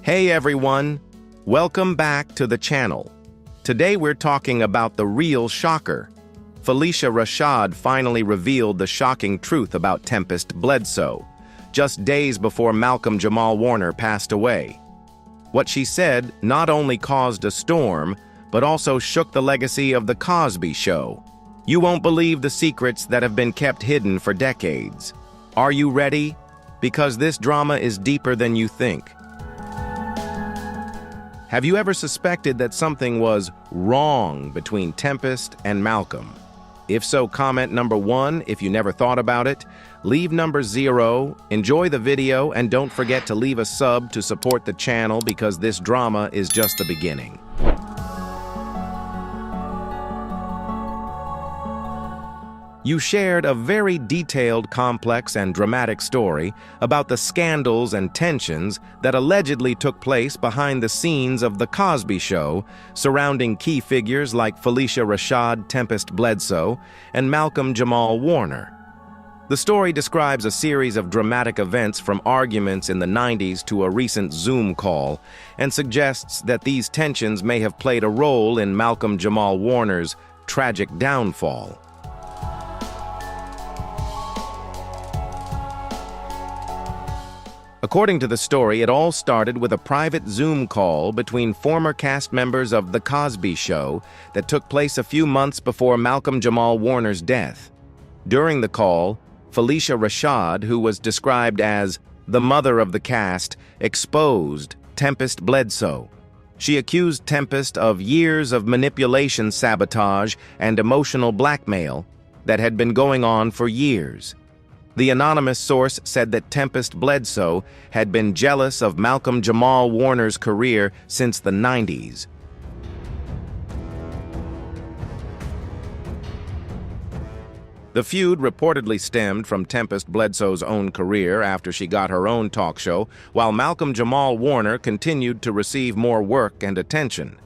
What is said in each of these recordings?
Hey everyone, welcome back to the channel. Today we're talking about the real shocker. Phylicia Rashad finally revealed the shocking truth about Tempestt Bledsoe, just days before Malcolm-Jamal Warner passed away. What she said not only caused a storm, but also shook the legacy of the Cosby Show. You won't believe the secrets that have been kept hidden for decades. Are you ready? Because this drama is deeper than you think. Have you ever suspected that something was wrong between Tempestt and Malcolm? If so, comment number 1 if you never thought about it. Leave number 0, enjoy the video, and don't forget to leave a sub to support the channel because this drama is just the beginning. You shared a very detailed, complex, and dramatic story about the scandals and tensions that allegedly took place behind the scenes of The Cosby Show, surrounding key figures like Phylicia Rashad, Tempestt Bledsoe, and Malcolm-Jamal Warner. The story describes a series of dramatic events from arguments in the 90s to a recent Zoom call, and suggests that these tensions may have played a role in Malcolm-Jamal Warner's tragic downfall. According to the story, it all started with a private Zoom call between former cast members of The Cosby Show that took place a few months before Malcolm-Jamal Warner's death. During the call, Phylicia Rashad, who was described as the mother of the cast, exposed Tempestt Bledsoe. She accused Tempestt of years of manipulation, sabotage, and emotional blackmail that had been going on for years. The anonymous source said that Tempestt Bledsoe had been jealous of Malcolm-Jamal Warner's career since the 90s. The feud reportedly stemmed from Tempestt Bledsoe's own career after she got her own talk show, while Malcolm-Jamal Warner continued to receive more work and attention.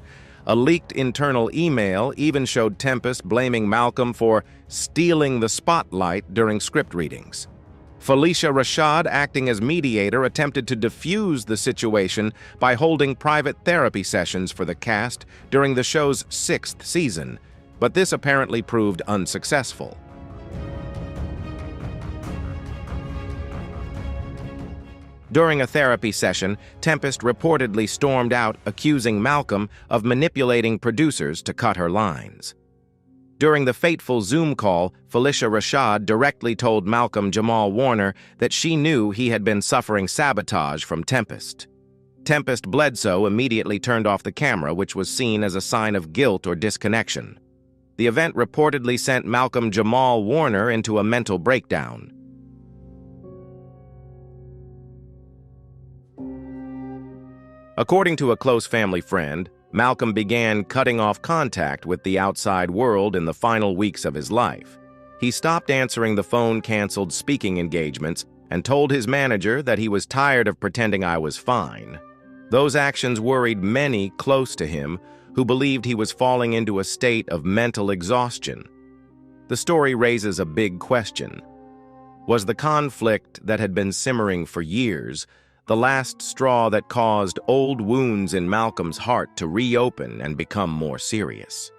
A leaked internal email even showed Tempestt blaming Malcolm for stealing the spotlight during script readings. Phylicia Rashad, acting as mediator, attempted to defuse the situation by holding private therapy sessions for the cast during the show's 6th season, but this apparently proved unsuccessful. During a therapy session, Tempestt reportedly stormed out, accusing Malcolm of manipulating producers to cut her lines. During the fateful Zoom call, Phylicia Rashad directly told Malcolm-Jamal Warner that she knew he had been suffering sabotage from Tempestt. Tempestt Bledsoe immediately turned off the camera, which was seen as a sign of guilt or disconnection. The event reportedly sent Malcolm-Jamal Warner into a mental breakdown. According to a close family friend, Malcolm began cutting off contact with the outside world in the final weeks of his life. He stopped answering the phone, canceled speaking engagements, and told his manager that he was tired of pretending I was fine. Those actions worried many close to him who believed he was falling into a state of mental exhaustion. The story raises a big question. Was the conflict that had been simmering for years the last straw that caused old wounds in Malcolm's heart to reopen and become more serious?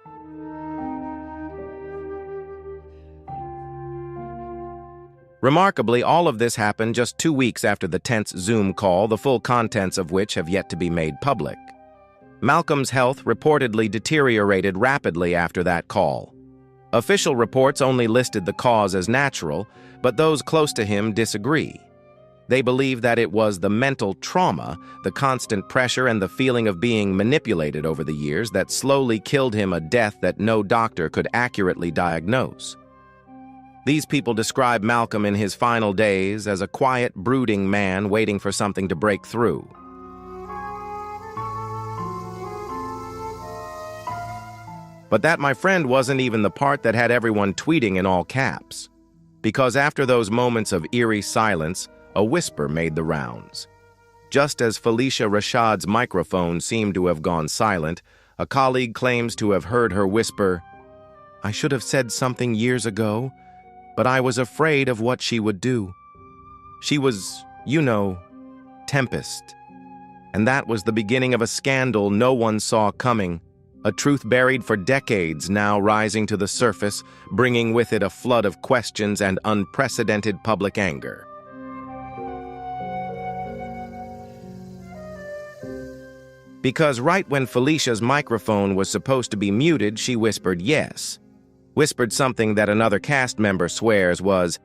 Remarkably, all of this happened just 2 weeks after the tense Zoom call, the full contents of which have yet to be made public. Malcolm's health reportedly deteriorated rapidly after that call. Official reports only listed the cause as natural, but those close to him disagree. They believe that it was the mental trauma, the constant pressure, and the feeling of being manipulated over the years that slowly killed him, a death that no doctor could accurately diagnose. These people describe Malcolm in his final days as a quiet, brooding man waiting for something to break through. But that, my friend, wasn't even the part that had everyone tweeting in all caps. Because after those moments of eerie silence, a whisper made the rounds. Just as Phylicia Rashad's microphone seemed to have gone silent, a colleague claims to have heard her whisper, "I should have said something years ago, but I was afraid of what she would do. She was, Tempestt." And that was the beginning of a scandal no one saw coming, a truth buried for decades now rising to the surface, bringing with it a flood of questions and unprecedented public anger. Because right when Phylicia's microphone was supposed to be muted, she whispered yes. Whispered something that another cast member swears was,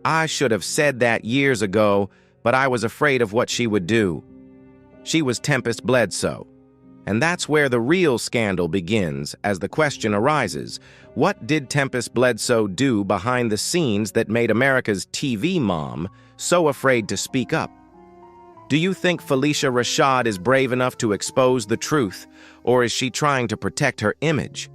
"I should have said that years ago, but I was afraid of what she would do." She was Tempestt Bledsoe. And that's where the real scandal begins, as the question arises, what did Tempestt Bledsoe do behind the scenes that made America's TV mom so afraid to speak up? Do you think Phylicia Rashad is brave enough to expose the truth, or is she trying to protect her image?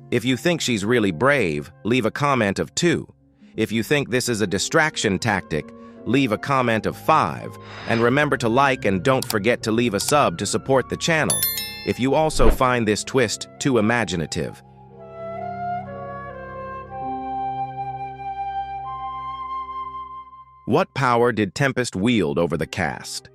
If you think she's really brave, leave a comment of 2. If you think this is a distraction tactic, leave a comment of 5. And remember to like and don't forget to leave a sub to support the channel, if you also find this twist too imaginative. What power did Tempestt wield over the cast?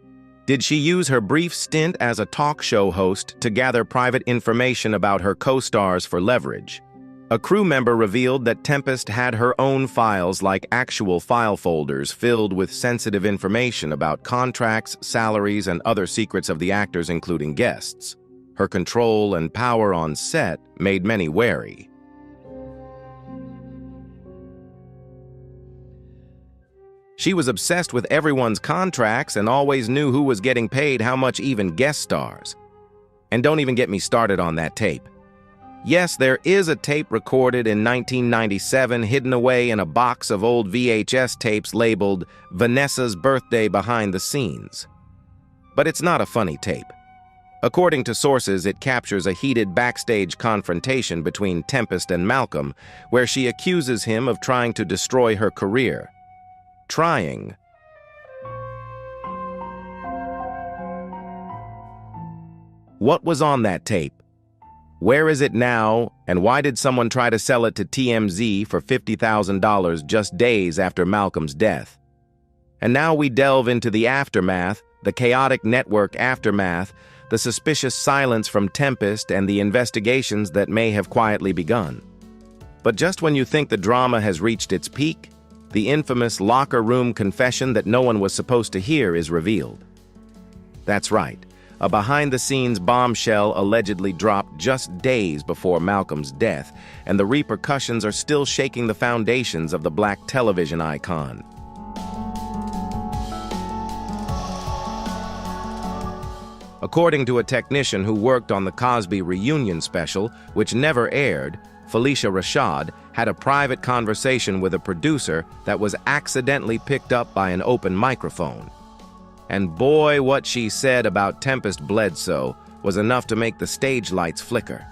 Did she use her brief stint as a talk show host to gather private information about her co-stars for leverage? A crew member revealed that Tempestt had her own files, like actual file folders filled with sensitive information about contracts, salaries, and other secrets of the actors, including guests. Her control and power on set made many wary. She was obsessed with everyone's contracts and always knew who was getting paid how much, even guest stars. And don't even get me started on that tape. Yes, there is a tape recorded in 1997 hidden away in a box of old VHS tapes labeled Vanessa's Birthday Behind the Scenes. But it's not a funny tape. According to sources, it captures a heated backstage confrontation between Tempestt and Malcolm, where she accuses him of trying to destroy her career. Trying. What was on that tape? Where is it now, and why did someone try to sell it to TMZ for $50,000 just days after Malcolm's death? And now we delve into the aftermath, the chaotic network aftermath, the suspicious silence from Tempestt, and the investigations that may have quietly begun. But just when you think the drama has reached its peak, the infamous locker room confession that no one was supposed to hear is revealed. That's right, a behind-the-scenes bombshell allegedly dropped just days before Malcolm's death, and the repercussions are still shaking the foundations of the black television icon. According to a technician who worked on the Cosby reunion special, which never aired, Phylicia Rashad had a private conversation with a producer that was accidentally picked up by an open microphone. And boy, what she said about Tempestt Bledsoe was enough to make the stage lights flicker.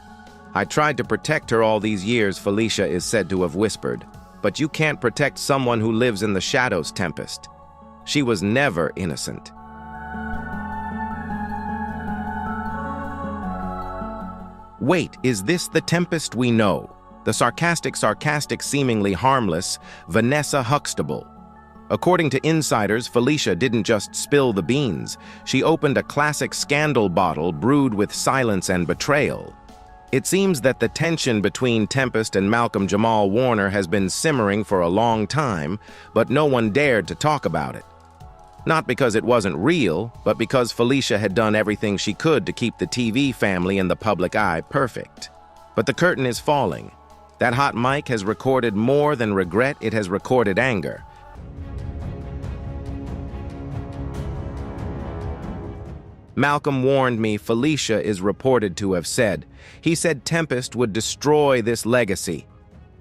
"I tried to protect her all these years," Phylicia is said to have whispered. "But you can't protect someone who lives in the shadows, Tempestt. She was never innocent." Wait, is this the Tempestt we know? The sarcastic, seemingly harmless Vanessa Huxtable? According to insiders, Phylicia didn't just spill the beans. She opened a classic scandal bottle brewed with silence and betrayal. It seems that the tension between Tempestt and Malcolm-Jamal Warner has been simmering for a long time, but no one dared to talk about it. Not because it wasn't real, but because Phylicia had done everything she could to keep the TV family in the public eye perfect. But the curtain is falling. That hot mic has recorded more than regret, it has recorded anger. Malcolm warned me, Phylicia is reported to have said. He said Tempestt would destroy this legacy.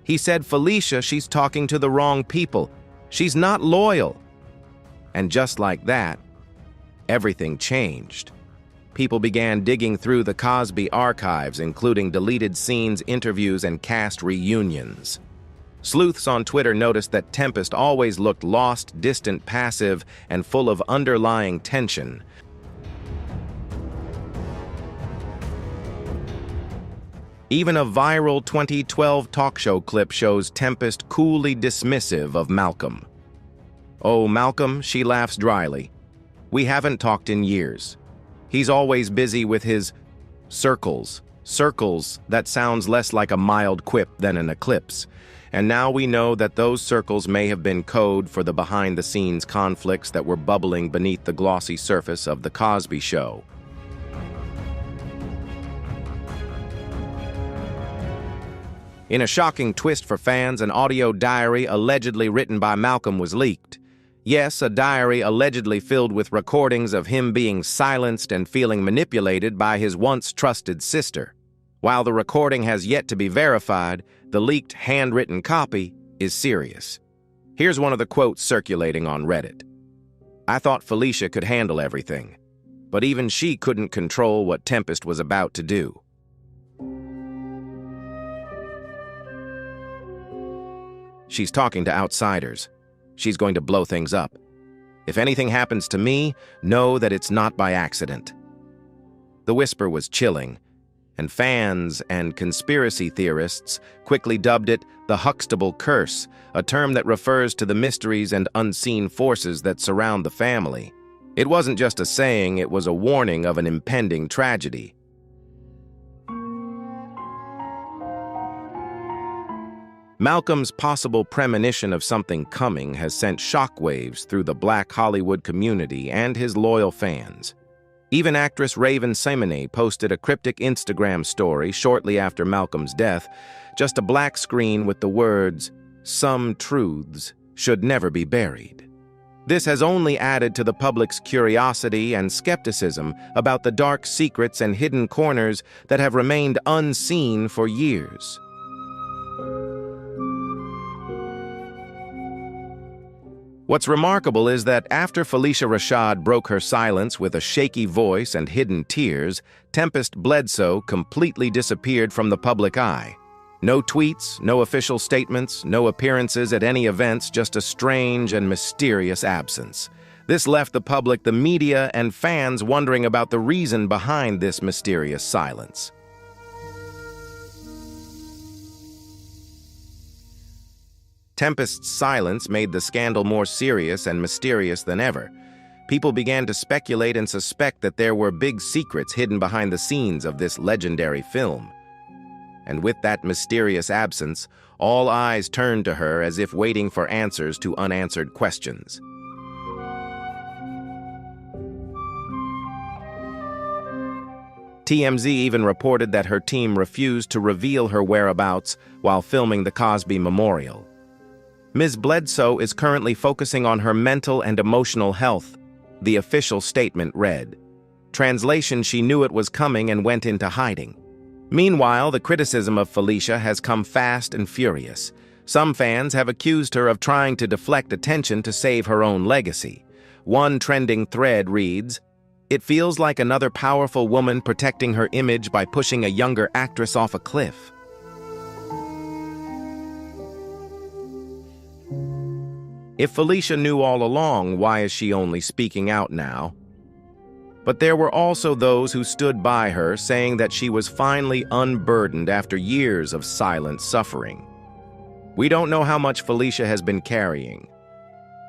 He said, "Phylicia, she's talking to the wrong people. She's not loyal." And just like that, everything changed. People began digging through the Cosby archives, including deleted scenes, interviews, and cast reunions. Sleuths on Twitter noticed that Tempestt always looked lost, distant, passive, and full of underlying tension. Even a viral 2012 talk show clip shows Tempestt coolly dismissive of Malcolm. "Oh, Malcolm," she laughs dryly. "We haven't talked in years. He's always busy with his circles. Circles that sounds less like a mild quip than an eclipse. And now we know that those circles may have been code for the behind-the-scenes conflicts that were bubbling beneath the glossy surface of The Cosby Show. In a shocking twist for fans, an audio diary allegedly written by Malcolm was leaked. Yes, a diary allegedly filled with recordings of him being silenced and feeling manipulated by his once trusted sister. While the recording has yet to be verified, the leaked handwritten copy is serious. Here's one of the quotes circulating on Reddit. "I thought Phylicia could handle everything, but even she couldn't control what Tempestt was about to do." She's talking to outsiders. She's going to blow things up. If anything happens to me, know that it's not by accident. The whisper was chilling, and fans and conspiracy theorists quickly dubbed it the Huxtable Curse, a term that refers to the mysteries and unseen forces that surround the family. It wasn't just a saying, it was a warning of an impending tragedy. Malcolm's possible premonition of something coming has sent shockwaves through the Black Hollywood community and his loyal fans. Even actress Raven Simone posted a cryptic Instagram story shortly after Malcolm's death, just a black screen with the words, "Some truths should never be buried." This has only added to the public's curiosity and skepticism about the dark secrets and hidden corners that have remained unseen for years. What's remarkable is that after Phylicia Rashad broke her silence with a shaky voice and hidden tears, Tempestt Bledsoe completely disappeared from the public eye. No tweets, no official statements, no appearances at any events, just a strange and mysterious absence. This left the public, the media, and fans wondering about the reason behind this mysterious silence. Tempest's silence made the scandal more serious and mysterious than ever. People began to speculate and suspect that there were big secrets hidden behind the scenes of this legendary film. And with that mysterious absence, all eyes turned to her as if waiting for answers to unanswered questions. TMZ even reported that her team refused to reveal her whereabouts while filming the Cosby Memorial. Ms. Bledsoe is currently focusing on her mental and emotional health, the official statement read. Translation: she knew it was coming and went into hiding. Meanwhile, the criticism of Phylicia has come fast and furious. Some fans have accused her of trying to deflect attention to save her own legacy. One trending thread reads, "It feels like another powerful woman protecting her image by pushing a younger actress off a cliff." If Phylicia knew all along, why is she only speaking out now? But there were also those who stood by her, saying that she was finally unburdened after years of silent suffering. We don't know how much Phylicia has been carrying.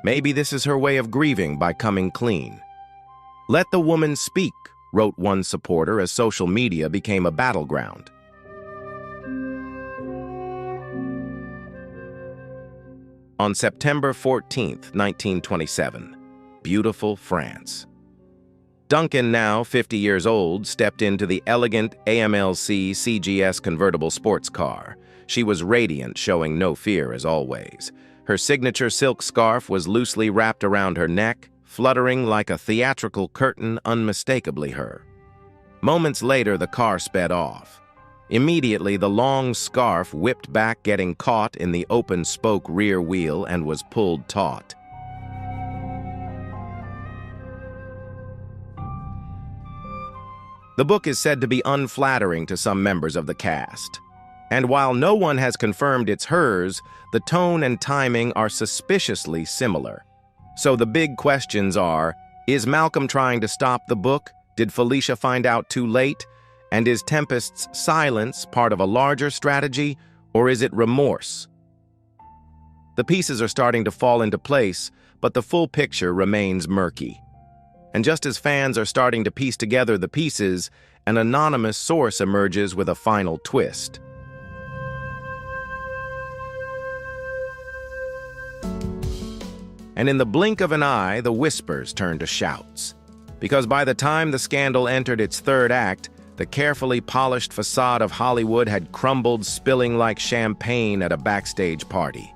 Maybe this is her way of grieving by coming clean. "Let the woman speak," wrote one supporter as social media became a battleground. On September 14, 1927, beautiful France. Duncan, now 50 years old, stepped into the elegant AMLC CGS convertible sports car. She was radiant, showing no fear as always. Her signature silk scarf was loosely wrapped around her neck, fluttering like a theatrical curtain, unmistakably her. Moments later, the car sped off. Immediately, the long scarf whipped back, getting caught in the open spoke rear wheel and was pulled taut. The book is said to be unflattering to some members of the cast. And while no one has confirmed it's hers, the tone and timing are suspiciously similar. So the big questions are, is Malcolm trying to stop the book? Did Phylicia find out too late? And is Tempest's silence part of a larger strategy, or is it remorse? The pieces are starting to fall into place, but the full picture remains murky. And just as fans are starting to piece together the pieces, an anonymous source emerges with a final twist. And in the blink of an eye, the whispers turn to shouts. Because by the time the scandal entered its third act, the carefully polished facade of Hollywood had crumbled, spilling like champagne at a backstage party.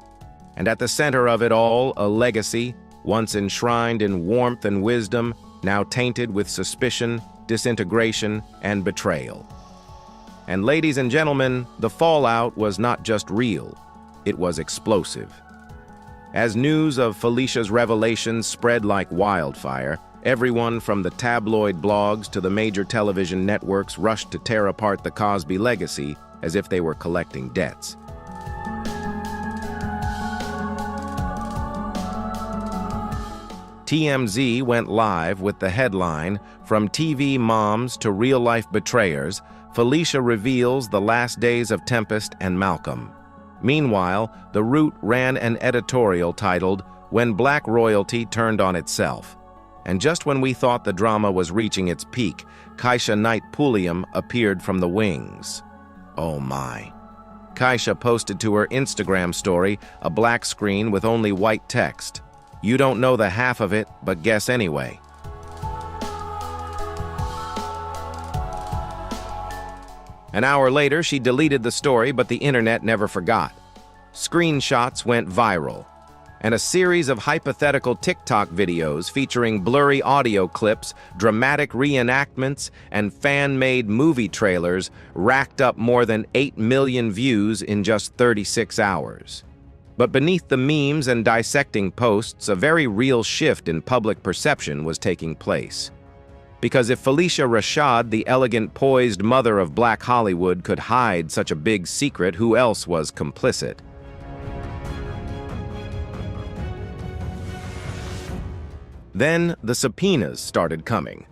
And at the center of it all, a legacy, once enshrined in warmth and wisdom, now tainted with suspicion, disintegration, and betrayal. And ladies and gentlemen, the fallout was not just real, it was explosive. As news of Phylicia's revelations spread like wildfire, everyone from the tabloid blogs to the major television networks rushed to tear apart the Cosby legacy as if they were collecting debts. TMZ went live with the headline, "From TV moms to real-life betrayers, Phylicia reveals the last days of Tempestt and Malcolm." Meanwhile, The Root ran an editorial titled, "When Black Royalty Turned on Itself." And just when we thought the drama was reaching its peak, Kaisha Knight Pulliam appeared from the wings. Oh my. Kaisha posted to her Instagram story a black screen with only white text. You don't know the half of it, but guess anyway. An hour later, she deleted the story, but the internet never forgot. Screenshots went viral, and a series of hypothetical TikTok videos featuring blurry audio clips, dramatic reenactments, and fan-made movie trailers racked up more than 8 million views in just 36 hours. But beneath the memes and dissecting posts, a very real shift in public perception was taking place. Because if Phylicia Rashad, the elegant, poised mother of Black Hollywood, could hide such a big secret, who else was complicit? Then the subpoenas started coming.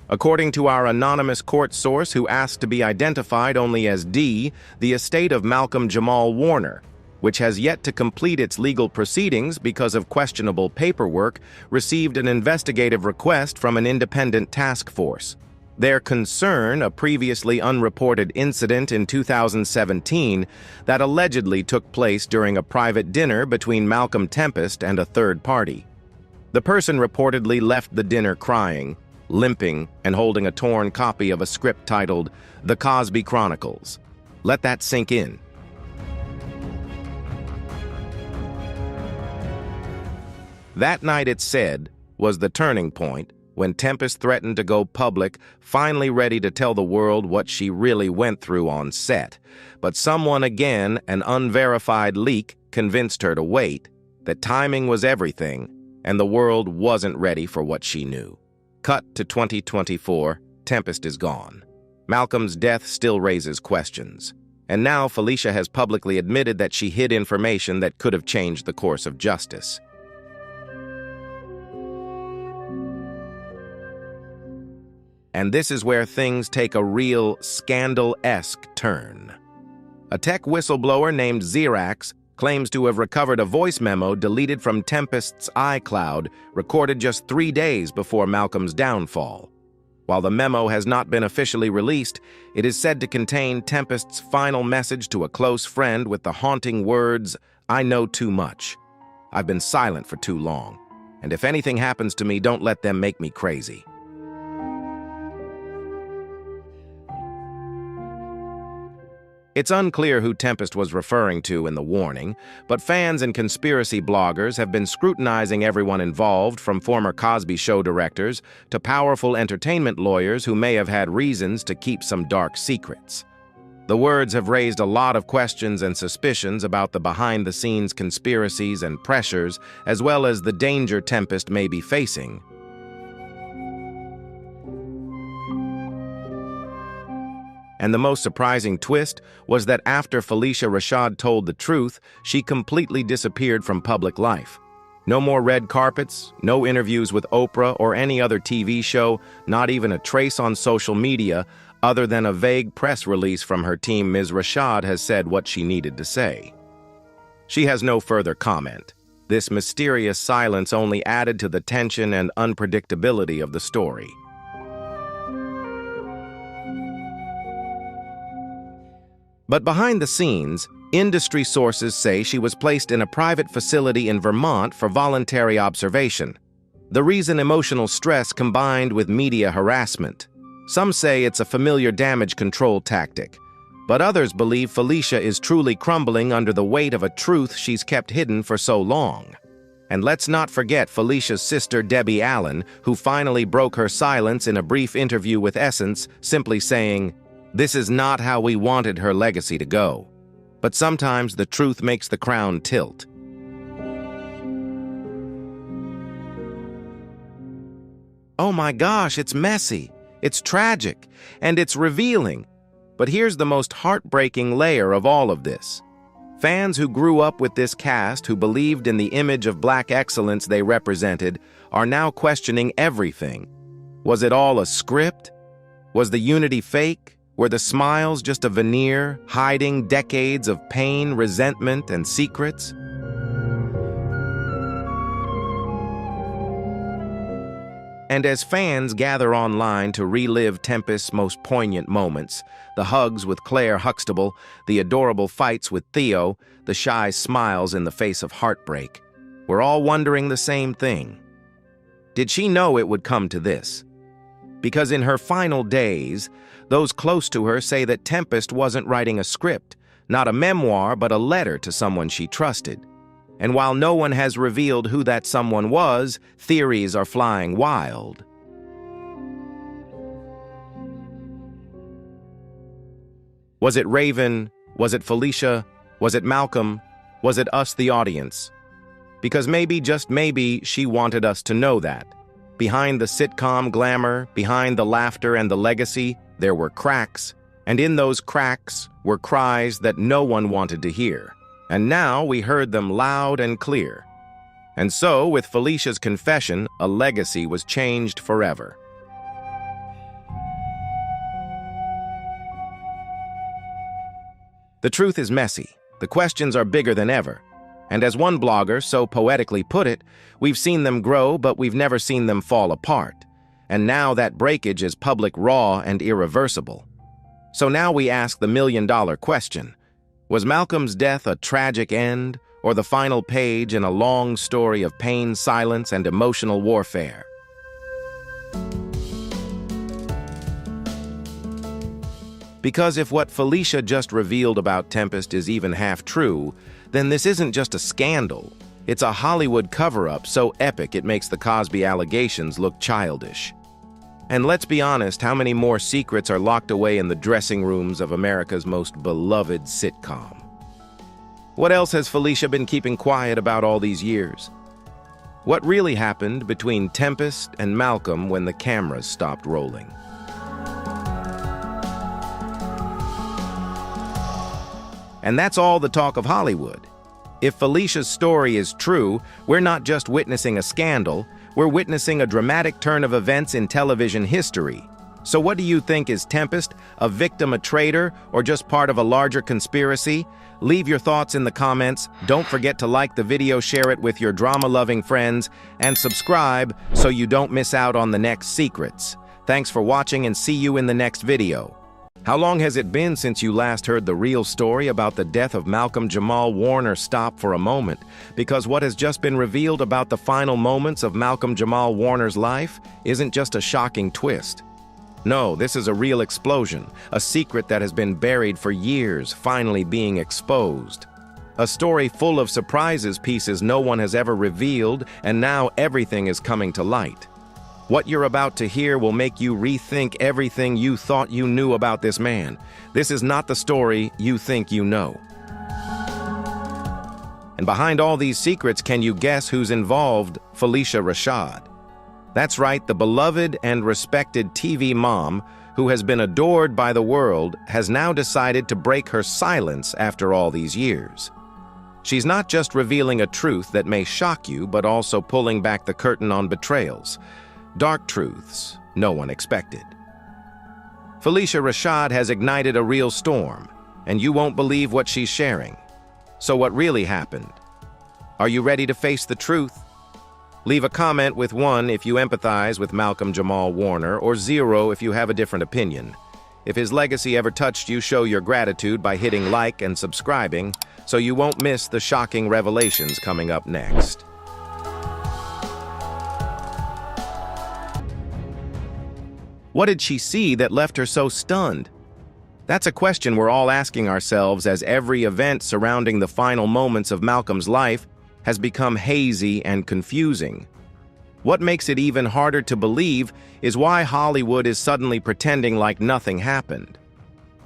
According to our anonymous court source who asked to be identified only as D, the estate of Malcolm-Jamal Warner, which has yet to complete its legal proceedings because of questionable paperwork, received an investigative request from an independent task force. Their concern, a previously unreported incident in 2017 that allegedly took place during a private dinner between Malcolm Tempestt and a third party. The person reportedly left the dinner crying, limping, and holding a torn copy of a script titled The Cosby Chronicles. Let that sink in. That night, it's said, was the turning point when Tempestt threatened to go public, finally ready to tell the world what she really went through on set. But someone again, an unverified leak, convinced her to wait, that timing was everything, and the world wasn't ready for what she knew. Cut to 2024, Tempestt is gone. Malcolm's death still raises questions. And now Phylicia has publicly admitted that she hid information that could have changed the course of justice. And this is where things take a real scandal-esque turn. A tech whistleblower named Xerax claims to have recovered a voice memo deleted from Tempest's iCloud, recorded just 3 days before Malcolm's downfall. While the memo has not been officially released, it is said to contain Tempest's final message to a close friend with the haunting words, "I know too much. I've been silent for too long. And if anything happens to me, don't let them make me crazy." It's unclear who Tempestt was referring to in the warning, but fans and conspiracy bloggers have been scrutinizing everyone involved, from former Cosby Show directors to powerful entertainment lawyers who may have had reasons to keep some dark secrets. The words have raised a lot of questions and suspicions about the behind-the-scenes conspiracies and pressures, as well as the danger Tempestt may be facing. And the most surprising twist was that after Phylicia Rashad told the truth, she completely disappeared from public life. No more red carpets, no interviews with Oprah or any other TV show, not even a trace on social media, other than a vague press release from her team. Ms. Rashad has said what she needed to say. She has no further comment. This mysterious silence only added to the tension and unpredictability of the story. But behind the scenes, industry sources say she was placed in a private facility in Vermont for voluntary observation. The reason: emotional stress combined with media harassment. Some say it's a familiar damage control tactic, but others believe Phylicia is truly crumbling under the weight of a truth she's kept hidden for so long. And let's not forget Phylicia's sister Debbie Allen, who finally broke her silence in a brief interview with Essence, simply saying, "This is not how we wanted her legacy to go." But sometimes the truth makes the crown tilt. Oh my gosh, it's messy, it's tragic, and it's revealing. But here's the most heartbreaking layer of all of this. Fans who grew up with this cast, who believed in the image of Black excellence they represented, are now questioning everything. Was it all a script? Was the unity fake? Were the smiles just a veneer, hiding decades of pain, resentment, and secrets? And as fans gather online to relive Tempest's most poignant moments, the hugs with Claire Huxtable, the adorable fights with Theo, the shy smiles in the face of heartbreak, we're all wondering the same thing. Did she know it would come to this? Because in her final days, those close to her say that Tempestt wasn't writing a script, not a memoir, but a letter to someone she trusted. And while no one has revealed who that someone was, theories are flying wild. Was it Raven? Was it Phylicia? Was it Malcolm? Was it us, the audience? Because maybe, just maybe, she wanted us to know that. Behind the sitcom glamour, behind the laughter and the legacy, there were cracks. And in those cracks were cries that no one wanted to hear. And now we heard them loud and clear. And so, with Phylicia's confession, a legacy was changed forever. The truth is messy. The questions are bigger than ever. And as one blogger so poetically put it, we've seen them grow, but we've never seen them fall apart. And now that breakage is public, raw, and irreversible. So now we ask the million-dollar question. Was Malcolm's death a tragic end, or the final page in a long story of pain, silence, and emotional warfare? Because if what Phylicia just revealed about Tempestt is even half true, then this isn't just a scandal. It's a Hollywood cover-up so epic it makes the Cosby allegations look childish. And let's be honest, how many more secrets are locked away in the dressing rooms of America's most beloved sitcom? What else has Phylicia been keeping quiet about all these years? What really happened between Tempestt and Malcolm when the cameras stopped rolling? And that's all the talk of Hollywood. If Phylicia's story is true, we're not just witnessing a scandal, we're witnessing a dramatic turn of events in television history. So what do you think? Is Tempestt a victim, a traitor, or just part of a larger conspiracy? Leave your thoughts in the comments. Don't forget to like the video, share it with your drama-loving friends, and subscribe so you don't miss out on the next secrets. Thanks for watching and see you in the next video. How long has it been since you last heard the real story about the death of Malcolm-Jamal Warner? Stop for a moment, because what has just been revealed about the final moments of Malcolm-Jamal Warner's life isn't just a shocking twist. No, this is a real explosion, a secret that has been buried for years, finally being exposed. A story full of surprises, pieces no one has ever revealed, and now everything is coming to light. What you're about to hear will make you rethink everything you thought you knew about this man. This is not the story you think you know. And behind all these secrets, can you guess who's involved? Phylicia Rashad. That's right, the beloved and respected TV mom, who has been adored by the world, has now decided to break her silence after all these years. She's not just revealing a truth that may shock you, but also pulling back the curtain on betrayals. Dark truths no one expected. Phylicia Rashad has ignited a real storm, and you won't believe what she's sharing. So what really happened? Are you ready to face the truth? Leave a comment with 1 if you empathize with Malcolm-Jamal Warner, or 0 if you have a different opinion. If his legacy ever touched you, show your gratitude by hitting like and subscribing so you won't miss the shocking revelations coming up next. What did she see that left her so stunned? That's a question we're all asking ourselves as every event surrounding the final moments of Malcolm's life has become hazy and confusing. What makes it even harder to believe is why Hollywood is suddenly pretending like nothing happened.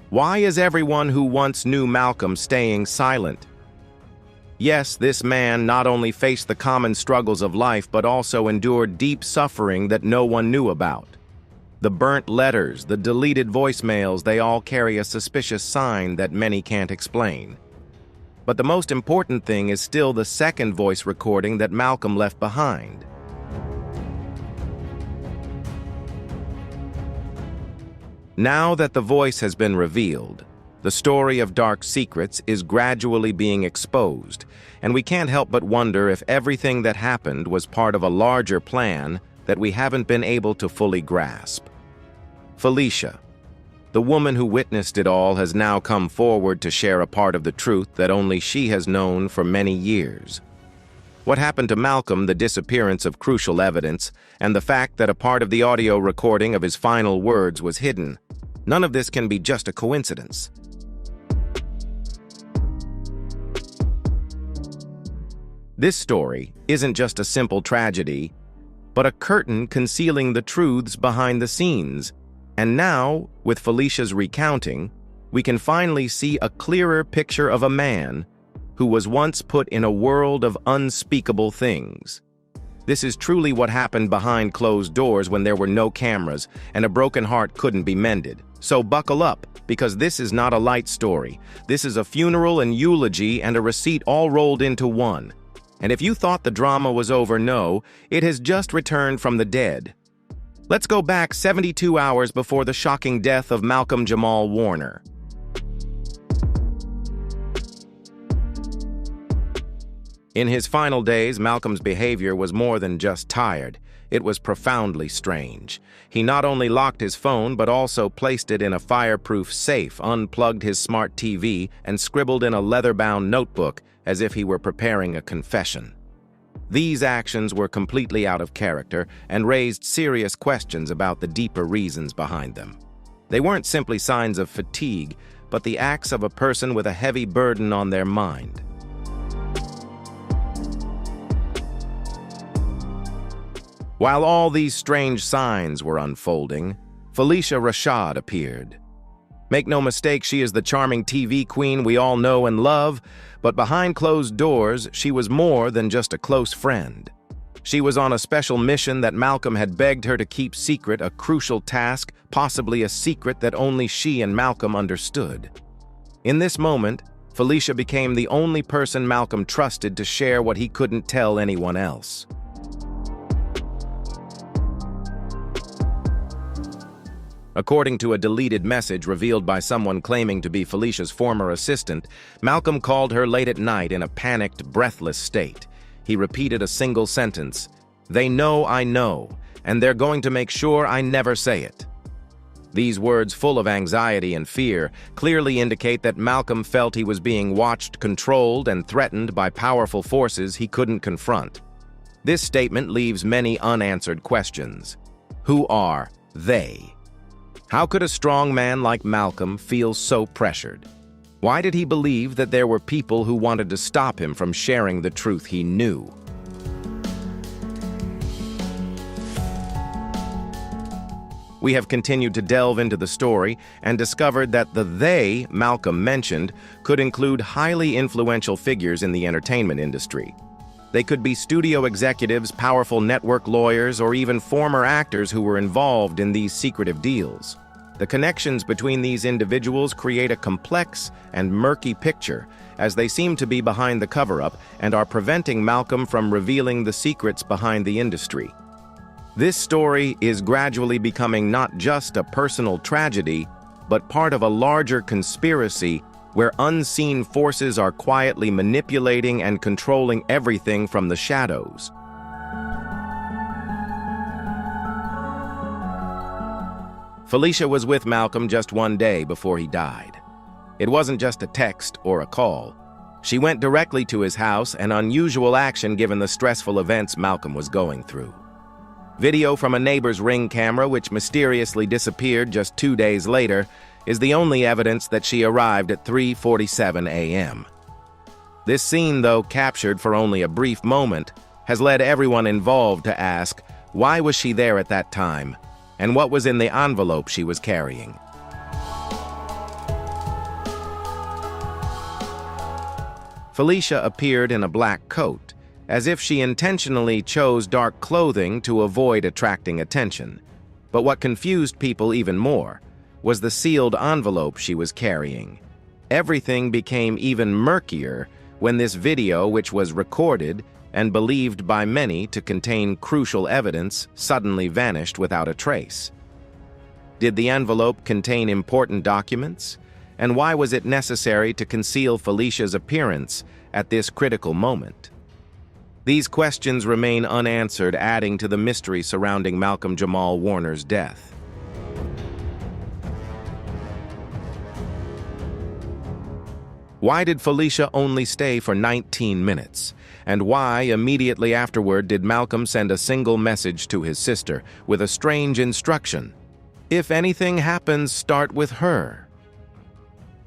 Why is everyone who once knew Malcolm staying silent? Yes, this man not only faced the common struggles of life but also endured deep suffering that no one knew about. The burnt letters, the deleted voicemails, they all carry a suspicious sign that many can't explain. But the most important thing is still the second voice recording that Malcolm left behind. Now that the voice has been revealed, the story of dark secrets is gradually being exposed, and we can't help but wonder if everything that happened was part of a larger plan that we haven't been able to fully grasp. Phylicia, the woman who witnessed it all, has now come forward to share a part of the truth that only she has known for many years. What happened to Malcolm, the disappearance of crucial evidence, and the fact that a part of the audio recording of his final words was hidden. None of this can be just a coincidence. This story isn't just a simple tragedy, but a curtain concealing the truths behind the scenes. And now, with Phylicia's recounting, we can finally see a clearer picture of a man who was once put in a world of unspeakable things. This is truly what happened behind closed doors when there were no cameras and a broken heart couldn't be mended. So buckle up, because this is not a light story. This is a funeral, and eulogy, and a receipt all rolled into one. And if you thought the drama was over, no, it has just returned from the dead. Let's go back 72 hours before the shocking death of Malcolm-Jamal Warner. In his final days, Malcolm's behavior was more than just tired. It was profoundly strange. He not only locked his phone, but also placed it in a fireproof safe, unplugged his smart TV, and scribbled in a leather-bound notebook as if he were preparing a confession. These actions were completely out of character and raised serious questions about the deeper reasons behind them. They weren't simply signs of fatigue, but the acts of a person with a heavy burden on their mind. While all these strange signs were unfolding, Phylicia Rashad appeared. Make no mistake, she is the charming TV queen we all know and love, but behind closed doors, she was more than just a close friend. She was on a special mission that Malcolm had begged her to keep secret, a crucial task, possibly a secret that only she and Malcolm understood. In this moment, Phylicia became the only person Malcolm trusted to share what he couldn't tell anyone else. According to a deleted message revealed by someone claiming to be Phylicia's former assistant, Malcolm called her late at night in a panicked, breathless state. He repeated a single sentence, "They know I know, and they're going to make sure I never say it." These words, full of anxiety and fear, clearly indicate that Malcolm felt he was being watched, controlled, and threatened by powerful forces he couldn't confront. This statement leaves many unanswered questions. Who are they? How could a strong man like Malcolm feel so pressured? Why did he believe that there were people who wanted to stop him from sharing the truth he knew? We have continued to delve into the story and discovered that the they Malcolm mentioned could include highly influential figures in the entertainment industry. They could be studio executives, powerful network lawyers, or even former actors who were involved in these secretive deals. The connections between these individuals create a complex and murky picture, as they seem to be behind the cover-up and are preventing Malcolm from revealing the secrets behind the industry. This story is gradually becoming not just a personal tragedy, but part of a larger conspiracy where unseen forces are quietly manipulating and controlling everything from the shadows. Phylicia was with Malcolm just one day before he died. It wasn't just a text or a call. She went directly to his house, an unusual action given the stressful events Malcolm was going through. Video from a neighbor's Ring camera, which mysteriously disappeared just 2 days later, is the only evidence that she arrived at 3:47 a.m. This scene, though captured for only a brief moment, has led everyone involved to ask, why was she there at that time, and what was in the envelope she was carrying? Phylicia appeared in a black coat, as if she intentionally chose dark clothing to avoid attracting attention. But what confused people even more was the sealed envelope she was carrying. Everything became even murkier when this video, which was recorded and believed by many to contain crucial evidence, suddenly vanished without a trace. Did the envelope contain important documents? And why was it necessary to conceal Phylicia's appearance at this critical moment? These questions remain unanswered, adding to the mystery surrounding Malcolm-Jamal Warner's death. Why did Phylicia only stay for 19 minutes? And why, immediately afterward, did Malcolm send a single message to his sister with a strange instruction? If anything happens, start with her.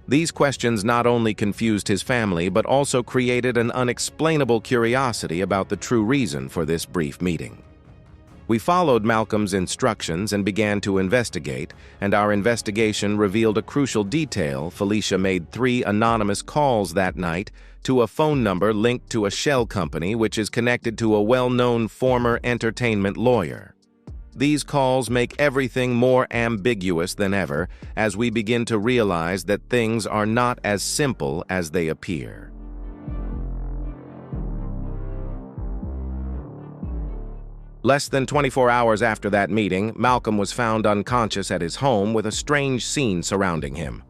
These questions not only confused his family, but also created an unexplainable curiosity about the true reason for this brief meeting. We followed Malcolm's instructions and began to investigate, and our investigation revealed a crucial detail. Phylicia made 3 anonymous calls that night to a phone number linked to a shell company which is connected to a well-known former entertainment lawyer. These calls make everything more ambiguous than ever as we begin to realize that things are not as simple as they appear. Less than 24 hours after that meeting, Malcolm was found unconscious at his home with a strange scene surrounding him.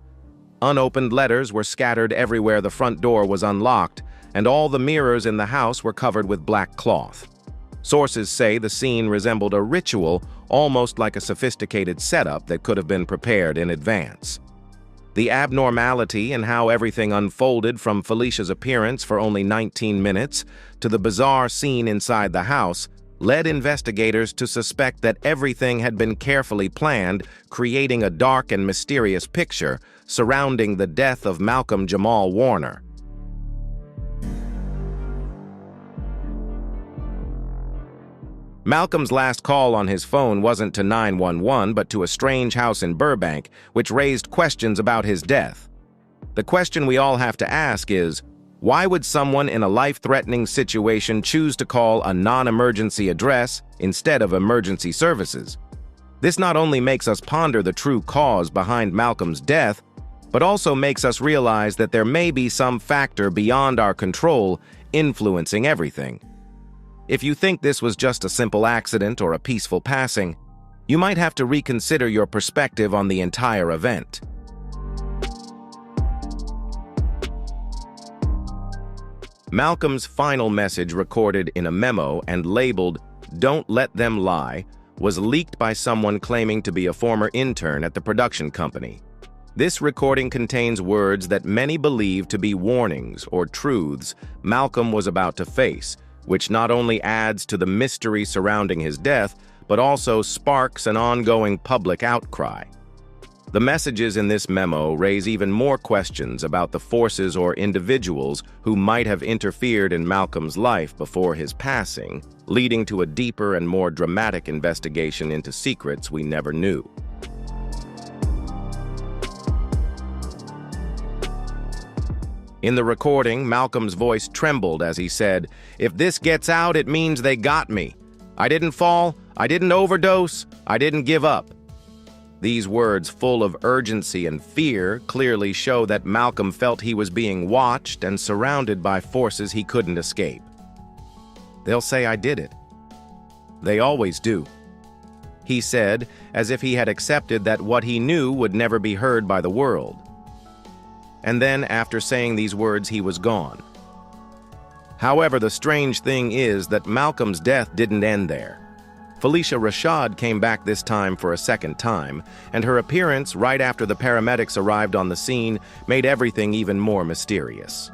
Unopened letters were scattered everywhere, the front door was unlocked, and all the mirrors in the house were covered with black cloth. Sources say the scene resembled a ritual, almost like a sophisticated setup that could have been prepared in advance. The abnormality in how everything unfolded, from Phylicia's appearance for only 19 minutes to the bizarre scene inside the house, led investigators to suspect that everything had been carefully planned, creating a dark and mysterious picture surrounding the death of Malcolm-Jamal Warner. Malcolm's last call on his phone wasn't to 911, but to a strange house in Burbank, which raised questions about his death. The question we all have to ask is, why would someone in a life-threatening situation choose to call a non-emergency address instead of emergency services? This not only makes us ponder the true cause behind Malcolm's death, but also makes us realize that there may be some factor beyond our control influencing everything. If you think this was just a simple accident or a peaceful passing, you might have to reconsider your perspective on the entire event. Malcolm's final message, recorded in a memo and labeled, "Don't let them lie," was leaked by someone claiming to be a former intern at the production company. This recording contains words that many believe to be warnings or truths Malcolm was about to face, which not only adds to the mystery surrounding his death, but also sparks an ongoing public outcry. The messages in this memo raise even more questions about the forces or individuals who might have interfered in Malcolm's life before his passing, leading to a deeper and more dramatic investigation into secrets we never knew. In the recording, Malcolm's voice trembled as he said, "If this gets out, it means they got me. I didn't fall, I didn't overdose, I didn't give up." These words, full of urgency and fear, clearly show that Malcolm felt he was being watched and surrounded by forces he couldn't escape. "They'll say I did it. They always do," he said, as if he had accepted that what he knew would never be heard by the world. and then after saying these words, he was gone. However, the strange thing is that Malcolm's death didn't end there. Phylicia Rashad came back this time for a second time, and her appearance right after the paramedics arrived on the scene made everything even more mysterious.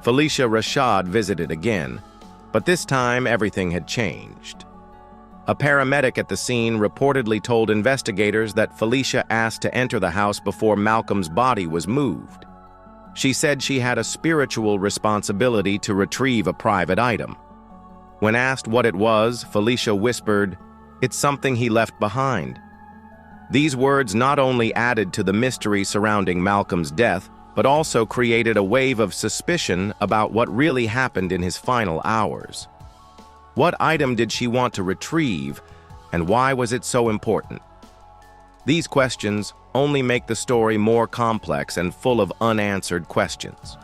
Phylicia Rashad visited again, but this time everything had changed. A paramedic at the scene reportedly told investigators that Phylicia asked to enter the house before Malcolm's body was moved. She said she had a spiritual responsibility to retrieve a private item. When asked what it was, Phylicia whispered, "It's something he left behind." These words not only added to the mystery surrounding Malcolm's death, but also created a wave of suspicion about what really happened in his final hours. What item did she want to retrieve, and why was it so important? These questions only make the story more complex and full of unanswered questions.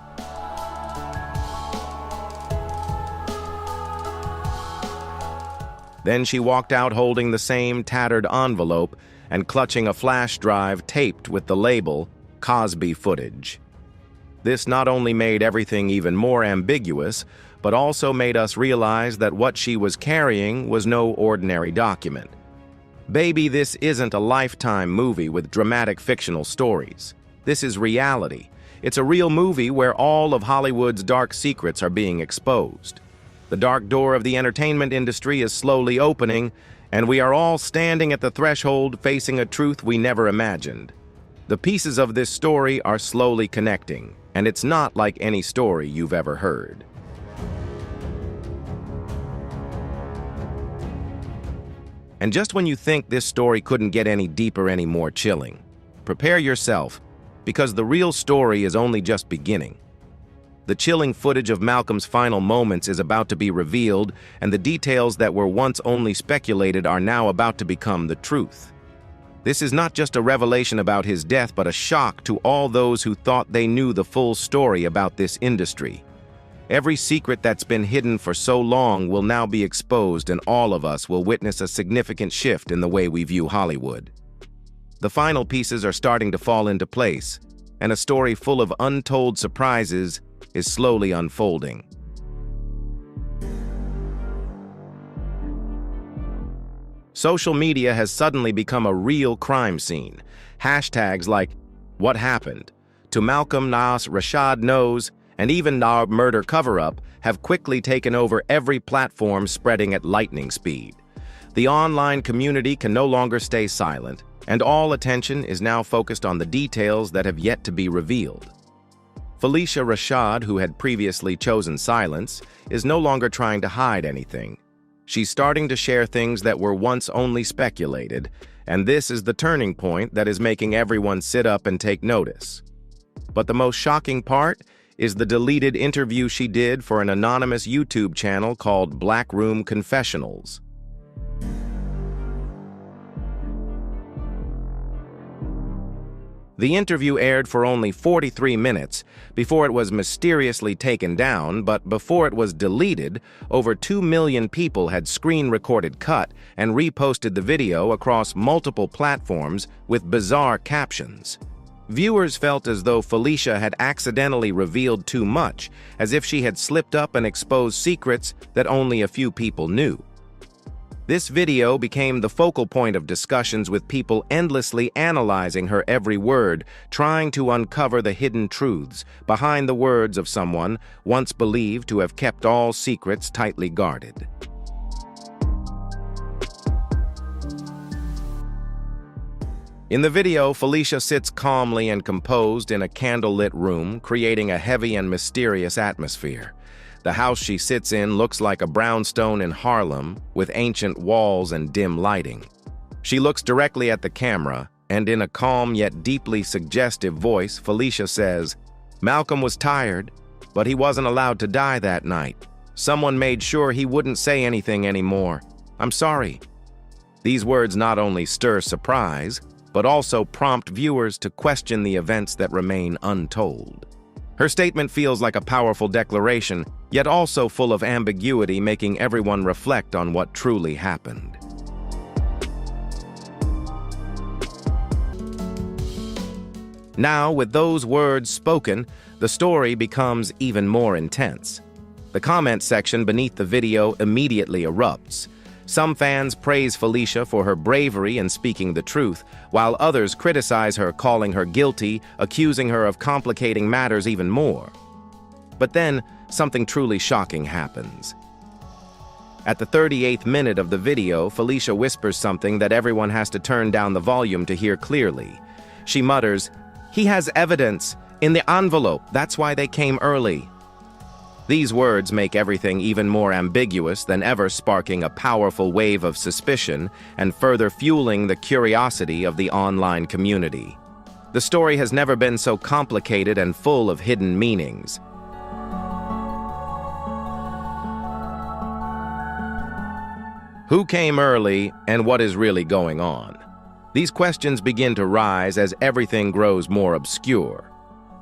Then she walked out holding the same tattered envelope and clutching a flash drive taped with the label Cosby footage. This not only made everything even more ambiguous, but also made us realize that what she was carrying was no ordinary document. Baby, this isn't a Lifetime movie with dramatic fictional stories. This is reality. It's a real movie where all of Hollywood's dark secrets are being exposed. The dark door of the entertainment industry is slowly opening, and we are all standing at the threshold facing a truth we never imagined. The pieces of this story are slowly connecting, and it's not like any story you've ever heard. And just when you think this story couldn't get any deeper, any more chilling, prepare yourself, because the real story is only just beginning. The chilling footage of Malcolm's final moments is about to be revealed, and the details that were once only speculated are now about to become the truth. This is not just a revelation about his death, but a shock to all those who thought they knew the full story about this industry. Every secret that's been hidden for so long will now be exposed, and all of us will witness a significant shift in the way we view Hollywood. The final pieces are starting to fall into place, and a story full of untold surprises is slowly unfolding. Social media has suddenly become a real crime scene. Hashtags like "What happened?" to Malcolm-Jamal Rashad knows, and even "Our murder cover-up" have quickly taken over every platform, spreading at lightning speed. The online community can no longer stay silent, and all attention is now focused on the details that have yet to be revealed. Phylicia Rashad, who had previously chosen silence, is no longer trying to hide anything. She's starting to share things that were once only speculated, and this is the turning point that is making everyone sit up and take notice. But the most shocking part is the deleted interview she did for an anonymous YouTube channel called Black Room Confessionals. The interview aired for only 43 minutes before it was mysteriously taken down, but before it was deleted, over 2 million people had screen-recorded cut and reposted the video across multiple platforms with bizarre captions. Viewers felt as though Phylicia had accidentally revealed too much, as if she had slipped up and exposed secrets that only a few people knew. This video became the focal point of discussions, with people endlessly analyzing her every word, trying to uncover the hidden truths behind the words of someone once believed to have kept all secrets tightly guarded. In the video, Phylicia sits calmly and composed in a candlelit room, creating a heavy and mysterious atmosphere. The house she sits in looks like a brownstone in Harlem, with ancient walls and dim lighting. She looks directly at the camera, and in a calm yet deeply suggestive voice, Phylicia says, "Malcolm was tired, but he wasn't allowed to die that night. Someone made sure he wouldn't say anything anymore. I'm sorry." These words not only stir surprise, but also prompt viewers to question the events that remain untold. Her statement feels like a powerful declaration, yet also full of ambiguity, making everyone reflect on what truly happened. Now, with those words spoken, the story becomes even more intense. The comment section beneath the video immediately erupts. Some fans praise Phylicia for her bravery in speaking the truth, while others criticize her, calling her guilty, accusing her of complicating matters even more. But then, something truly shocking happens. At the 38th minute of the video, Phylicia whispers something that everyone has to turn down the volume to hear clearly. She mutters, "He has evidence in the envelope, that's why they came early." These words make everything even more ambiguous than ever, sparking a powerful wave of suspicion and further fueling the curiosity of the online community. The story has never been so complicated and full of hidden meanings. Who came early, and what is really going on? These questions begin to rise as everything grows more obscure.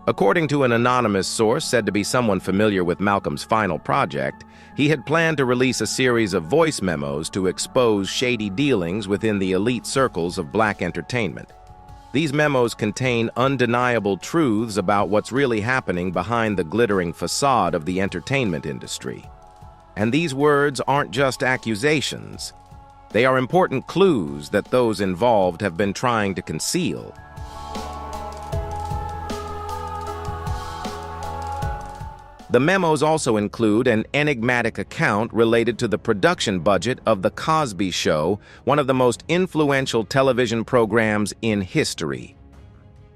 According to an anonymous source said to be someone familiar with Malcolm's final project, he had planned to release a series of voice memos to expose shady dealings within the elite circles of black entertainment. These memos contain undeniable truths about what's really happening behind the glittering facade of the entertainment industry. And these words aren't just accusations. They are important clues that those involved have been trying to conceal. The memos also include an enigmatic account related to the production budget of The Cosby Show, one of the most influential television programs in history.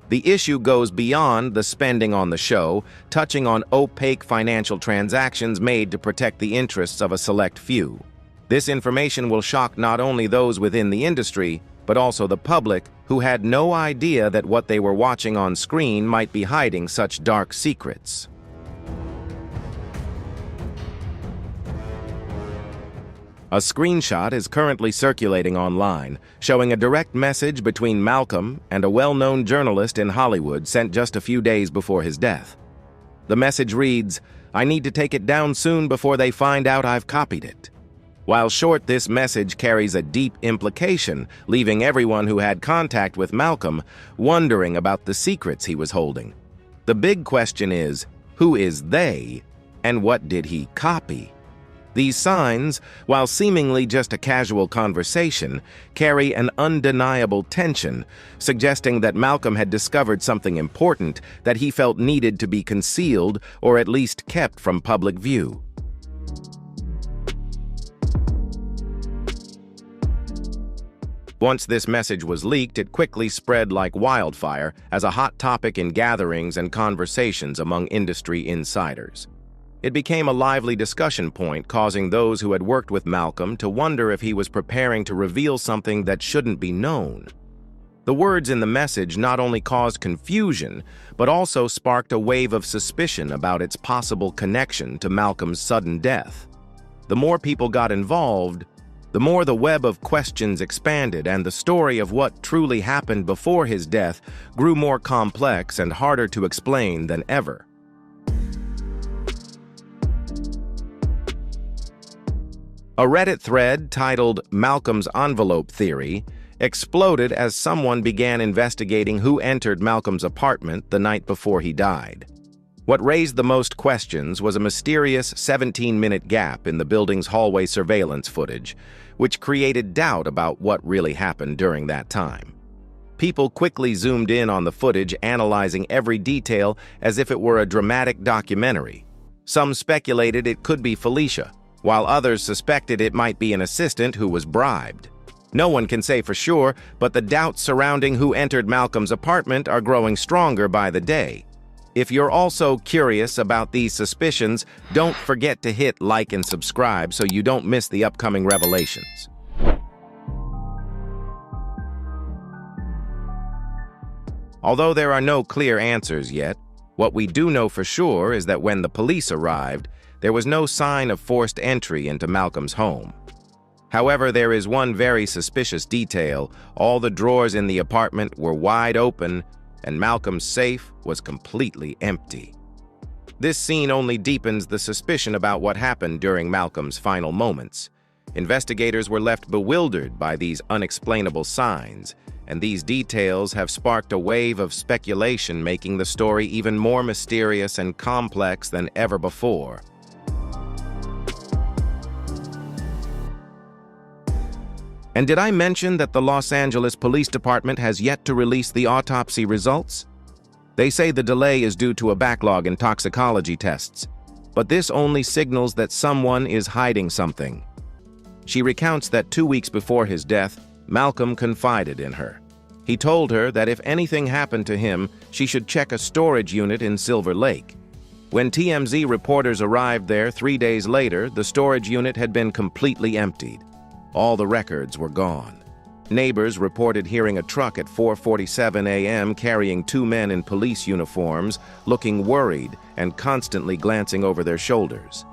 The issue goes beyond the spending on the show, touching on opaque financial transactions made to protect the interests of a select few. This information will shock not only those within the industry, but also the public, who had no idea that what they were watching on screen might be hiding such dark secrets. A screenshot is currently circulating online, showing a direct message between Malcolm and a well-known journalist in Hollywood sent just a few days before his death. The message reads, "I need to take it down soon before they find out I've copied it." While short, this message carries a deep implication, leaving everyone who had contact with Malcolm wondering about the secrets he was holding. The big question is, who is they, and what did he copy? These signs, while seemingly just a casual conversation, carry an undeniable tension, suggesting that Malcolm had discovered something important that he felt needed to be concealed or at least kept from public view. Once this message was leaked, it quickly spread like wildfire as a hot topic in gatherings and conversations among industry insiders. It became a lively discussion point, causing those who had worked with Malcolm to wonder if he was preparing to reveal something that shouldn't be known. The words in the message not only caused confusion, but also sparked a wave of suspicion about its possible connection to Malcolm's sudden death. The more people got involved, the more the web of questions expanded, and the story of what truly happened before his death grew more complex and harder to explain than ever. A Reddit thread titled "Malcolm's Envelope Theory" exploded as someone began investigating who entered Malcolm's apartment the night before he died. What raised the most questions was a mysterious 17-minute gap in the building's hallway surveillance footage, which created doubt about what really happened during that time. People quickly zoomed in on the footage, analyzing every detail as if it were a dramatic documentary. Some speculated it could be Phylicia, while others suspected it might be an assistant who was bribed. No one can say for sure, but the doubts surrounding who entered Malcolm's apartment are growing stronger by the day. If you're also curious about these suspicions, don't forget to hit like and subscribe so you don't miss the upcoming revelations. Although there are no clear answers yet, what we do know for sure is that when the police arrived, there was no sign of forced entry into Malcolm's home. However, there is one very suspicious detail. All the drawers in the apartment were wide open, and Malcolm's safe was completely empty. This scene only deepens the suspicion about what happened during Malcolm's final moments. Investigators were left bewildered by these unexplainable signs, and these details have sparked a wave of speculation, making the story even more mysterious and complex than ever before. And did I mention that the Los Angeles Police Department has yet to release the autopsy results? They say the delay is due to a backlog in toxicology tests, but this only signals that someone is hiding something. She recounts that 2 weeks before his death, Malcolm confided in her. He told her that if anything happened to him, she should check a storage unit in Silver Lake. When TMZ reporters arrived there 3 days later, the storage unit had been completely emptied. All the records were gone. Neighbors reported hearing a truck at 4:47 a.m. carrying 2 men in police uniforms, looking worried and constantly glancing over their shoulders.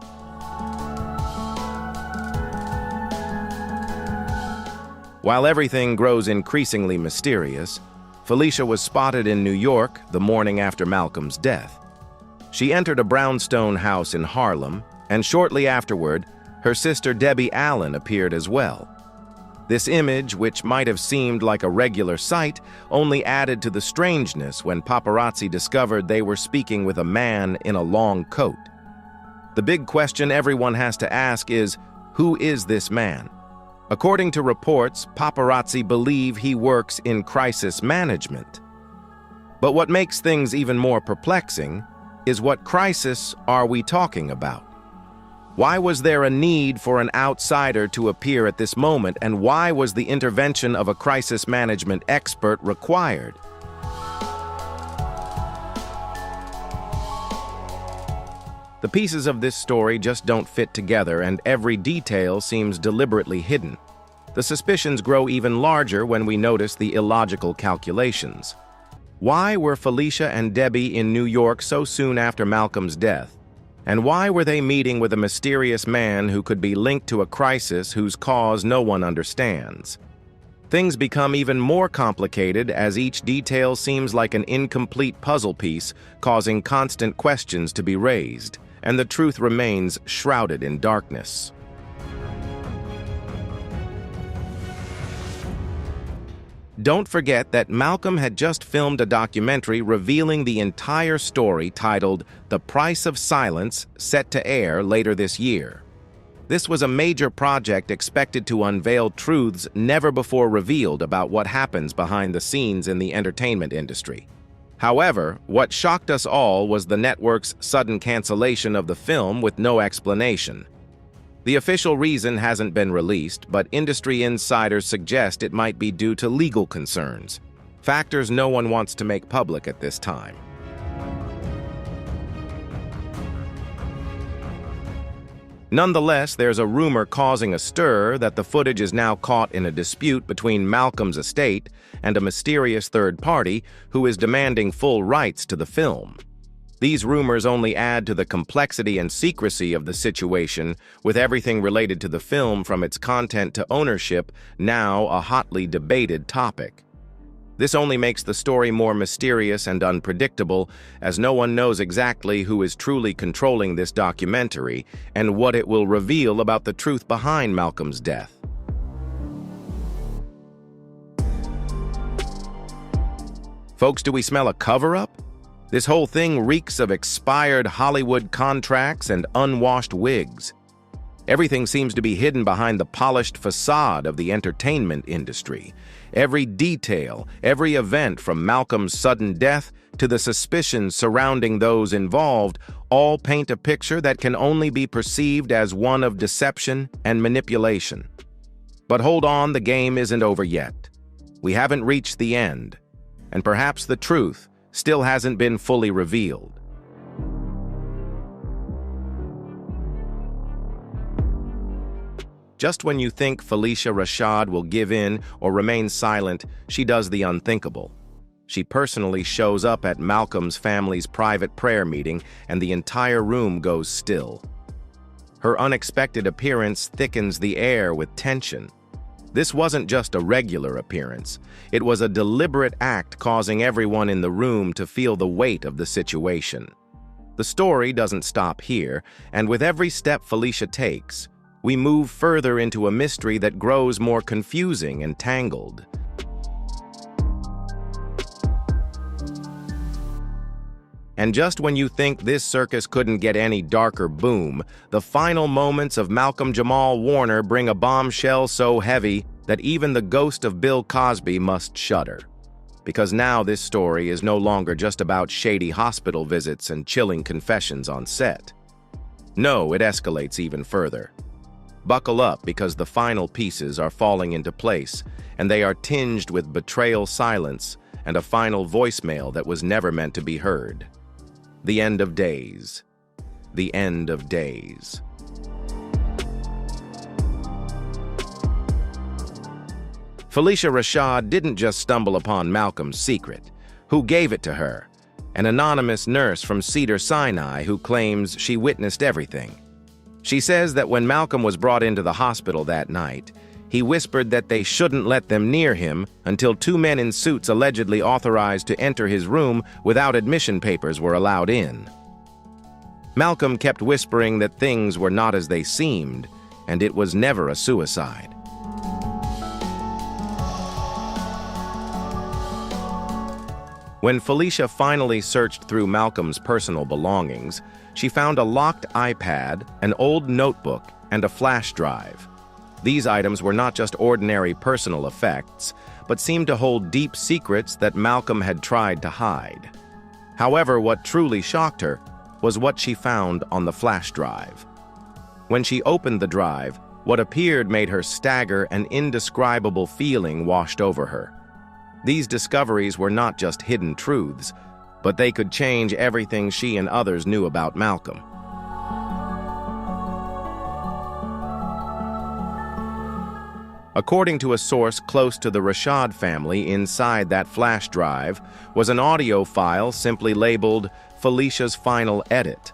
While everything grows increasingly mysterious, Phylicia was spotted in New York the morning after Malcolm's death. She entered a brownstone house in Harlem, and shortly afterward, her sister Debbie Allen appeared as well. This image, which might have seemed like a regular sight, only added to the strangeness when paparazzi discovered they were speaking with a man in a long coat. The big question everyone has to ask is, who is this man? According to reports, paparazzi believe he works in crisis management. But what makes things even more perplexing is, what crisis are we talking about? Why was there a need for an outsider to appear at this moment, and why was the intervention of a crisis management expert required? The pieces of this story just don't fit together, and every detail seems deliberately hidden. The suspicions grow even larger when we notice the illogical calculations. Why were Phylicia and Debbie in New York so soon after Malcolm's death? And why were they meeting with a mysterious man who could be linked to a crisis whose cause no one understands? Things become even more complicated as each detail seems like an incomplete puzzle piece, causing constant questions to be raised, and the truth remains shrouded in darkness. Don't forget that Malcolm had just filmed a documentary revealing the entire story titled The Price of Silence, set to air later this year. This was a major project expected to unveil truths never before revealed about what happens behind the scenes in the entertainment industry. However, what shocked us all was the network's sudden cancellation of the film with no explanation. The official reason hasn't been released, but industry insiders suggest it might be due to legal concerns, factors no one wants to make public at this time. Nonetheless, there's a rumor causing a stir that the footage is now caught in a dispute between Malcolm's estate and a mysterious third party who is demanding full rights to the film. These rumors only add to the complexity and secrecy of the situation, with everything related to the film from its content to ownership now a hotly debated topic. This only makes the story more mysterious and unpredictable, as no one knows exactly who is truly controlling this documentary and what it will reveal about the truth behind Malcolm's death. Folks, do we smell a cover-up? This whole thing reeks of expired Hollywood contracts and unwashed wigs. Everything seems to be hidden behind the polished facade of the entertainment industry. Every detail, every event from Malcolm's sudden death to the suspicions surrounding those involved, all paint a picture that can only be perceived as one of deception and manipulation. But hold on, the game isn't over yet. We haven't reached the end, and perhaps the truth still hasn't been fully revealed. Just when you think Phylicia Rashad will give in or remain silent, she does the unthinkable. She personally shows up at Malcolm's family's private prayer meeting, and the entire room goes still. Her unexpected appearance thickens the air with tension. This wasn't just a regular appearance. It was a deliberate act causing everyone in the room to feel the weight of the situation. The story doesn't stop here, and with every step Phylicia takes, we move further into a mystery that grows more confusing and tangled. And just when you think this circus couldn't get any darker, boom, the final moments of Malcolm-Jamal Warner bring a bombshell so heavy that even the ghost of Bill Cosby must shudder. Because now this story is no longer just about shady hospital visits and chilling confessions on set. No, it escalates even further. Buckle up, because the final pieces are falling into place, and they are tinged with betrayal silence and a final voicemail that was never meant to be heard. The end of days. The end of days. Phylicia Rashad didn't just stumble upon Malcolm's secret. Who gave it to her? An anonymous nurse from Cedars-Sinai who claims she witnessed everything. She says that when Malcolm was brought into the hospital that night, he whispered that they shouldn't let them near him until two men in suits allegedly authorized to enter his room without admission papers were allowed in. Malcolm kept whispering that things were not as they seemed, and it was never a suicide. When Phylicia finally searched through Malcolm's personal belongings, she found a locked iPad, an old notebook, and a flash drive. These items were not just ordinary personal effects, but seemed to hold deep secrets that Malcolm had tried to hide. However, what truly shocked her was what she found on the flash drive. When she opened the drive, what appeared made her stagger. An indescribable feeling washed over her. These discoveries were not just hidden truths, but they could change everything she and others knew about Malcolm. According to a source close to the Rashad family, inside that flash drive was an audio file simply labeled Phylicia's Final Edit.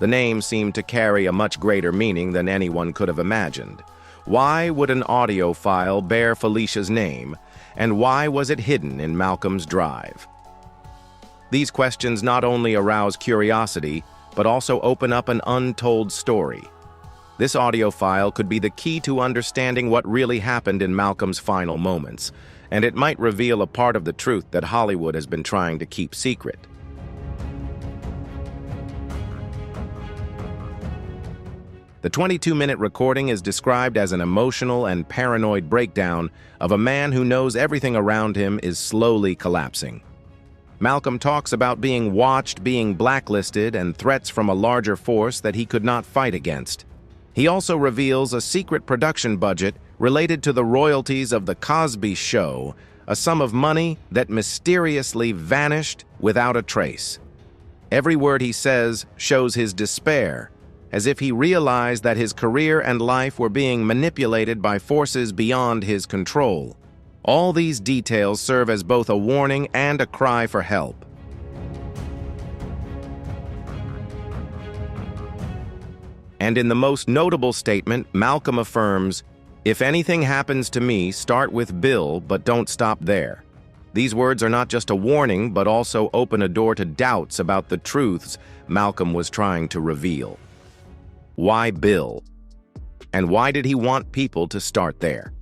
The name seemed to carry a much greater meaning than anyone could have imagined. Why would an audio file bear Phylicia's name, and why was it hidden in Malcolm's drive? These questions not only arouse curiosity, but also open up an untold story. This audio file could be the key to understanding what really happened in Malcolm's final moments, and it might reveal a part of the truth that Hollywood has been trying to keep secret. The 22-minute recording is described as an emotional and paranoid breakdown of a man who knows everything around him is slowly collapsing. Malcolm talks about being watched, being blacklisted, and threats from a larger force that he could not fight against. He also reveals a secret production budget related to the royalties of The Cosby Show, a sum of money that mysteriously vanished without a trace. Every word he says shows his despair, as if he realized that his career and life were being manipulated by forces beyond his control. All these details serve as both a warning and a cry for help. And in the most notable statement, Malcolm affirms, "If anything happens to me, start with Bill, but don't stop there." These words are not just a warning, but also open a door to doubts about the truths Malcolm was trying to reveal. Why Bill? And why did he want people to start there?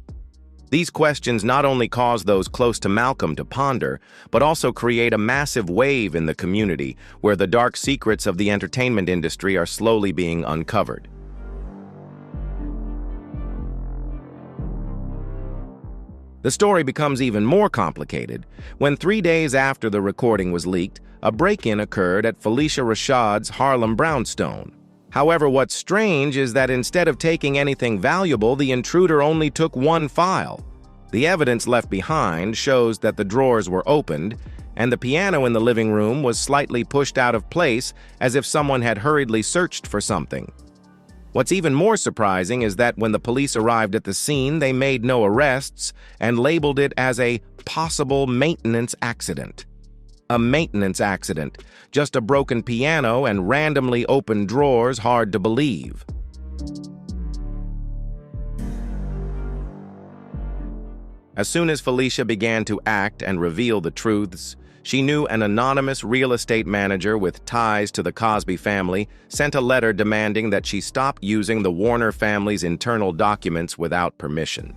These questions not only cause those close to Malcolm to ponder, but also create a massive wave in the community where the dark secrets of the entertainment industry are slowly being uncovered. The story becomes even more complicated when 3 days after the recording was leaked, a break-in occurred at Phylicia Rashad's Harlem brownstone. However, what's strange is that instead of taking anything valuable, the intruder only took one file. The evidence left behind shows that the drawers were opened, and the piano in the living room was slightly pushed out of place as if someone had hurriedly searched for something. What's even more surprising is that when the police arrived at the scene, they made no arrests and labeled it as a possible maintenance accident. A maintenance accident, just a broken piano and randomly opened drawers. Hard to believe. As soon as Phylicia began to act and reveal the truths, she knew an anonymous real estate manager with ties to the Cosby family sent a letter demanding that she stop using the Warner family's internal documents without permission.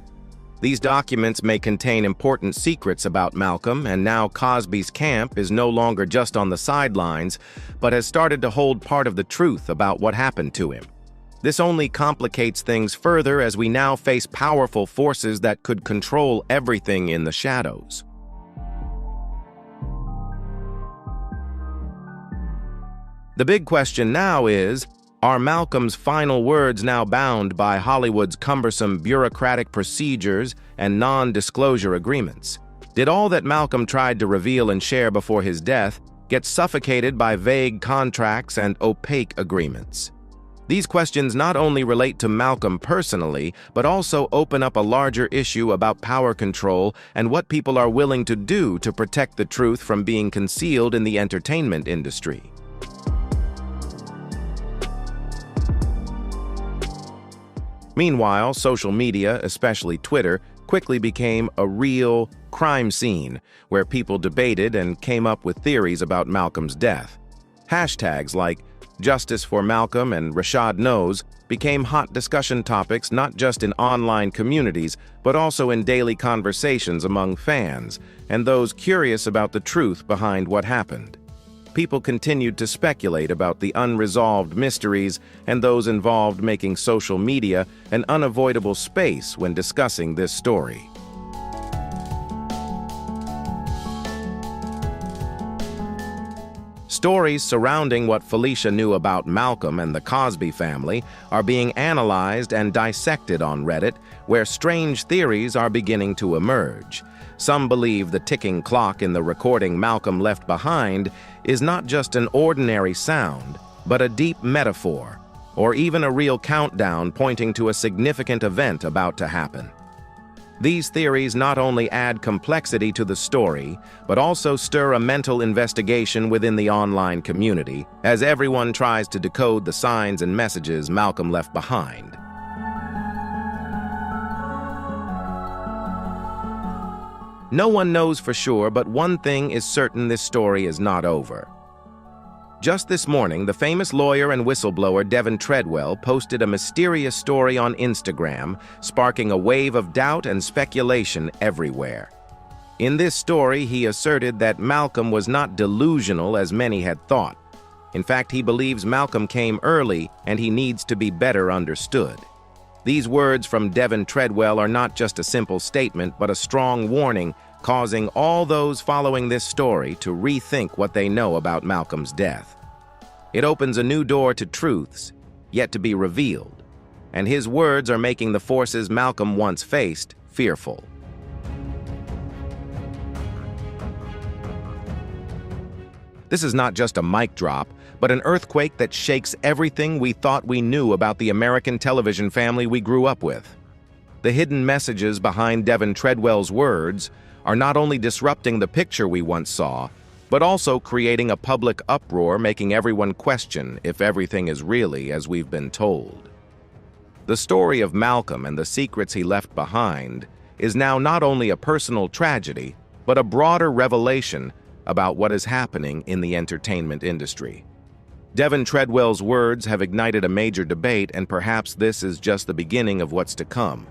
These documents may contain important secrets about Malcolm, and now Cosby's camp is no longer just on the sidelines, but has started to hold part of the truth about what happened to him. This only complicates things further as we now face powerful forces that could control everything in the shadows. The big question now is, are Malcolm's final words now bound by Hollywood's cumbersome bureaucratic procedures and non-disclosure agreements? Did all that Malcolm tried to reveal and share before his death get suffocated by vague contracts and opaque agreements? These questions not only relate to Malcolm personally, but also open up a larger issue about power control and what people are willing to do to protect the truth from being concealed in the entertainment industry. Meanwhile, social media, especially Twitter, quickly became a real crime scene where people debated and came up with theories about Malcolm's death. Hashtags like Justice for Malcolm and Rashad Knows became hot discussion topics not just in online communities, but also in daily conversations among fans and those curious about the truth behind what happened. People continued to speculate about the unresolved mysteries and those involved, making social media an unavoidable space when discussing this story. Stories surrounding what Phylicia knew about Malcolm and the Cosby family are being analyzed and dissected on Reddit, where strange theories are beginning to emerge. Some believe the ticking clock in the recording Malcolm left behind is not just an ordinary sound, but a deep metaphor, or even a real countdown pointing to a significant event about to happen. These theories not only add complexity to the story, but also stir a mental investigation within the online community, as everyone tries to decode the signs and messages Malcolm left behind. No one knows for sure, but one thing is certain: this story is not over. Just this morning, the famous lawyer and whistleblower Devin Treadwell posted a mysterious story on Instagram, sparking a wave of doubt and speculation everywhere. In this story, he asserted that Malcolm was not delusional as many had thought. In fact, he believes Malcolm came early and he needs to be better understood. These words from Devin Treadwell are not just a simple statement, but a strong warning, causing all those following this story to rethink what they know about Malcolm's death. It opens a new door to truths yet to be revealed, and his words are making the forces Malcolm once faced fearful. This is not just a mic drop, but an earthquake that shakes everything we thought we knew about the American television family we grew up with. The hidden messages behind Devin Treadwell's words are not only disrupting the picture we once saw, but also creating a public uproar, making everyone question if everything is really as we've been told. The story of Malcolm and the secrets he left behind is now not only a personal tragedy, but a broader revelation about what is happening in the entertainment industry. Devin Treadwell's words have ignited a major debate, and perhaps this is just the beginning of what's to come.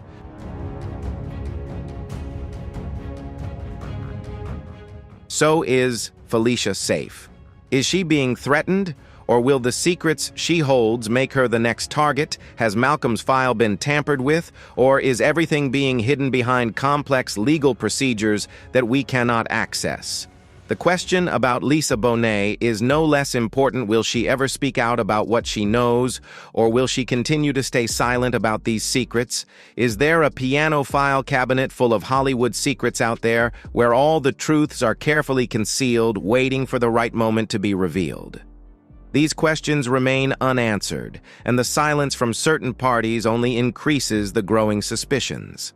So is Phylicia safe? Is she being threatened? Or will the secrets she holds make her the next target? Has Malcolm's file been tampered with? Or is everything being hidden behind complex legal procedures that we cannot access? The question about Lisa Bonet is no less important. Will she ever speak out about what she knows, or will she continue to stay silent about these secrets? Is there a piano file cabinet full of Hollywood secrets out there where all the truths are carefully concealed, waiting for the right moment to be revealed? These questions remain unanswered, and the silence from certain parties only increases the growing suspicions.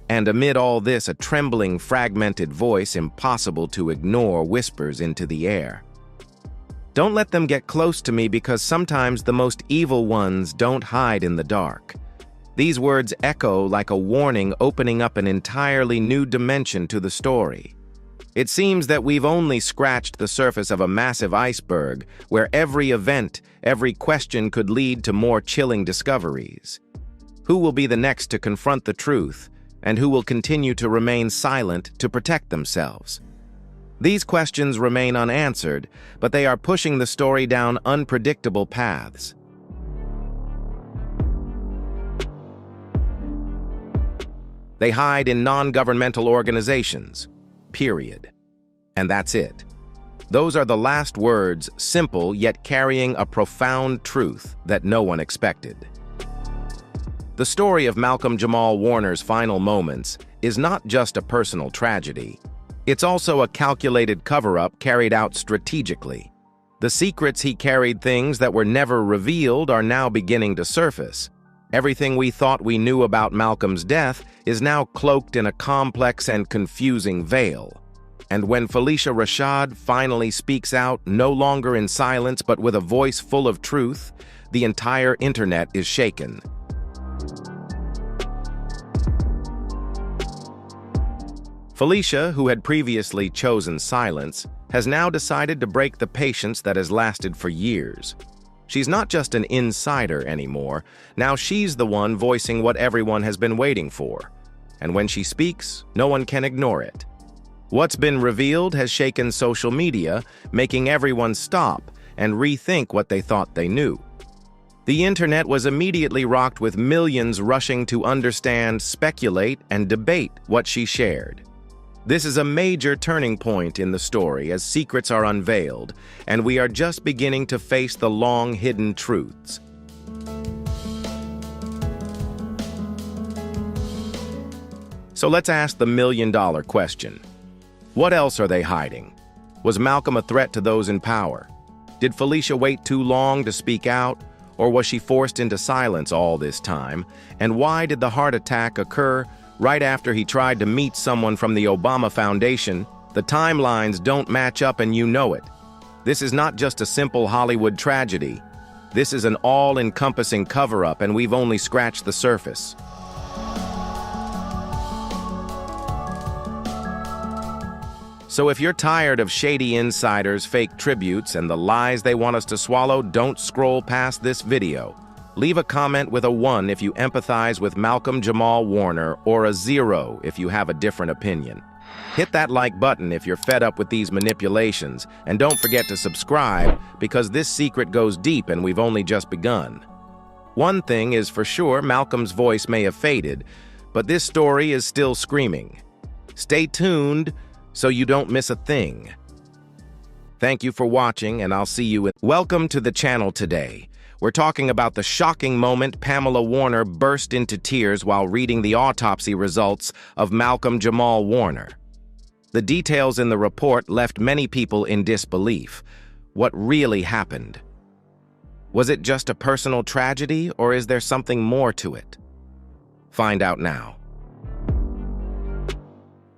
And amid all this, a trembling, fragmented voice, impossible to ignore, whispers into the air. Don't let them get close to me, because sometimes the most evil ones don't hide in the dark. These words echo like a warning, opening up an entirely new dimension to the story. It seems that we've only scratched the surface of a massive iceberg where every event, every question could lead to more chilling discoveries. Who will be the next to confront the truth, and who will continue to remain silent to protect themselves? These questions remain unanswered, but they are pushing the story down unpredictable paths. They hide in non-governmental organizations, period. And that's it. Those are the last words, simple yet carrying a profound truth that no one expected. The story of Malcolm-Jamal Warner's final moments is not just a personal tragedy. It's also a calculated cover-up carried out strategically. The secrets he carried, things that were never revealed, are now beginning to surface. Everything we thought we knew about Malcolm's death is now cloaked in a complex and confusing veil. And when Phylicia Rashad finally speaks out, no longer in silence but with a voice full of truth, the entire internet is shaken. Phylicia, who had previously chosen silence, has now decided to break the patience that has lasted for years. She's not just an insider anymore. Now she's the one voicing what everyone has been waiting for. And when she speaks, no one can ignore it. What's been revealed has shaken social media, making everyone stop and rethink what they thought they knew. The internet was immediately rocked with millions rushing to understand, speculate, and debate what she shared. This is a major turning point in the story as secrets are unveiled, and we are just beginning to face the long-hidden truths. So let's ask the million-dollar question. What else are they hiding? Was Malcolm a threat to those in power? Did Phylicia wait too long to speak out, or was she forced into silence all this time? And why did the heart attack occur right after he tried to meet someone from the Obama Foundation? The timelines don't match up, and you know it. This is not just a simple Hollywood tragedy. This is an all-encompassing cover-up, and we've only scratched the surface. So if you're tired of shady insiders, fake tributes, and the lies they want us to swallow, don't scroll past this video. Leave a comment with a 1 if you empathize with Malcolm-Jamal Warner, or a 0 if you have a different opinion. Hit that like button if you're fed up with these manipulations, and don't forget to subscribe, because this secret goes deep and we've only just begun. One thing is for sure, Malcolm's voice may have faded, but this story is still screaming. Stay tuned so you don't miss a thing. Thank you for watching, and I'll see you in... Welcome to the channel today. We're talking about the shocking moment Pamela Warner burst into tears while reading the autopsy results of Malcolm-Jamal Warner. The details in the report left many people in disbelief. What really happened? Was it just a personal tragedy, or is there something more to it? Find out now.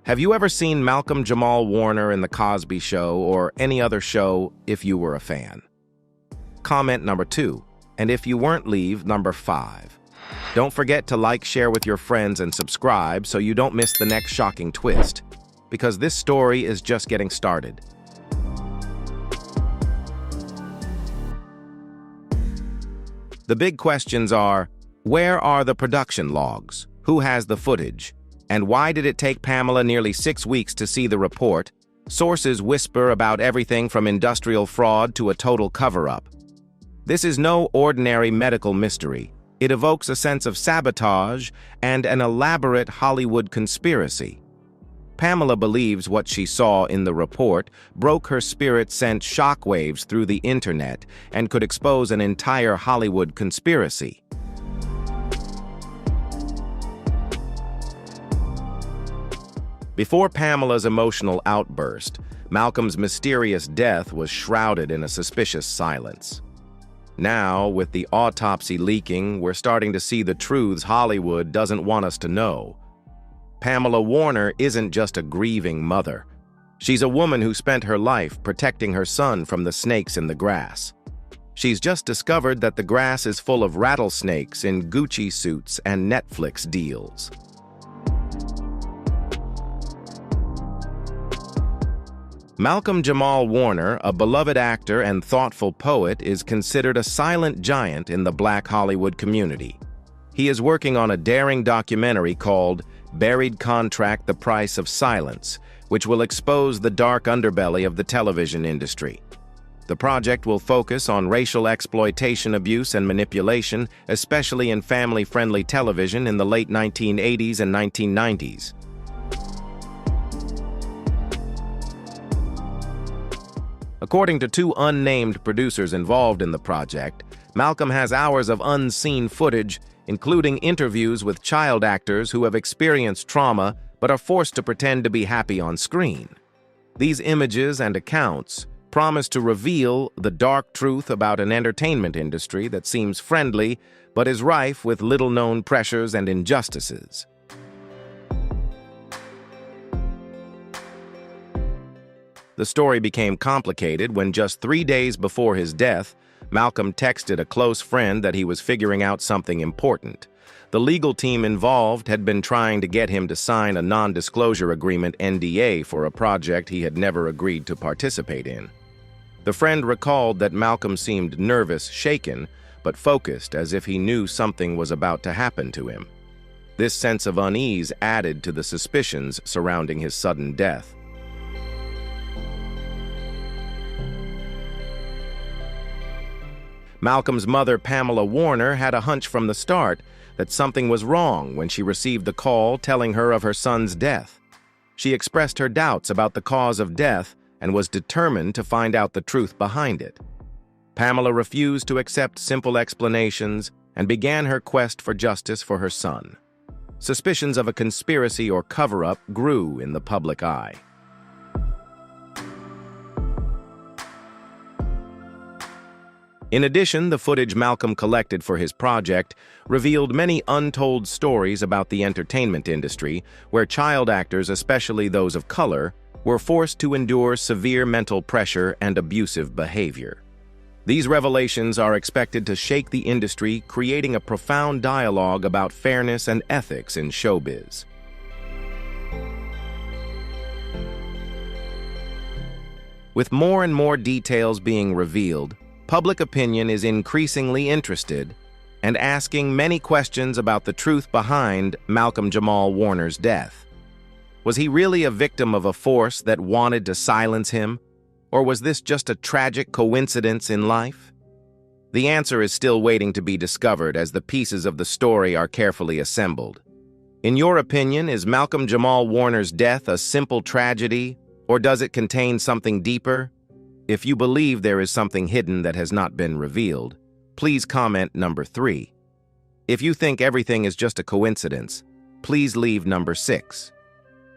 Have you ever seen Malcolm-Jamal Warner in The Cosby Show or any other show if you were a fan? Comment number 2. And if you weren't, leave number 5. Don't forget to like, share with your friends, and subscribe so you don't miss the next shocking twist, because this story is just getting started. The big questions are, where are the production logs? Who has the footage? And why did it take Pamela nearly 6 weeks to see the report? Sources whisper about everything from industrial fraud to a total cover-up. This is no ordinary medical mystery. It evokes a sense of sabotage and an elaborate Hollywood conspiracy. Pamela believes what she saw in the report broke her spirit, sent shockwaves through the internet, and could expose an entire Hollywood conspiracy. Before Pamela's emotional outburst, Malcolm's mysterious death was shrouded in a suspicious silence. Now, with the autopsy leaking, we're starting to see the truths Hollywood doesn't want us to know. Pamela Warner isn't just a grieving mother. She's a woman who spent her life protecting her son from the snakes in the grass. She's just discovered that the grass is full of rattlesnakes in Gucci suits and Netflix deals. Malcolm-Jamal Warner, a beloved actor and thoughtful poet, is considered a silent giant in the Black Hollywood community. He is working on a daring documentary called Buried Contract: The Price of Silence, which will expose the dark underbelly of the television industry. The project will focus on racial exploitation, abuse, and manipulation, especially in family-friendly television in the late 1980s and 1990s. According to two unnamed producers involved in the project, Malcolm has hours of unseen footage, including interviews with child actors who have experienced trauma but are forced to pretend to be happy on screen. These images and accounts promise to reveal the dark truth about an entertainment industry that seems friendly but is rife with little-known pressures and injustices. The story became complicated when just 3 days before his death, Malcolm texted a close friend that he was figuring out something important. The legal team involved had been trying to get him to sign a non-disclosure agreement (NDA) for a project he had never agreed to participate in. The friend recalled that Malcolm seemed nervous, shaken, but focused, as if he knew something was about to happen to him. This sense of unease added to the suspicions surrounding his sudden death. Malcolm's mother, Pamela Warner, had a hunch from the start that something was wrong when she received the call telling her of her son's death. She expressed her doubts about the cause of death and was determined to find out the truth behind it. Pamela refused to accept simple explanations and began her quest for justice for her son. Suspicions of a conspiracy or cover-up grew in the public eye. In addition, the footage Malcolm collected for his project revealed many untold stories about the entertainment industry, where child actors, especially those of color, were forced to endure severe mental pressure and abusive behavior. These revelations are expected to shake the industry, creating a profound dialogue about fairness and ethics in showbiz. With more and more details being revealed, public opinion is increasingly interested and asking many questions about the truth behind Malcolm-Jamal Warner's death. Was he really a victim of a force that wanted to silence him, or was this just a tragic coincidence in life? The answer is still waiting to be discovered as the pieces of the story are carefully assembled. In your opinion, is Malcolm-Jamal Warner's death a simple tragedy, or does it contain something deeper? If you believe there is something hidden that has not been revealed, please comment number 3. If you think everything is just a coincidence, please leave number 6.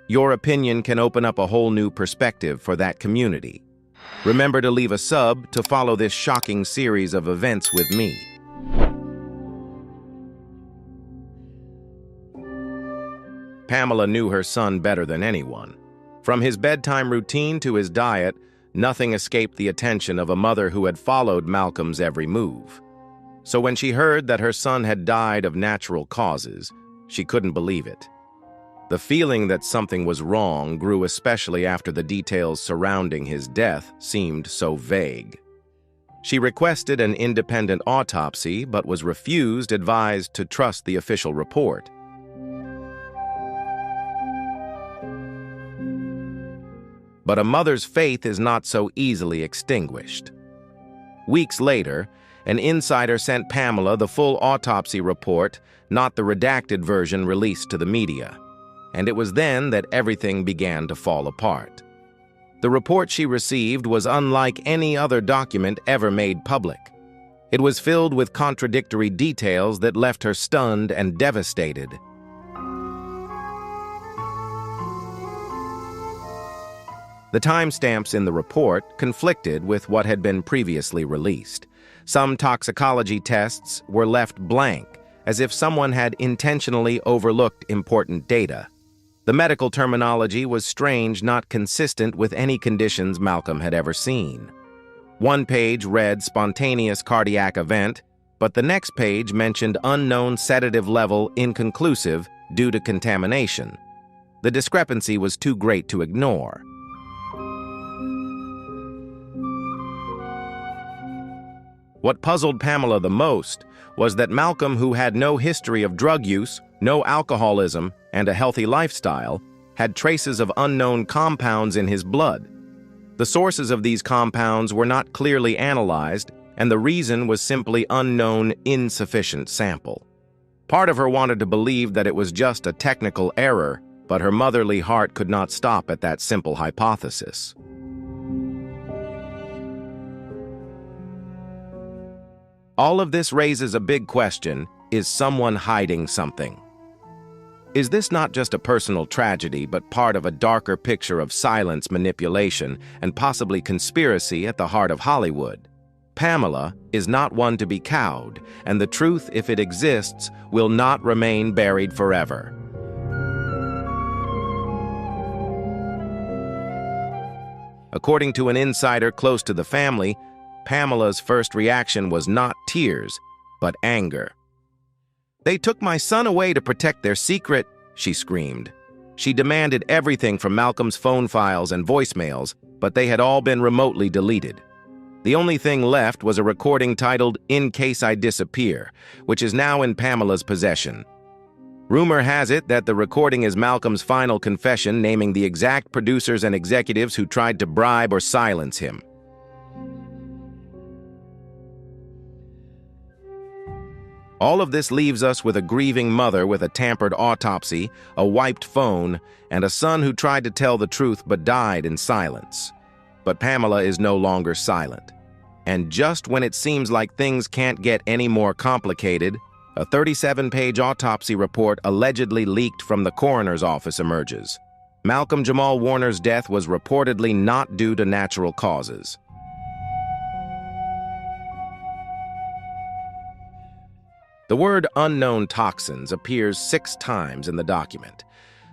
Your opinion can open up a whole new perspective for that community. Remember to leave a sub to follow this shocking series of events with me. Pamela knew her son better than anyone. From his bedtime routine to his diet, nothing escaped the attention of a mother who had followed Malcolm's every move. So when she heard that her son had died of natural causes, she couldn't believe it. The feeling that something was wrong grew especially after the details surrounding his death seemed so vague. She requested an independent autopsy but was advised to trust the official report. But a mother's faith is not so easily extinguished. Weeks later, an insider sent Pamela the full autopsy report, not the redacted version released to the media. And it was then that everything began to fall apart. The report she received was unlike any other document ever made public. It was filled with contradictory details that left her stunned and devastated. The timestamps in the report conflicted with what had been previously released. Some toxicology tests were left blank, as if someone had intentionally overlooked important data. The medical terminology was strange, not consistent with any conditions Malcolm had ever seen. One page read spontaneous cardiac event, but the next page mentioned unknown sedative level inconclusive due to contamination. The discrepancy was too great to ignore. What puzzled Pamela the most was that Malcolm, who had no history of drug use, no alcoholism, and a healthy lifestyle, had traces of unknown compounds in his blood. The sources of these compounds were not clearly analyzed, and the reason was simply unknown, insufficient sample. Part of her wanted to believe that it was just a technical error, but her motherly heart could not stop at that simple hypothesis. All of this raises a big question: is someone hiding something? Is this not just a personal tragedy, but part of a darker picture of silence, manipulation, and possibly conspiracy at the heart of Hollywood? Pamela is not one to be cowed, and the truth, if it exists, will not remain buried forever. According to an insider close to the family, Pamela's first reaction was not tears, but anger. "They took my son away to protect their secret," she screamed. She demanded everything from Malcolm's phone files and voicemails, but they had all been remotely deleted. The only thing left was a recording titled "In Case I Disappear," which is now in Pamela's possession. Rumor has it that the recording is Malcolm's final confession, naming the exact producers and executives who tried to bribe or silence him. All of this leaves us with a grieving mother with a tampered autopsy, a wiped phone, and a son who tried to tell the truth but died in silence. But Pamela is no longer silent. And just when it seems like things can't get any more complicated, a 37-page autopsy report allegedly leaked from the coroner's office emerges. Malcolm-Jamal Warner's death was reportedly not due to natural causes. The word unknown toxins appears 6 times in the document.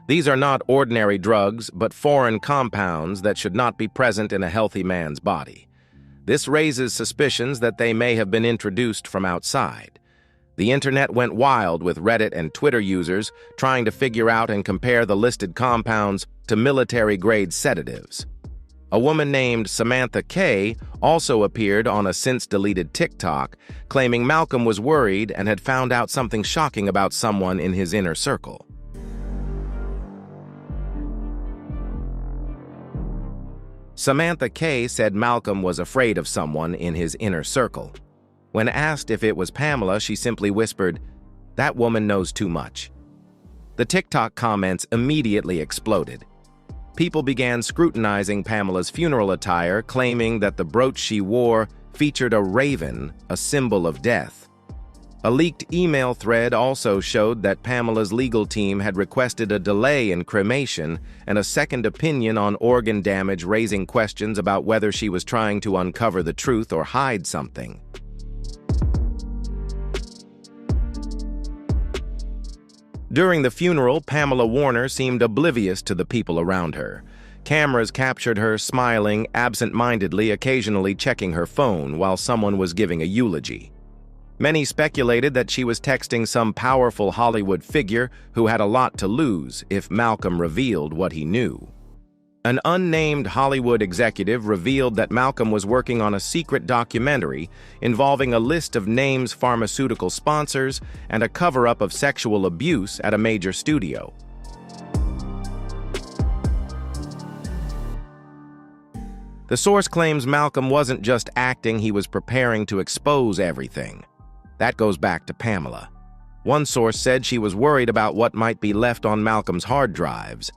These are not ordinary drugs, but foreign compounds that should not be present in a healthy man's body. This raises suspicions that they may have been introduced from outside. The internet went wild with Reddit and Twitter users trying to figure out and compare the listed compounds to military-grade sedatives. A woman named Samantha K also appeared on a since-deleted TikTok, claiming Malcolm was worried and had found out something shocking about someone in his inner circle. Samantha K said Malcolm was afraid of someone in his inner circle. When asked if it was Pamela, she simply whispered, "That woman knows too much." The TikTok comments immediately exploded. People began scrutinizing Pamela's funeral attire, claiming that the brooch she wore featured a raven, a symbol of death. A leaked email thread also showed that Pamela's legal team had requested a delay in cremation and a second opinion on organ damage, raising questions about whether she was trying to uncover the truth or hide something. During the funeral, Pamela Warner seemed oblivious to the people around her. Cameras captured her smiling absent-mindedly, occasionally checking her phone while someone was giving a eulogy. Many speculated that she was texting some powerful Hollywood figure who had a lot to lose if Malcolm revealed what he knew. An unnamed Hollywood executive revealed that Malcolm was working on a secret documentary involving a list of names, pharmaceutical sponsors, and a cover-up of sexual abuse at a major studio. The source claims Malcolm wasn't just acting, he was preparing to expose everything. That goes back to Pamela. One source said she was worried about what might be left on Malcolm's hard drives.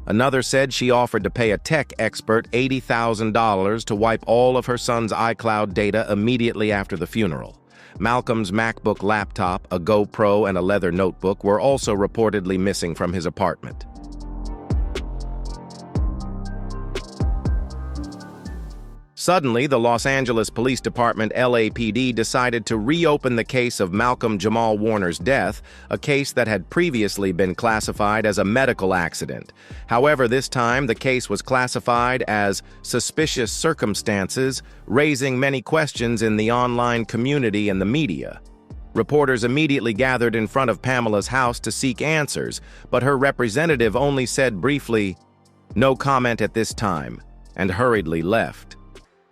Another said she offered to pay a tech expert $80,000 to wipe all of her son's iCloud data immediately after the funeral. Malcolm's MacBook laptop, a GoPro, and a leather notebook were also reportedly missing from his apartment. Suddenly, the Los Angeles Police Department LAPD decided to reopen the case of Malcolm-Jamal Warner's death, a case that had previously been classified as a medical accident. However, this time the case was classified as suspicious circumstances, raising many questions in the online community and the media. Reporters immediately gathered in front of Pamela's house to seek answers, but her representative only said briefly, "No comment at this time," and hurriedly left.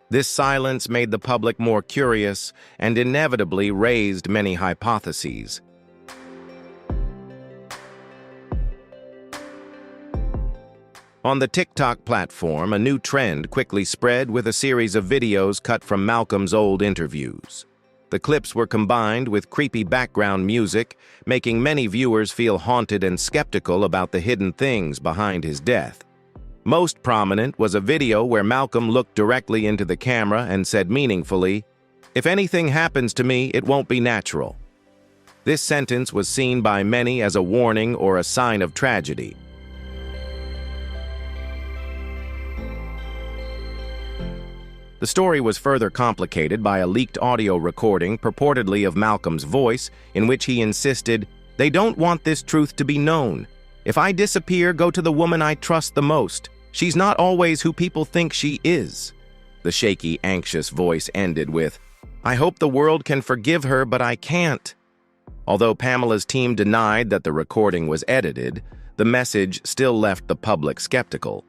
This silence made the public more curious and inevitably raised many hypotheses. On the TikTok platform, a new trend quickly spread with a series of videos cut from Malcolm's old interviews. The clips were combined with creepy background music, making many viewers feel haunted and skeptical about the hidden things behind his death. Most prominent was a video where Malcolm looked directly into the camera and said meaningfully, "If anything happens to me, it won't be natural." This sentence was seen by many as a warning or a sign of tragedy. The story was further complicated by a leaked audio recording purportedly of Malcolm's voice, in which he insisted, "They don't want this truth to be known. If I disappear, go to the woman I trust the most. She's not always who people think she is." The shaky, anxious voice ended with, "I hope the world can forgive her, but I can't." Although Pamela's team denied that the recording was edited, the message still left the public skeptical.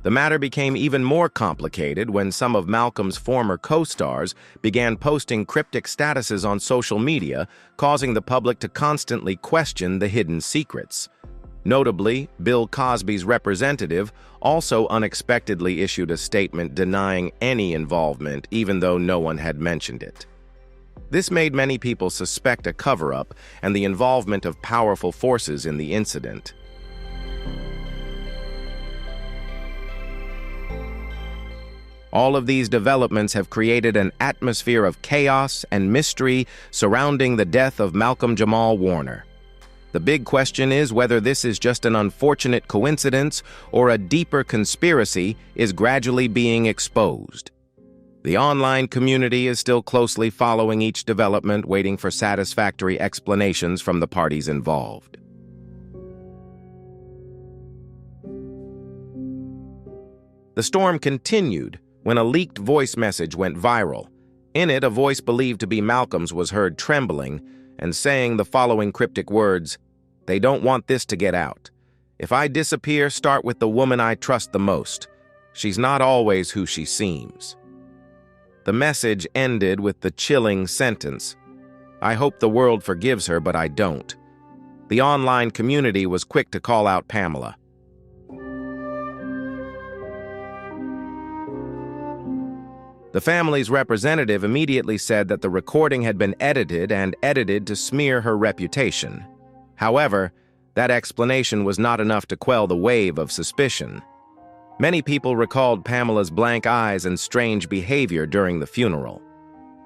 The matter became even more complicated when some of Malcolm's former co-stars began posting cryptic statuses on social media, causing the public to constantly question the hidden secrets. Notably, Bill Cosby's representative also unexpectedly issued a statement denying any involvement, even though no one had mentioned it. This made many people suspect a cover-up and the involvement of powerful forces in the incident. All of these developments have created an atmosphere of chaos and mystery surrounding the death of Malcolm-Jamal Warner. The big question is whether this is just an unfortunate coincidence or a deeper conspiracy is gradually being exposed. The online community is still closely following each development, waiting for satisfactory explanations from the parties involved. The storm continued when a leaked voice message went viral. In it, a voice believed to be Malcolm's was heard trembling and saying the following cryptic words, "They don't want this to get out. If I disappear, start with the woman I trust the most. She's not always who she seems." The message ended with the chilling sentence, "I hope the world forgives her, but I don't." The online community was quick to call out Pamela. The family's representative immediately said that the recording had been edited to smear her reputation. However, that explanation was not enough to quell the wave of suspicion. Many people recalled Pamela's blank eyes and strange behavior during the funeral.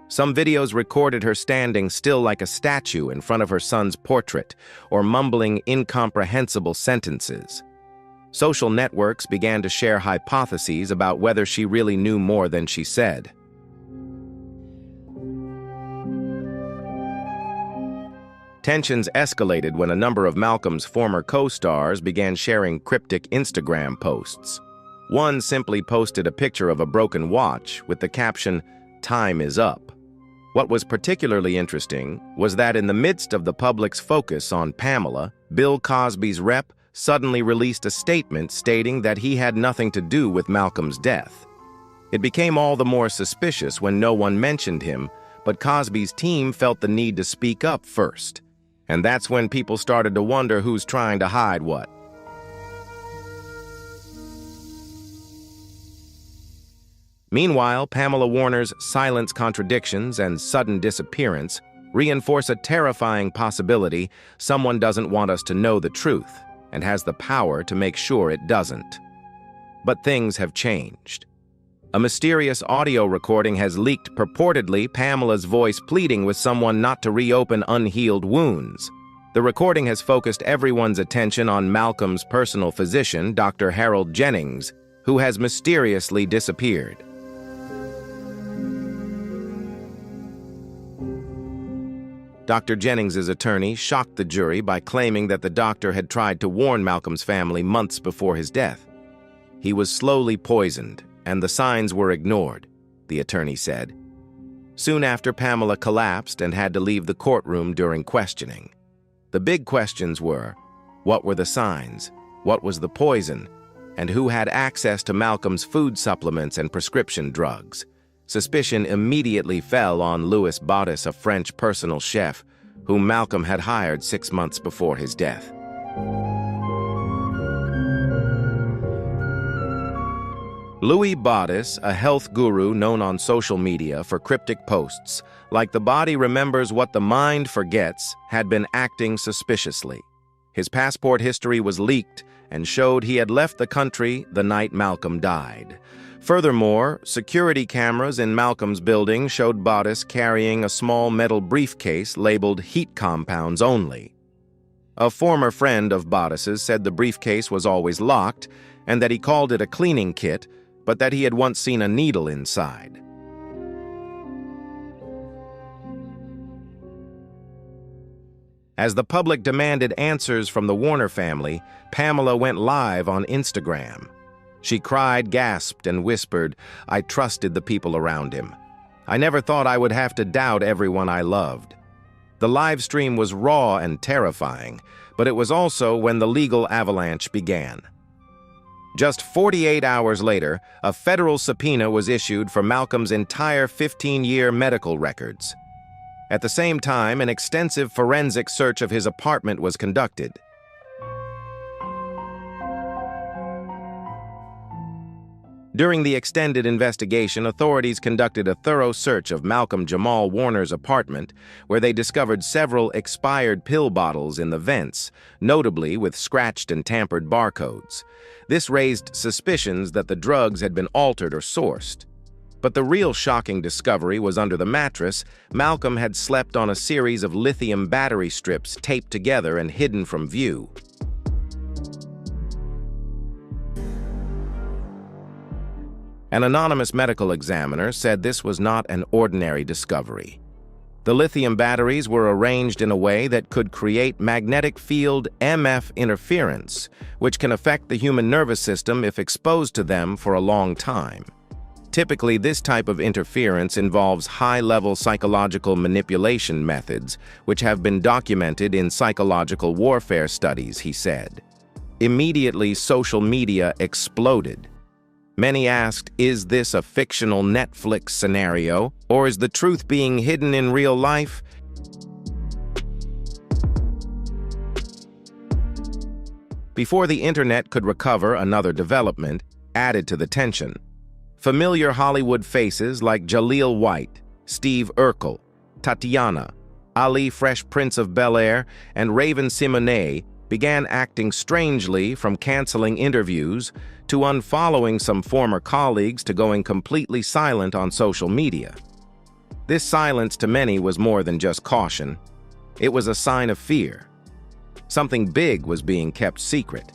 Some videos recorded her standing still like a statue in front of her son's portrait or mumbling incomprehensible sentences. Social networks began to share hypotheses about whether she really knew more than she said. Tensions escalated when a number of Malcolm's former co-stars began sharing cryptic Instagram posts. One simply posted a picture of a broken watch with the caption, "Time is up." What was particularly interesting was that in the midst of the public's focus on Pamela, Bill Cosby's rep suddenly released a statement stating that he had nothing to do with Malcolm's death. It became all the more suspicious when no one mentioned him, but Cosby's team felt the need to speak up first. And that's when people started to wonder who's trying to hide what. Meanwhile, Pamela Warner's silent contradictions and sudden disappearance reinforce a terrifying possibility: someone doesn't want us to know the truth and has the power to make sure it doesn't. But things have changed. A mysterious audio recording has leaked, purportedly Pamela's voice pleading with someone not to reopen unhealed wounds. The recording has focused everyone's attention on Malcolm's personal physician, Dr. Harold Jennings, who has mysteriously disappeared. Dr. Jennings' attorney shocked the jury by claiming that the doctor had tried to warn Malcolm's family months before his death. He was slowly poisoned, and the signs were ignored, the attorney said. Soon after, Pamela collapsed and had to leave the courtroom during questioning. The big questions were, what were the signs? what was the poison, and who had access to Malcolm's food supplements and prescription drugs. Suspicion immediately fell on Louis Bautis, a French personal chef, whom Malcolm had hired 6 months before his death. Louis Bautis, a health guru known on social media for cryptic posts, like "the body remembers what the mind forgets," had been acting suspiciously. His passport history was leaked and showed he had left the country the night Malcolm died. Furthermore, security cameras in Malcolm's building showed Bautis carrying a small metal briefcase labeled "heat compounds only." A former friend of Bautis's said the briefcase was always locked and that he called it a cleaning kit, but that he had once seen a needle inside. As the public demanded answers from the Warner family, Pamela went live on Instagram. She cried, gasped, and whispered, "I trusted the people around him. I never thought I would have to doubt everyone I loved." The live stream was raw and terrifying, but it was also when the legal avalanche began. Just 48 hours later, a federal subpoena was issued for Malcolm's entire 15-year medical records. At the same time, an extensive forensic search of his apartment was conducted. During the extended investigation, authorities conducted a thorough search of Malcolm-Jamal Warner's apartment, where they discovered several expired pill bottles in the vents, notably with scratched and tampered barcodes. This raised suspicions that the drugs had been altered or sourced. But the real shocking discovery was under the mattress. Malcolm had slept on a series of lithium battery strips taped together and hidden from view. An anonymous medical examiner said this was not an ordinary discovery. The lithium batteries were arranged in a way that could create magnetic field (MF) interference, which can affect the human nervous system if exposed to them for a long time. Typically, this type of interference involves high-level psychological manipulation methods, which have been documented in psychological warfare studies, he said. Immediately, social media exploded. Many asked, is this a fictional Netflix scenario, or is the truth being hidden in real life? Before the internet could recover, another development added to the tension. Familiar Hollywood faces like Jaleel White, Steve Urkel, Tatiana, Ali Fresh Prince of Bel-Air, and Raven Simonet began acting strangely, from canceling interviews to unfollowing some former colleagues to going completely silent on social media. This silence to many was more than just caution. It was a sign of fear. Something big was being kept secret.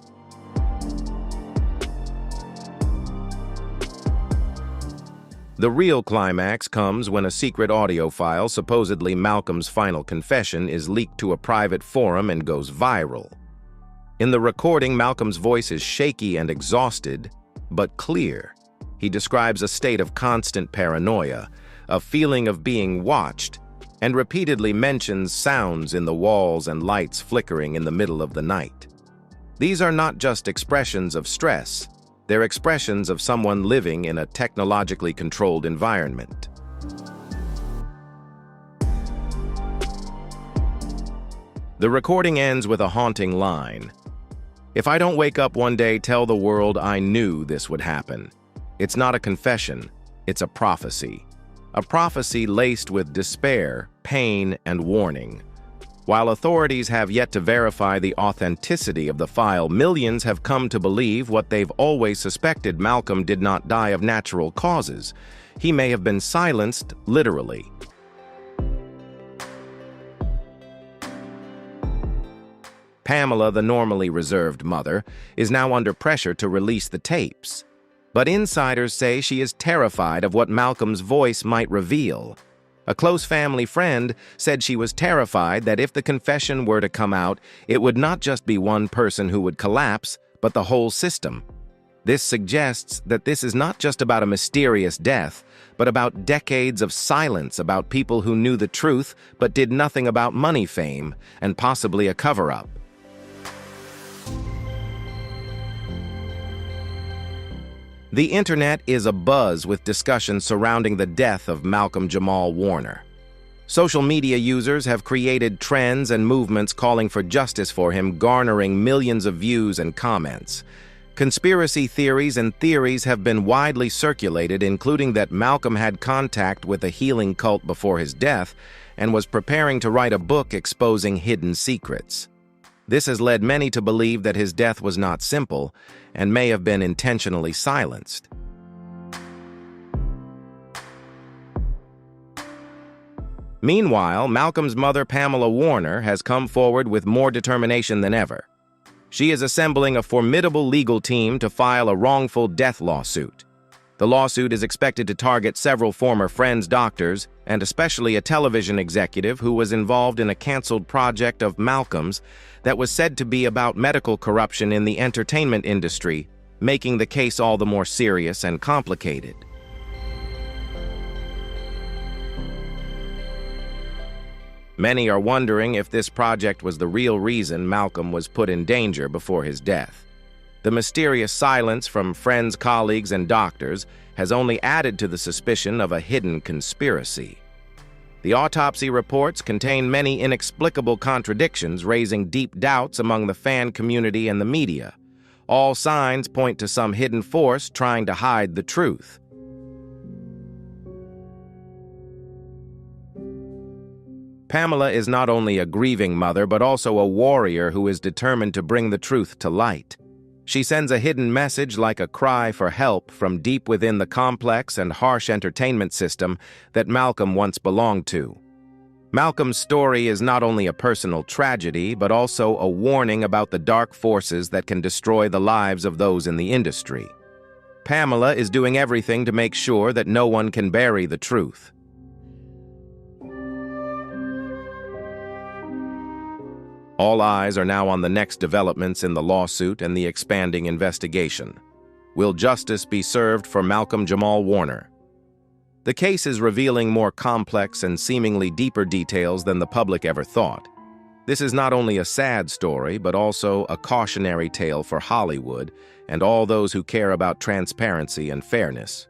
The real climax comes when a secret audio file, supposedly Malcolm's final confession, is leaked to a private forum and goes viral. In the recording, Malcolm's voice is shaky and exhausted, but clear. He describes a state of constant paranoia, a feeling of being watched, and repeatedly mentions sounds in the walls and lights flickering in the middle of the night. These are not just expressions of stress, they're expressions of someone living in a technologically controlled environment. The recording ends with a haunting line. "If I don't wake up one day, tell the world I knew this would happen." It's not a confession, it's a prophecy. A prophecy laced with despair, pain, and warning. While authorities have yet to verify the authenticity of the file, millions have come to believe what they've always suspected: Malcolm did not die of natural causes. He may have been silenced, literally. Pamela, the normally reserved mother, is now under pressure to release the tapes. But insiders say she is terrified of what Malcolm's voice might reveal. A close family friend said she was terrified that if the confession were to come out, it would not just be one person who would collapse, but the whole system. This suggests that this is not just about a mysterious death, but about decades of silence about people who knew the truth but did nothing about money, fame, and possibly a cover-up. The internet is abuzz with discussion surrounding the death of Malcolm-Jamal Warner. Social media users have created trends and movements calling for justice for him, garnering millions of views and comments. Conspiracy theories and theories have been widely circulated, including that Malcolm had contact with a healing cult before his death and was preparing to write a book exposing hidden secrets. This has led many to believe that his death was not simple and may have been intentionally silenced. Meanwhile, Malcolm's mother, Pamela Warner, has come forward with more determination than ever. She is assembling a formidable legal team to file a wrongful death lawsuit. The lawsuit is expected to target several former Friends doctors, and especially a television executive who was involved in a canceled project of Malcolm's that was said to be about medical corruption in the entertainment industry, making the case all the more serious and complicated. Many are wondering if this project was the real reason Malcolm was put in danger before his death. The mysterious silence from friends, colleagues, and doctors has only added to the suspicion of a hidden conspiracy. The autopsy reports contain many inexplicable contradictions, raising deep doubts among the fan community and the media. All signs point to some hidden force trying to hide the truth. Pamela is not only a grieving mother, but also a warrior who is determined to bring the truth to light. She sends a hidden message like a cry for help from deep within the complex and harsh entertainment system that Malcolm once belonged to. Malcolm's story is not only a personal tragedy, but also a warning about the dark forces that can destroy the lives of those in the industry. Pamela is doing everything to make sure that no one can bury the truth. All eyes are now on the next developments in the lawsuit and the expanding investigation. Will justice be served for Malcolm-Jamal Warner? The case is revealing more complex and seemingly deeper details than the public ever thought. This is not only a sad story, but also a cautionary tale for Hollywood and all those who care about transparency and fairness.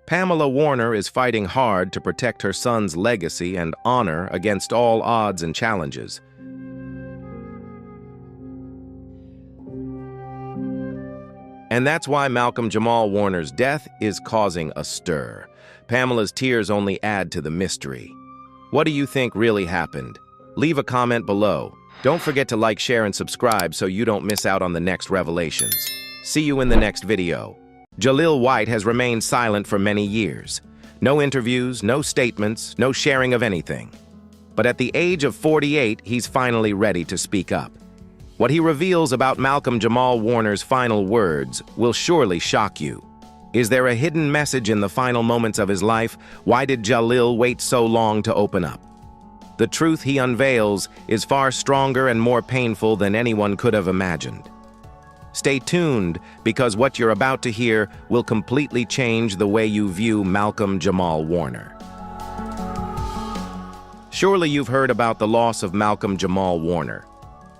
Pamela Warner is fighting hard to protect her son's legacy and honor against all odds and challenges. And that's why Malcolm-Jamal Warner's death is causing a stir. Pamela's tears only add to the mystery. What do you think really happened? Leave a comment below. Don't forget to like, share, and subscribe so you don't miss out on the next revelations. See you in the next video. Jaleel White has remained silent for many years. No interviews, no statements, no sharing of anything. But at the age of 48, he's finally ready to speak up. What he reveals about Malcolm-Jamal Warner's final words will surely shock you. Is there a hidden message in the final moments of his life? Why did Jaleel wait so long to open up? The truth he unveils is far stronger and more painful than anyone could have imagined. Stay tuned, because what you're about to hear will completely change the way you view Malcolm-Jamal Warner. Surely you've heard about the loss of Malcolm-Jamal Warner.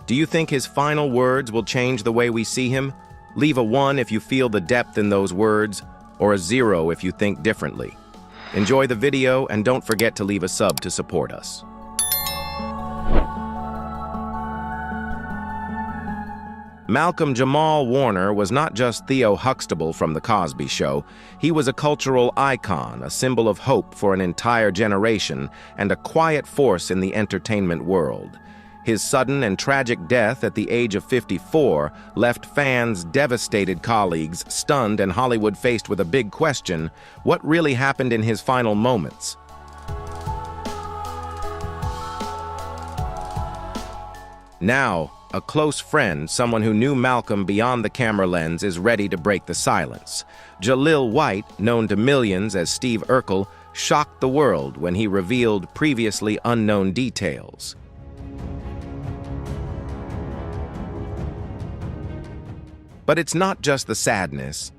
Do you think his final words will change the way we see him? Leave a 1 if you feel the depth in those words, or a 0 if you think differently. Enjoy the video and don't forget to leave a sub to support us. Malcolm-Jamal Warner was not just Theo Huxtable from The Cosby Show. He was a cultural icon, a symbol of hope for an entire generation, and a quiet force in the entertainment world. His sudden and tragic death at the age of 54 left fans devastated, colleagues stunned, and Hollywood faced with a big question: what really happened in his final moments? Now, a close friend, someone who knew Malcolm beyond the camera lens, is ready to break the silence. Jaleel White, known to millions as Steve Urkel, shocked the world when he revealed previously unknown details. But it's not just the sadness.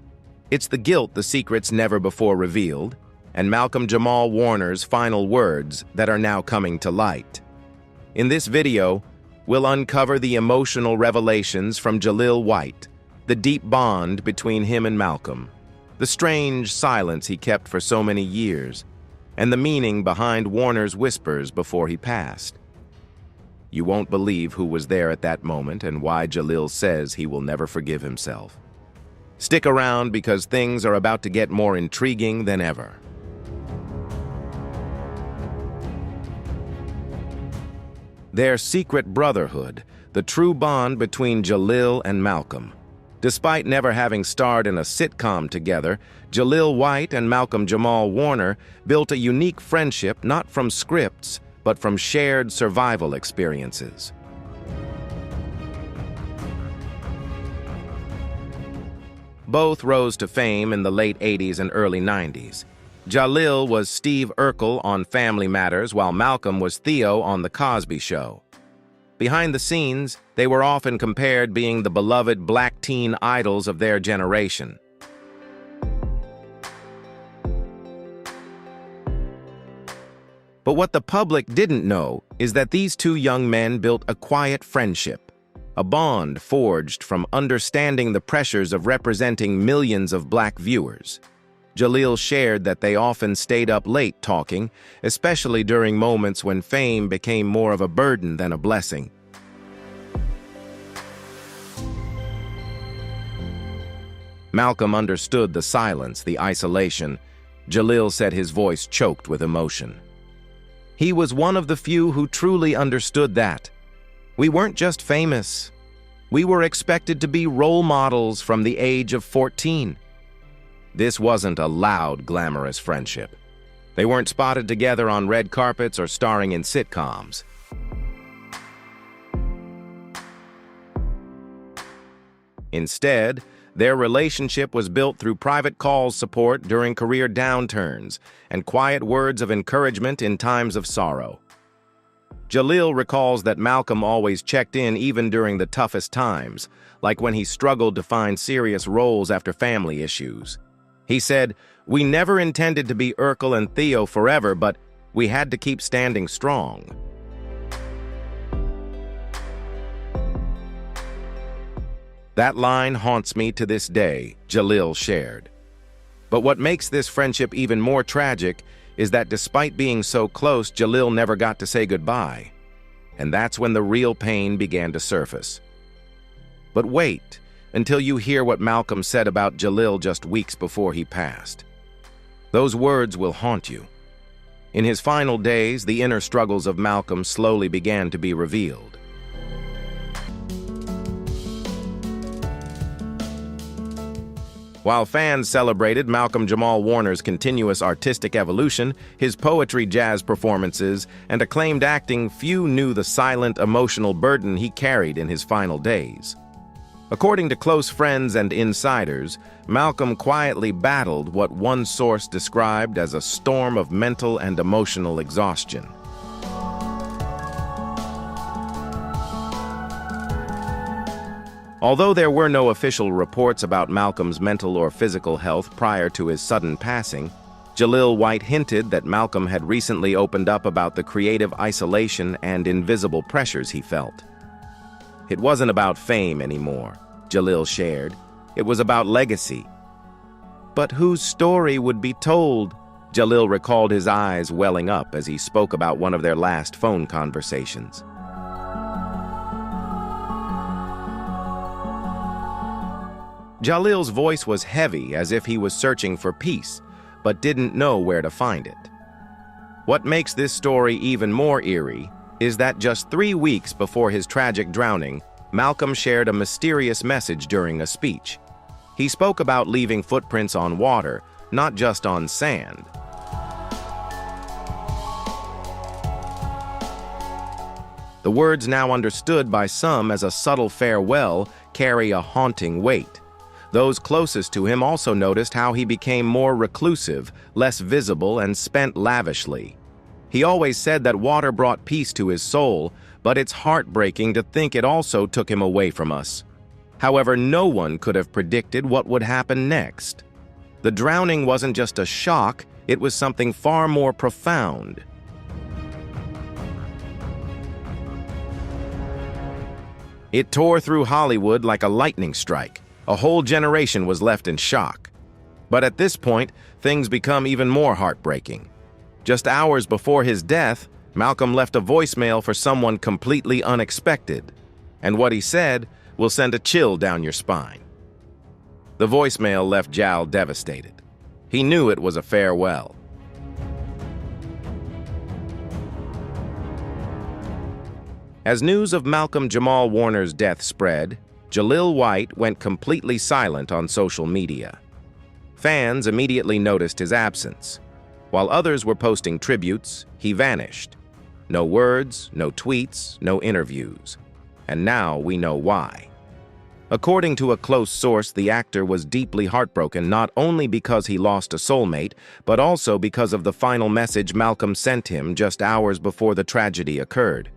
It's the guilt the secrets never before revealed, and Malcolm-Jamal Warner's final words that are now coming to light. In this video, we'll uncover the emotional revelations from Jaleel White, the deep bond between him and Malcolm, the strange silence he kept for so many years, and the meaning behind Warner's whispers before he passed. You won't believe who was there at that moment and why Jalil says he will never forgive himself. Stick around because things are about to get more intriguing than ever. Their secret brotherhood, the true bond between Jalil and Malcolm. Despite never having starred in a sitcom together, Jalil White and Malcolm-Jamal Warner built a unique friendship not from scripts, but from shared survival experiences. Both rose to fame in the late 80s and early 90s. Jalil was Steve Urkel on Family Matters, while Malcolm was Theo on The Cosby Show. Behind the scenes, they were often compared being the beloved black teen idols of their generation. But what the public didn't know is that these two young men built a quiet friendship, a bond forged from understanding the pressures of representing millions of black viewers. Jalil shared that they often stayed up late talking, especially during moments when fame became more of a burden than a blessing. Malcolm understood the silence, the isolation. Jalil said his voice choked with emotion. He was one of the few who truly understood that. We weren't just famous. We were expected to be role models from the age of 14. This wasn't a loud, glamorous friendship. They weren't spotted together on red carpets or starring in sitcoms. Instead, their relationship was built through private calls support during career downturns and quiet words of encouragement in times of sorrow. Jalil recalls that Malcolm always checked in even during the toughest times, like when he struggled to find serious roles after family issues. He said, "We never intended to be Urkel and Theo forever, but we had to keep standing strong." That line haunts me to this day, Jalil shared. But what makes this friendship even more tragic is that despite being so close, Jalil never got to say goodbye. And that's when the real pain began to surface. But wait until you hear what Malcolm said about Jalil just weeks before he passed. Those words will haunt you. In his final days, the inner struggles of Malcolm slowly began to be revealed. While fans celebrated Malcolm-Jamal Warner's continuous artistic evolution, his poetry, jazz performances, and acclaimed acting, few knew the silent, emotional burden he carried in his final days. According to close friends and insiders, Malcolm quietly battled what one source described as a storm of mental and emotional exhaustion. Although there were no official reports about Malcolm's mental or physical health prior to his sudden passing, Jalil White hinted that Malcolm had recently opened up about the creative isolation and invisible pressures he felt. It wasn't about fame anymore, Jalil shared. It was about legacy. But whose story would be told? Jalil recalled his eyes welling up as he spoke about one of their last phone conversations. Jalil's voice was heavy, as if he was searching for peace, but didn't know where to find it. What makes this story even more eerie is that just 3 weeks before his tragic drowning, Malcolm shared a mysterious message during a speech. He spoke about leaving footprints on water, not just on sand. The words, now understood by some as a subtle farewell, carry a haunting weight. Those closest to him also noticed how he became more reclusive, less visible, and spent lavishly. He always said that water brought peace to his soul, but it's heartbreaking to think it also took him away from us. However, no one could have predicted what would happen next. The drowning wasn't just a shock, it was something far more profound. It tore through Hollywood like a lightning strike. A whole generation was left in shock. But at this point, things become even more heartbreaking. Just hours before his death, Malcolm left a voicemail for someone completely unexpected. And what he said will send a chill down your spine. The voicemail left Jal devastated. He knew it was a farewell. As news of Malcolm-Jamal Warner's death spread, Jaleel White went completely silent on social media. Fans immediately noticed his absence. While others were posting tributes, he vanished. No words, no tweets, no interviews. And now we know why. According to a close source, the actor was deeply heartbroken not only because he lost a soulmate, but also because of the final message Malcolm sent him just hours before the tragedy occurred.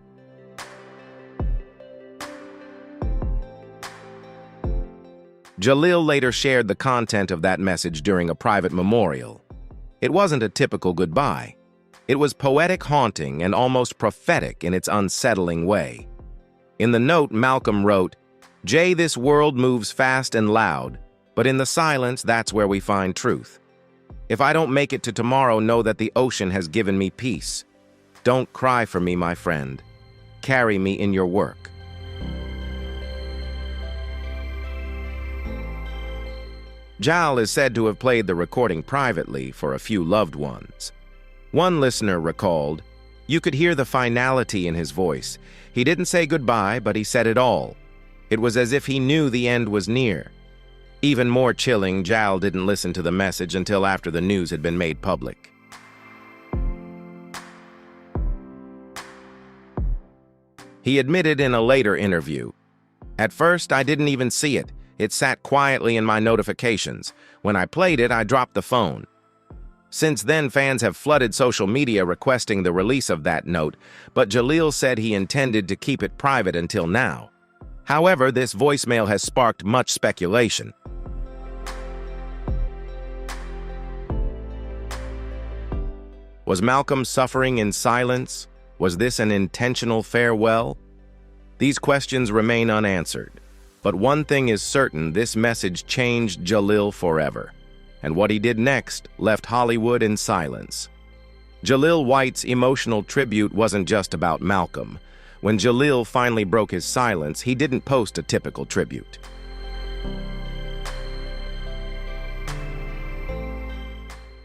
Jaleel later shared the content of that message during a private memorial. It wasn't a typical goodbye. It was poetic, haunting, and almost prophetic in its unsettling way. In the note, Malcolm wrote, "Jay, this world moves fast and loud, but in the silence, that's where we find truth. If I don't make it to tomorrow, know that the ocean has given me peace. Don't cry for me, my friend. Carry me in your work." Jal is said to have played the recording privately for a few loved ones. One listener recalled, "You could hear the finality in his voice. He didn't say goodbye, but he said it all. It was as if he knew the end was near." Even more chilling, Jal didn't listen to the message until after the news had been made public. He admitted in a later interview, "At first, I didn't even see it. It sat quietly in my notifications. When I played it, I dropped the phone." Since then, fans have flooded social media requesting the release of that note, but Jaleel said he intended to keep it private until now. However, this voicemail has sparked much speculation. Was Malcolm suffering in silence? Was this an intentional farewell? These questions remain unanswered. But one thing is certain, this message changed Jaleel forever. And what he did next left Hollywood in silence. Jaleel White's emotional tribute wasn't just about Malcolm. When Jaleel finally broke his silence, he didn't post a typical tribute.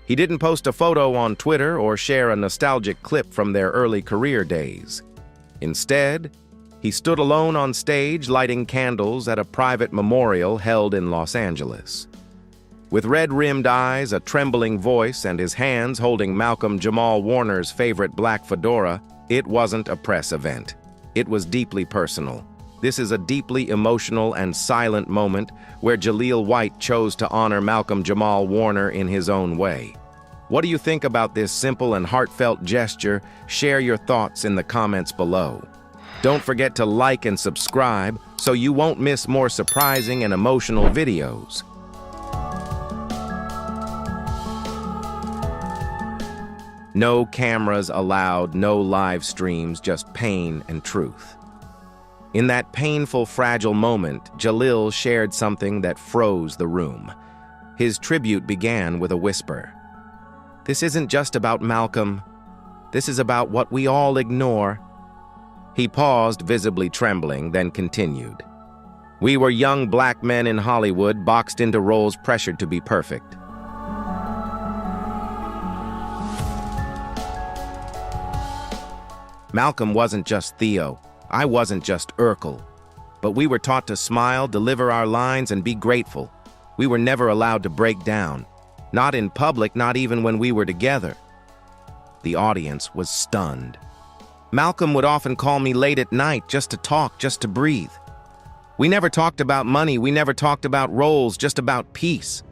He didn't post a photo on Twitter or share a nostalgic clip from their early career days. Instead, he stood alone on stage lighting candles at a private memorial held in Los Angeles. With red-rimmed eyes, a trembling voice, and his hands holding Malcolm-Jamal Warner's favorite black fedora, it wasn't a press event. It was deeply personal. This is a deeply emotional and silent moment where Jaleel White chose to honor Malcolm-Jamal Warner in his own way. What do you think about this simple and heartfelt gesture? Share your thoughts in the comments below. Don't forget to like and subscribe so you won't miss more surprising and emotional videos. No cameras allowed, no live streams, just pain and truth. In that painful, fragile moment, Jaleel shared something that froze the room. His tribute began with a whisper. "This isn't just about Malcolm. This is about what we all ignore." He paused, visibly trembling, then continued. "We were young black men in Hollywood, boxed into roles, pressured to be perfect. Malcolm wasn't just Theo. I wasn't just Urkel. But we were taught to smile, deliver our lines, and be grateful. We were never allowed to break down. Not in public, not even when we were together." The audience was stunned. "Malcolm would often call me late at night just to talk, just to breathe. We never talked about money, we never talked about roles, just about peace."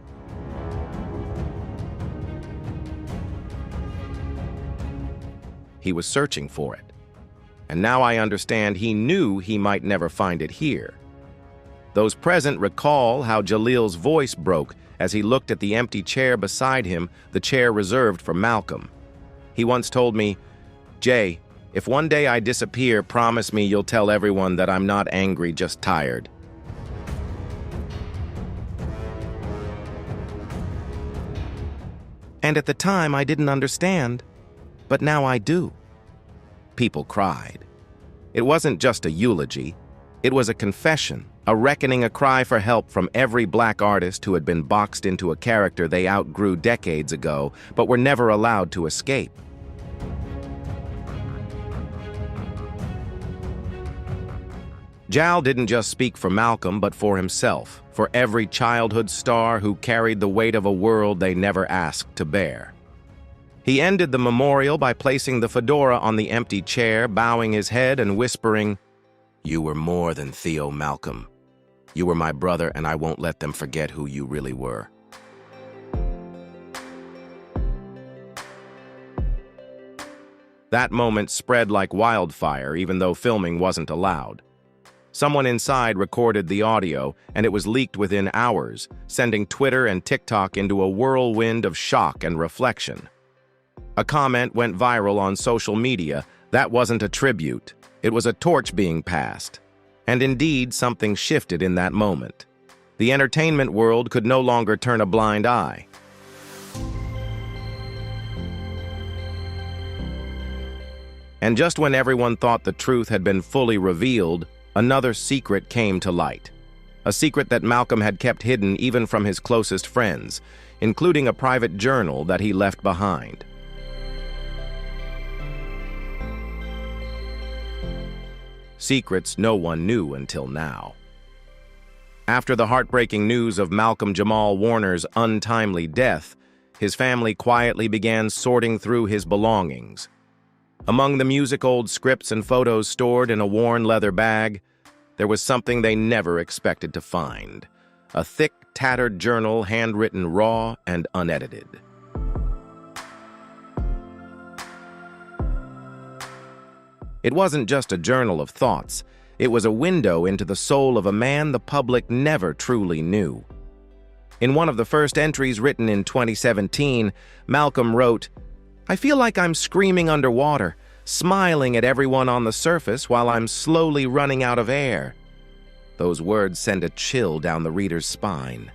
He was searching for it. And now I understand he knew he might never find it here. Those present recall how Jaleel's voice broke as he looked at the empty chair beside him, the chair reserved for Malcolm. He once told me, "Jay, if one day I disappear, promise me you'll tell everyone that I'm not angry, just tired." And at the time, I didn't understand, but now I do." People cried. It wasn't just a eulogy. It was a confession, a reckoning, a cry for help from every black artist who had been boxed into a character they outgrew decades ago, but were never allowed to escape. Jal didn't just speak for Malcolm, but for himself, for every childhood star who carried the weight of a world they never asked to bear. He ended the memorial by placing the fedora on the empty chair, bowing his head and whispering, "You were more than Theo, Malcolm. You were my brother, and I won't let them forget who you really were." That moment spread like wildfire, even though filming wasn't allowed. Someone inside recorded the audio, and it was leaked within hours, sending Twitter and TikTok into a whirlwind of shock and reflection. A comment went viral on social media. That wasn't a tribute. It was a torch being passed. And indeed, something shifted in that moment. The entertainment world could no longer turn a blind eye. And just when everyone thought the truth had been fully revealed, another secret came to light. A secret that Malcolm had kept hidden even from his closest friends, including a private journal that he left behind. Secrets no one knew until now. After the heartbreaking news of Malcolm-Jamal Warner's untimely death, his family quietly began sorting through his belongings. Among the music-old scripts and photos stored in a worn leather bag, there was something they never expected to find: a thick, tattered journal handwritten raw and unedited. It wasn't just a journal of thoughts. It was a window into the soul of a man the public never truly knew. In one of the first entries written in 2017, Malcolm wrote, "I feel like I'm screaming underwater, smiling at everyone on the surface while I'm slowly running out of air." Those words send a chill down the reader's spine.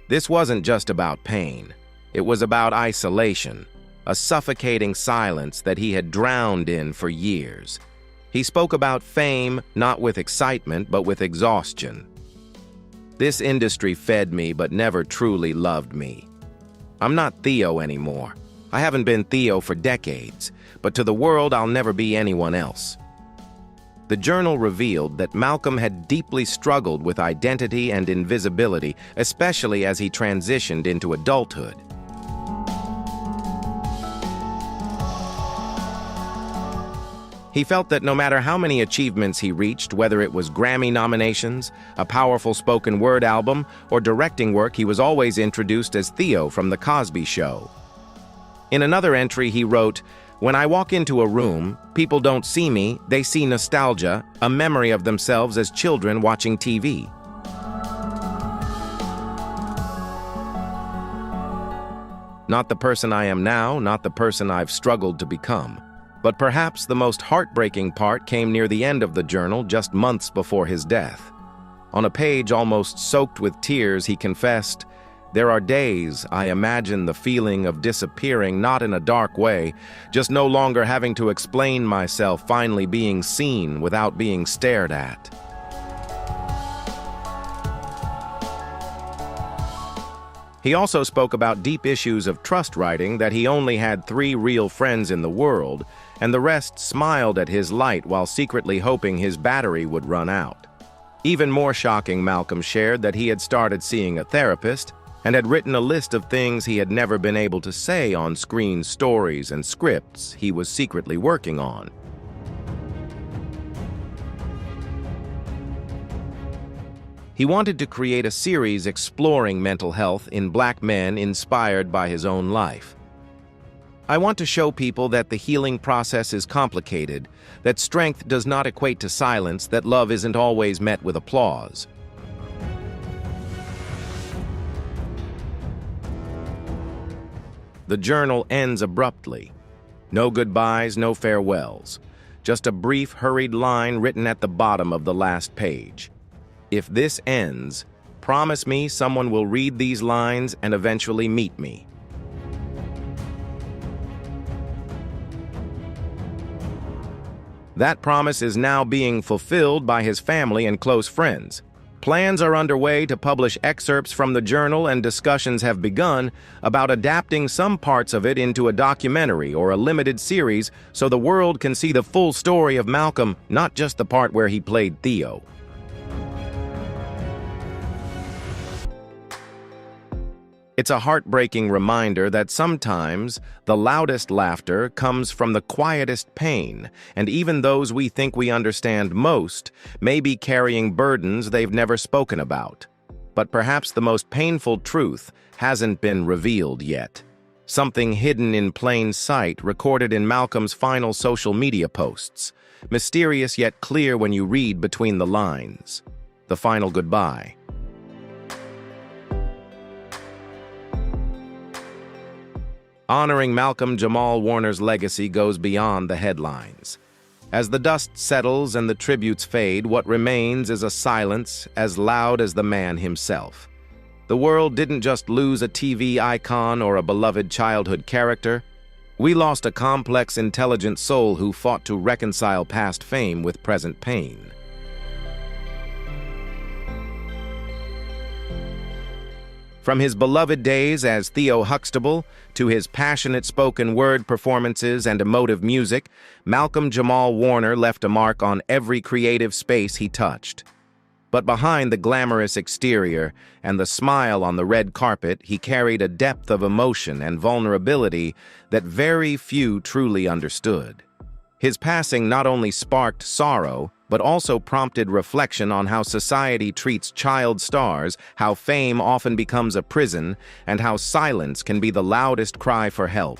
This wasn't just about pain. It was about isolation, a suffocating silence that he had drowned in for years. He spoke about fame, not with excitement, but with exhaustion. "This industry fed me, but never truly loved me. I'm not Theo anymore. I haven't been Theo for decades, but to the world I'll never be anyone else." The journal revealed that Malcolm had deeply struggled with identity and invisibility, especially as he transitioned into adulthood. He felt that no matter how many achievements he reached, whether it was Grammy nominations, a powerful spoken word album, or directing work, he was always introduced as Theo from The Cosby Show. In another entry, he wrote, "When I walk into a room, people don't see me, they see nostalgia, a memory of themselves as children watching TV." Not the person I am now, not the person I've struggled to become. But perhaps the most heartbreaking part came near the end of the journal, just months before his death. On a page almost soaked with tears, he confessed, "There are days I imagine the feeling of disappearing, not in a dark way, just no longer having to explain myself, finally being seen without being stared at." He also spoke about deep issues of trust, writing that he only had 3 real friends in the world, and the rest smiled at his light while secretly hoping his battery would run out. Even more shocking, Malcolm shared that he had started seeing a therapist and had written a list of things he had never been able to say on screen, stories and scripts he was secretly working on. He wanted to create a series exploring mental health in Black men inspired by his own life. "I want to show people that the healing process is complicated, that strength does not equate to silence, that love isn't always met with applause." The journal ends abruptly. No goodbyes, no farewells. Just a brief, hurried line written at the bottom of the last page. "If this ends, promise me someone will read these lines and eventually meet me. That promise is now being fulfilled by his family and close friends. Plans are underway to publish excerpts from the journal, and discussions have begun about adapting some parts of it into a documentary or a limited series so the world can see the full story of Malcolm, not just the part where he played Theo. It's a heartbreaking reminder that sometimes the loudest laughter comes from the quietest pain, and even those we think we understand most may be carrying burdens they've never spoken about. But perhaps the most painful truth hasn't been revealed yet. Something hidden in plain sight, recorded in Malcolm's final social media posts. Mysterious yet clear when you read between the lines. The final goodbye. Honoring Malcolm-Jamal Warner's legacy goes beyond the headlines. As the dust settles and the tributes fade, what remains is a silence as loud as the man himself. The world didn't just lose a TV icon or a beloved childhood character. We lost a complex, intelligent soul who fought to reconcile past fame with present pain. From his beloved days as Theo Huxtable to his passionate spoken word performances and emotive music, Malcolm-Jamal Warner left a mark on every creative space he touched. But behind the glamorous exterior and the smile on the red carpet, he carried a depth of emotion and vulnerability that very few truly understood. His passing not only sparked sorrow, but also prompted reflection on how society treats child stars, how fame often becomes a prison, and how silence can be the loudest cry for help.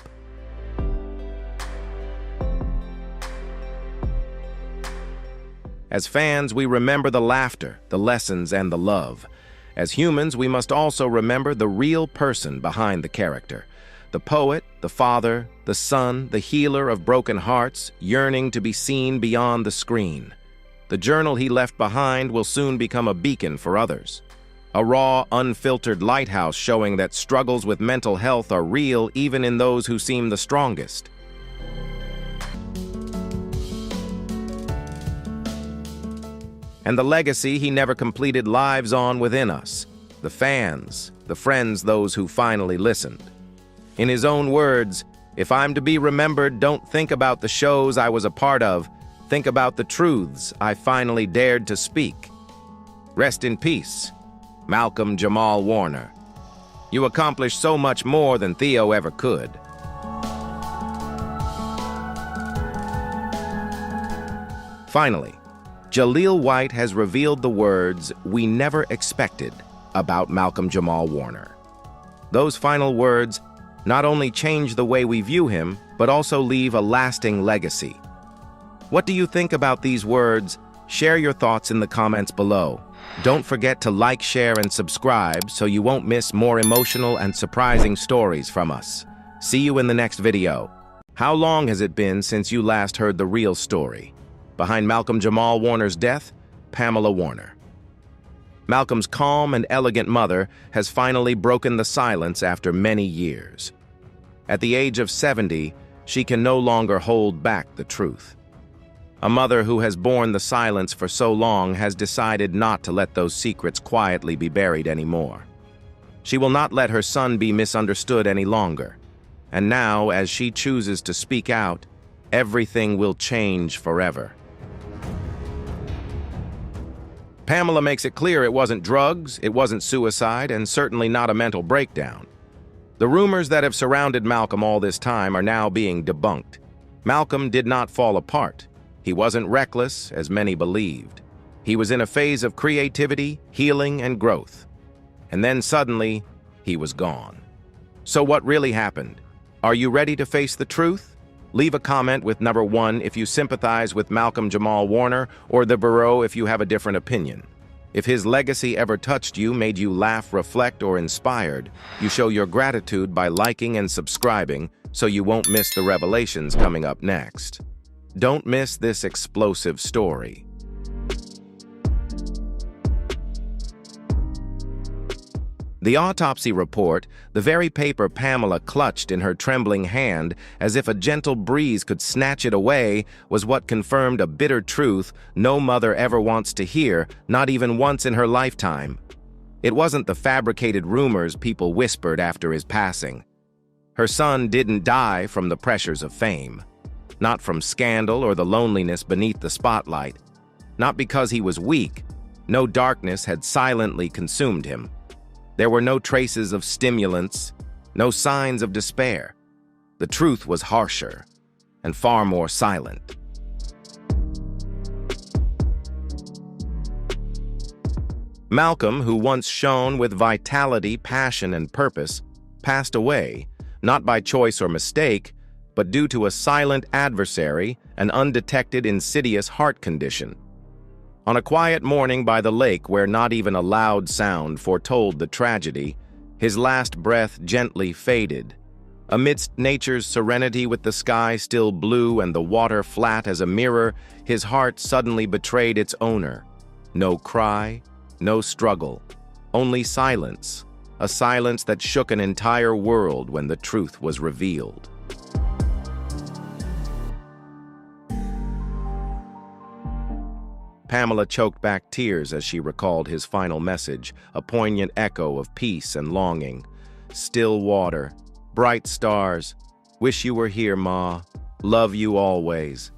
As fans, we remember the laughter, the lessons, and the love. As humans, we must also remember the real person behind the character. The poet, the father, the son, the healer of broken hearts, yearning to be seen beyond the screen. The journal he left behind will soon become a beacon for others. A raw, unfiltered lighthouse showing that struggles with mental health are real even in those who seem the strongest. And the legacy he never completed lives on within us. The fans, the friends, those who finally listened. In his own words, "If I'm to be remembered, don't think about the shows I was a part of. Think about the truths I finally dared to speak." Rest in peace, Malcolm-Jamal Warner. You accomplished so much more than Theo ever could. Finally, Jaleel White has revealed the words we never expected about Malcolm-Jamal Warner. Those final words not only change the way we view him, but also leave a lasting legacy. What do you think about these words? Share your thoughts in the comments below. Don't forget to like, share, and subscribe so you won't miss more emotional and surprising stories from us. See you in the next video. How long has it been since you last heard the real story? Behind Malcolm-Jamal Warner's death, Pamela Warner. Malcolm's calm and elegant mother has finally broken the silence after many years. At the age of 70, she can no longer hold back the truth. A mother who has borne the silence for so long has decided not to let those secrets quietly be buried anymore. She will not let her son be misunderstood any longer. And now, as she chooses to speak out, everything will change forever. Pamela makes it clear it wasn't drugs, it wasn't suicide, and certainly not a mental breakdown. The rumors that have surrounded Malcolm all this time are now being debunked. Malcolm did not fall apart. He wasn't reckless, as many believed. He was in a phase of creativity, healing, and growth. And then suddenly, he was gone. So what really happened? Are you ready to face the truth? Leave a comment with number 1 if you sympathize with Malcolm-Jamal Warner, or the Bureau if you have a different opinion. If his legacy ever touched you, made you laugh, reflect, or inspired, you show your gratitude by liking and subscribing so you won't miss the revelations coming up next. Don't miss this explosive story. The autopsy report, the very paper Pamela clutched in her trembling hand as if a gentle breeze could snatch it away, was what confirmed a bitter truth no mother ever wants to hear, not even once in her lifetime. It wasn't the fabricated rumors people whispered after his passing. Her son didn't die from the pressures of fame, not from scandal or the loneliness beneath the spotlight, not because he was weak. No darkness had silently consumed him. There were no traces of stimulants, no signs of despair. The truth was harsher and far more silent. Malcolm, who once shone with vitality, passion, and purpose, passed away, not by choice or mistake, but due to a silent adversary, an undetected, insidious heart condition. On a quiet morning by the lake where not even a loud sound foretold the tragedy, his last breath gently faded. Amidst nature's serenity, with the sky still blue and the water flat as a mirror, his heart suddenly betrayed its owner. No cry, no struggle, only silence, a silence that shook an entire world when the truth was revealed. Pamela choked back tears as she recalled his final message, a poignant echo of peace and longing. Still water, bright stars, wish you were here, Ma, love you always.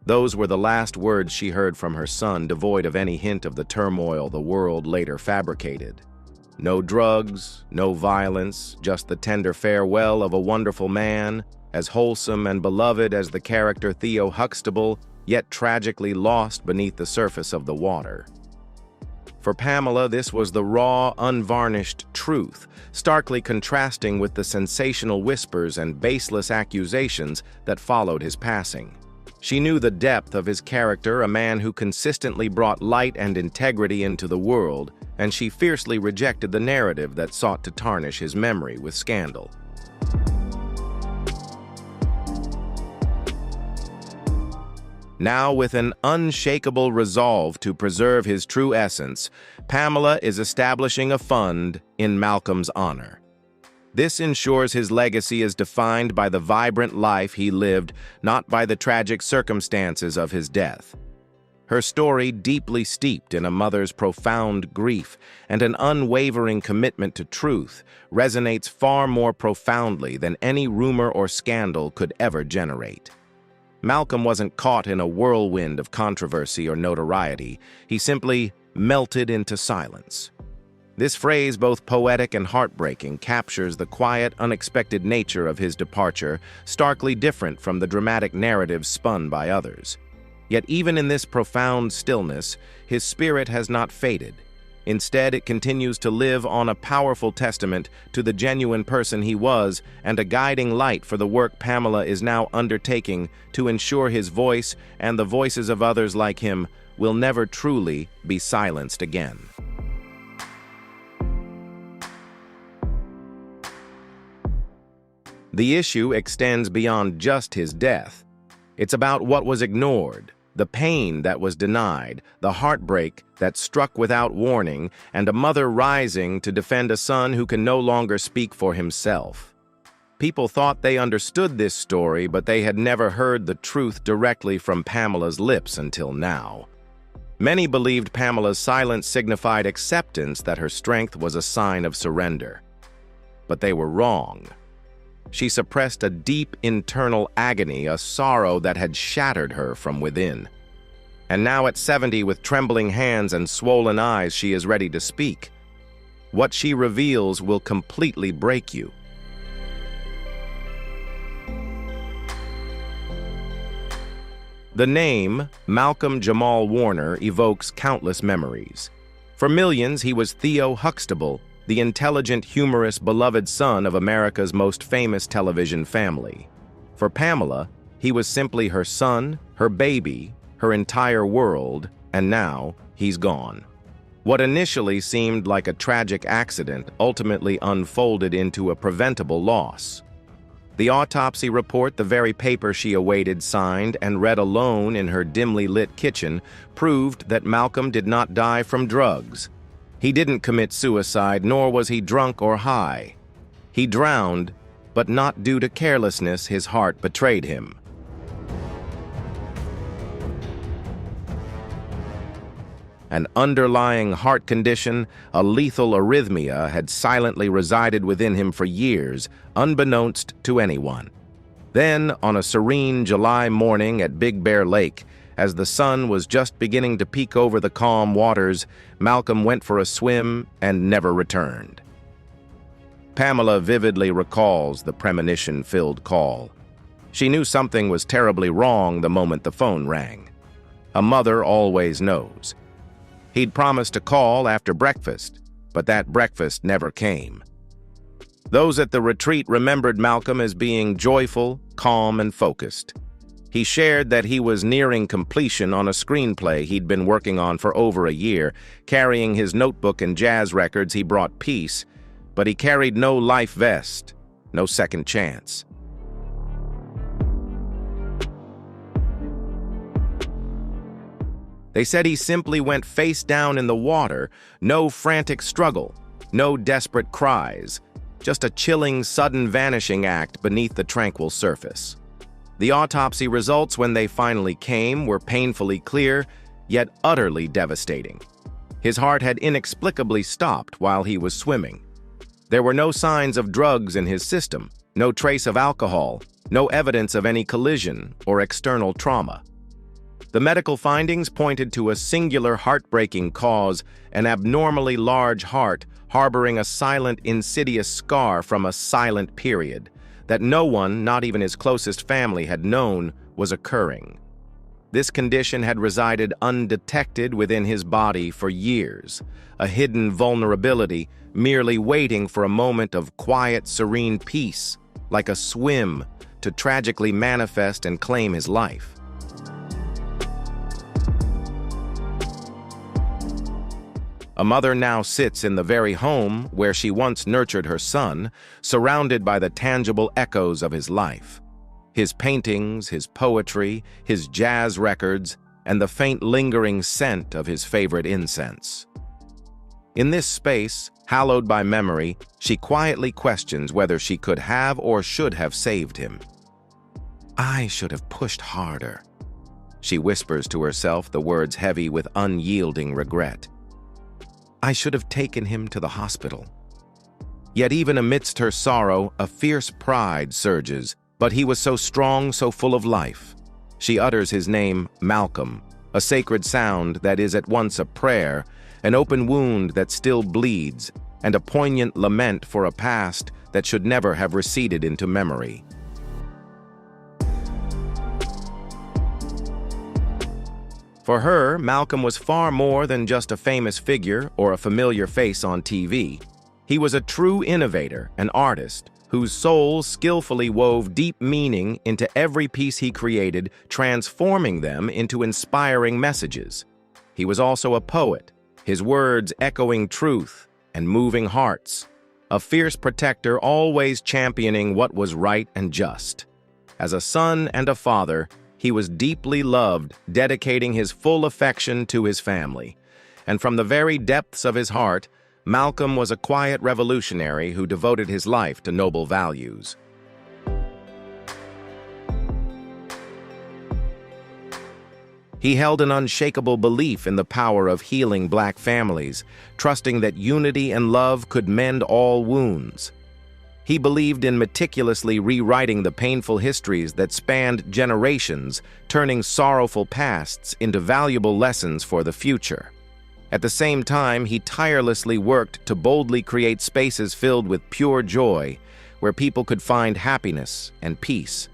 Those were the last words she heard from her son, devoid of any hint of the turmoil the world later fabricated. No drugs, no violence, just the tender farewell of a wonderful man, as wholesome and beloved as the character Theo Huxtable, yet tragically lost beneath the surface of the water. For Pamela, this was the raw, unvarnished truth, starkly contrasting with the sensational whispers and baseless accusations that followed his passing. She knew the depth of his character, a man who consistently brought light and integrity into the world, and she fiercely rejected the narrative that sought to tarnish his memory with scandal. Now, with an unshakable resolve to preserve his true essence, Pamela is establishing a fund in Malcolm's honor. This ensures his legacy is defined by the vibrant life he lived, not by the tragic circumstances of his death. Her story, deeply steeped in a mother's profound grief and an unwavering commitment to truth, resonates far more profoundly than any rumor or scandal could ever generate. Malcolm wasn't caught in a whirlwind of controversy or notoriety. He simply melted into silence. This phrase, both poetic and heartbreaking, captures the quiet, unexpected nature of his departure, starkly different from the dramatic narratives spun by others. Yet even in this profound stillness, his spirit has not faded. Instead, it continues to live on, a powerful testament to the genuine person he was and a guiding light for the work Pamela is now undertaking to ensure his voice and the voices of others like him will never truly be silenced again. The issue extends beyond just his death. It's about what was ignored, the pain that was denied, the heartbreak that struck without warning, and a mother rising to defend a son who can no longer speak for himself. People thought they understood this story, but they had never heard the truth directly from Pamela's lips until now. Many believed Pamela's silence signified acceptance, that her strength was a sign of surrender. But they were wrong. She suppressed a deep internal agony, a sorrow that had shattered her from within. And now at 70, with trembling hands and swollen eyes, she is ready to speak. What she reveals will completely break you. The name Malcolm-Jamal Warner evokes countless memories. For millions, he was Theo Huxtable, the intelligent, humorous, beloved son of America's most famous television family. For Pamela, he was simply her son, her baby, her entire world, and now he's gone. What initially seemed like a tragic accident ultimately unfolded into a preventable loss. The autopsy report, the very paper she awaited, signed and read alone in her dimly lit kitchen, proved that Malcolm did not die from drugs. He didn't commit suicide, nor was he drunk or high. He drowned, but not due to carelessness. His heart betrayed him. An underlying heart condition, a lethal arrhythmia, had silently resided within him for years, unbeknownst to anyone. Then, on a serene July morning at Big Bear Lake, as the sun was just beginning to peek over the calm waters, Malcolm went for a swim and never returned. Pamela vividly recalls the premonition-filled call. She knew something was terribly wrong the moment the phone rang. A mother always knows. He'd promised to call after breakfast, but that breakfast never came. Those at the retreat remembered Malcolm as being joyful, calm, and focused. He shared that he was nearing completion on a screenplay he'd been working on for over a year. Carrying his notebook and jazz records, he brought peace, but he carried no life vest, no second chance. They said he simply went face down in the water, no frantic struggle, no desperate cries, just a chilling, sudden vanishing act beneath the tranquil surface. The autopsy results, when they finally came, were painfully clear, yet utterly devastating. His heart had inexplicably stopped while he was swimming. There were no signs of drugs in his system, no trace of alcohol, no evidence of any collision or external trauma. The medical findings pointed to a singular heartbreaking cause, an abnormally large heart harboring a silent, insidious scar from a silent period that no one, not even his closest family, had known was occurring. This condition had resided undetected within his body for years, a hidden vulnerability merely waiting for a moment of quiet, serene peace, like a swim, to tragically manifest and claim his life. A mother now sits in the very home where she once nurtured her son, surrounded by the tangible echoes of his life. His paintings, his poetry, his jazz records, and the faint lingering scent of his favorite incense. In this space, hallowed by memory, she quietly questions whether she could have or should have saved him. "I should have pushed harder," she whispers to herself, the words heavy with unyielding regret. "I should have taken him to the hospital." Yet even amidst her sorrow, a fierce pride surges. But he was so strong, so full of life. She utters his name, Malcolm, a sacred sound that is at once a prayer, an open wound that still bleeds, and a poignant lament for a past that should never have receded into memory. For her, Malcolm was far more than just a famous figure or a familiar face on TV. He was a true innovator, an artist, whose soul skillfully wove deep meaning into every piece he created, transforming them into inspiring messages. He was also a poet, his words echoing truth and moving hearts, a fierce protector always championing what was right and just. As a son and a father, he was deeply loved, dedicating his full affection to his family. And from the very depths of his heart, Malcolm was a quiet revolutionary who devoted his life to noble values. He held an unshakable belief in the power of healing Black families, trusting that unity and love could mend all wounds. He believed in meticulously rewriting the painful histories that spanned generations, turning sorrowful pasts into valuable lessons for the future. At the same time, he tirelessly worked to boldly create spaces filled with pure joy, where people could find happiness and peace.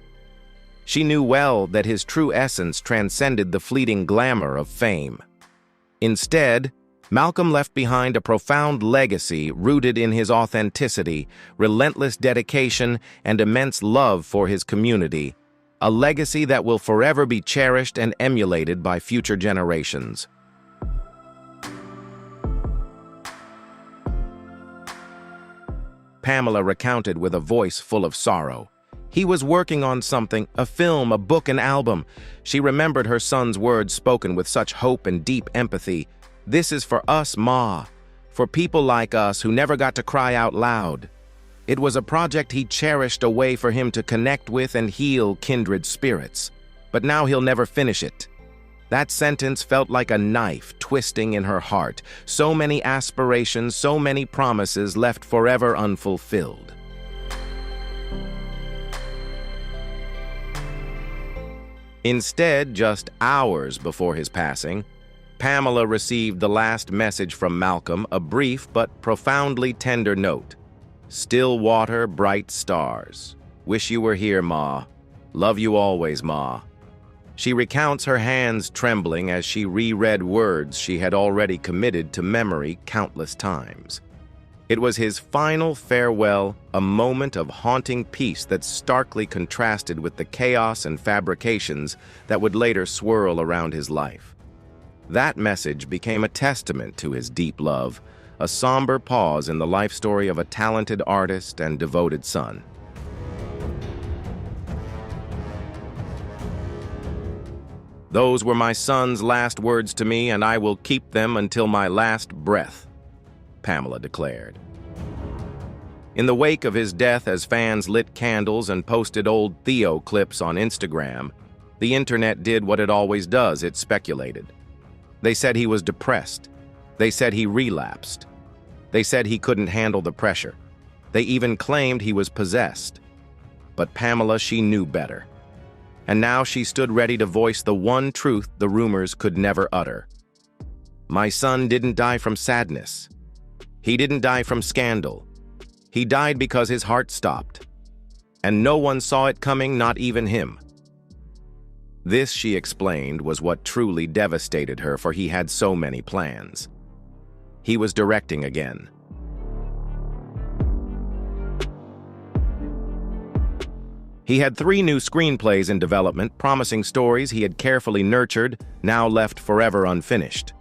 She knew well that his true essence transcended the fleeting glamour of fame. Instead, Malcolm left behind a profound legacy rooted in his authenticity, relentless dedication, and immense love for his community, a legacy that will forever be cherished and emulated by future generations. Pamela recounted with a voice full of sorrow. He was working on something, a film, a book, an album. She remembered her son's words spoken with such hope and deep empathy. "This is for us, Ma. for people like us who never got to cry out loud. It was a project he cherished, a way for him to connect with and heal kindred spirits. But now he'll never finish it. That sentence felt like a knife twisting in her heart. So many aspirations, so many promises left forever unfulfilled. Instead, just hours before his passing, Pamela received the last message from Malcolm, a brief but profoundly tender note. "Still water, bright stars. Wish you were here, Ma. Love you always, Ma." She recounts her hands trembling as she reread words she had already committed to memory countless times. It was his final farewell, a moment of haunting peace that starkly contrasted with the chaos and fabrications that would later swirl around his life. That message became a testament to his deep love, a somber pause in the life story of a talented artist and devoted son. "Those were my son's last words to me, and I will keep them until my last breath," Pamela declared. In the wake of his death, as fans lit candles and posted old Theo clips on Instagram, the internet did what it always does: it speculated. They said he was depressed. They said he relapsed. They said he couldn't handle the pressure. They even claimed he was possessed. But Pamela, she knew better. And now she stood ready to voice the one truth the rumors could never utter. "My son didn't die from sadness. He didn't die from scandal. He died because his heart stopped. And no one saw it coming, not even him." This, she explained, was what truly devastated her, for he had so many plans. He was directing again. He had 3 new screenplays in development, promising stories he had carefully nurtured, now left forever unfinished.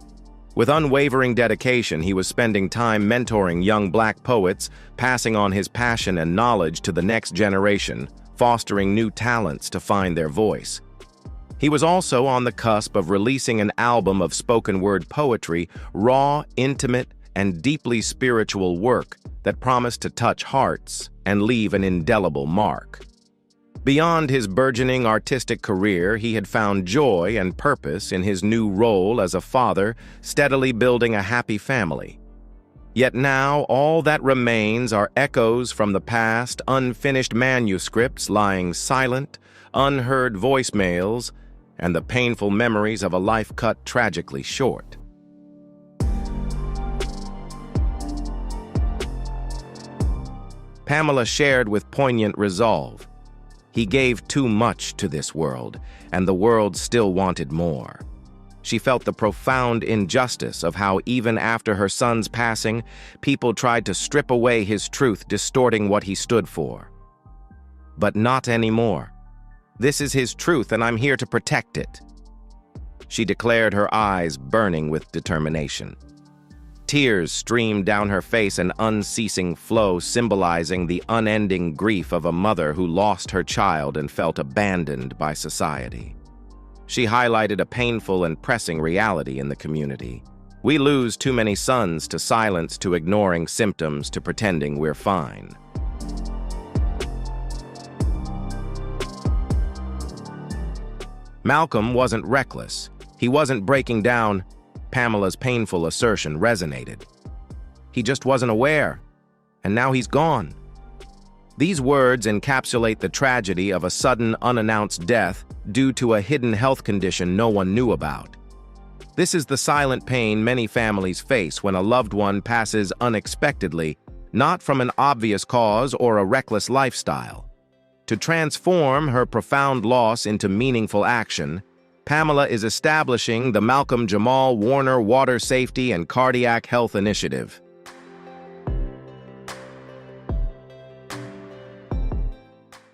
With unwavering dedication, he was spending time mentoring young Black poets, passing on his passion and knowledge to the next generation, fostering new talents to find their voice. He was also on the cusp of releasing an album of spoken-word poetry, raw, intimate, and deeply spiritual work that promised to touch hearts and leave an indelible mark. Beyond his burgeoning artistic career, he had found joy and purpose in his new role as a father, steadily building a happy family. Yet now, all that remains are echoes from the past, unfinished manuscripts lying silent, unheard voicemails, and the painful memories of a life cut tragically short. Pamela shared with poignant resolve. He gave too much to this world, and the world still wanted more. She felt the profound injustice of how, even after her son's passing, people tried to strip away his truth, distorting what he stood for. But not anymore. This is his truth, and I'm here to protect it, she declared, her eyes burning with determination. Tears streamed down her face, an unceasing flow symbolizing the unending grief of a mother who lost her child and felt abandoned by society. She highlighted a painful and pressing reality in the community. We lose too many sons to silence, to ignoring symptoms, to pretending we're fine. Malcolm wasn't reckless. He wasn't breaking down. Pamela's painful assertion resonated. He just wasn't aware, and now he's gone. These words encapsulate the tragedy of a sudden, unannounced death due to a hidden health condition no one knew about. This is the silent pain many families face when a loved one passes unexpectedly, not from an obvious cause or a reckless lifestyle. To transform her profound loss into meaningful action, Pamela is establishing the Malcolm-Jamal Warner Water Safety and Cardiac Health Initiative.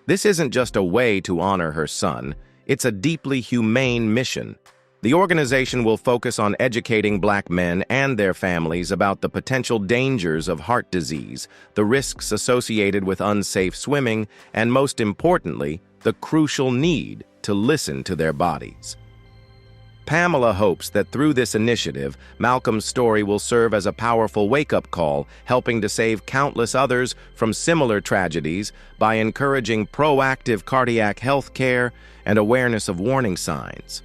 This isn't just a way to honor her son, it's a deeply humane mission. The organization will focus on educating Black men and their families about the potential dangers of heart disease, the risks associated with unsafe swimming, and most importantly, the crucial need to listen to their bodies. Pamela hopes that through this initiative, Malcolm's story will serve as a powerful wake-up call, helping to save countless others from similar tragedies by encouraging proactive cardiac health care and awareness of warning signs.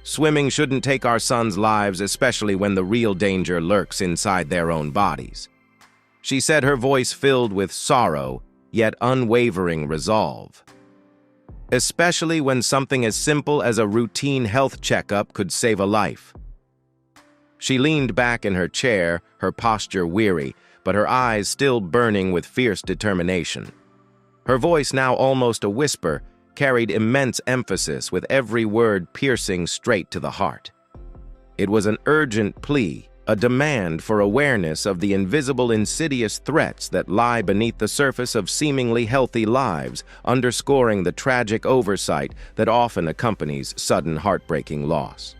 Swimming shouldn't take our sons' lives, especially when the real danger lurks inside their own bodies. She said, her voice filled with sorrow, yet unwavering resolve. Especially when something as simple as a routine health checkup could save a life. She leaned back in her chair, her posture weary, but her eyes still burning with fierce determination. Her voice, now almost a whisper, carried immense emphasis, with every word piercing straight to the heart. It was an urgent plea, a demand for awareness of the invisible, insidious threats that lie beneath the surface of seemingly healthy lives, underscoring the tragic oversight that often accompanies sudden heartbreaking loss.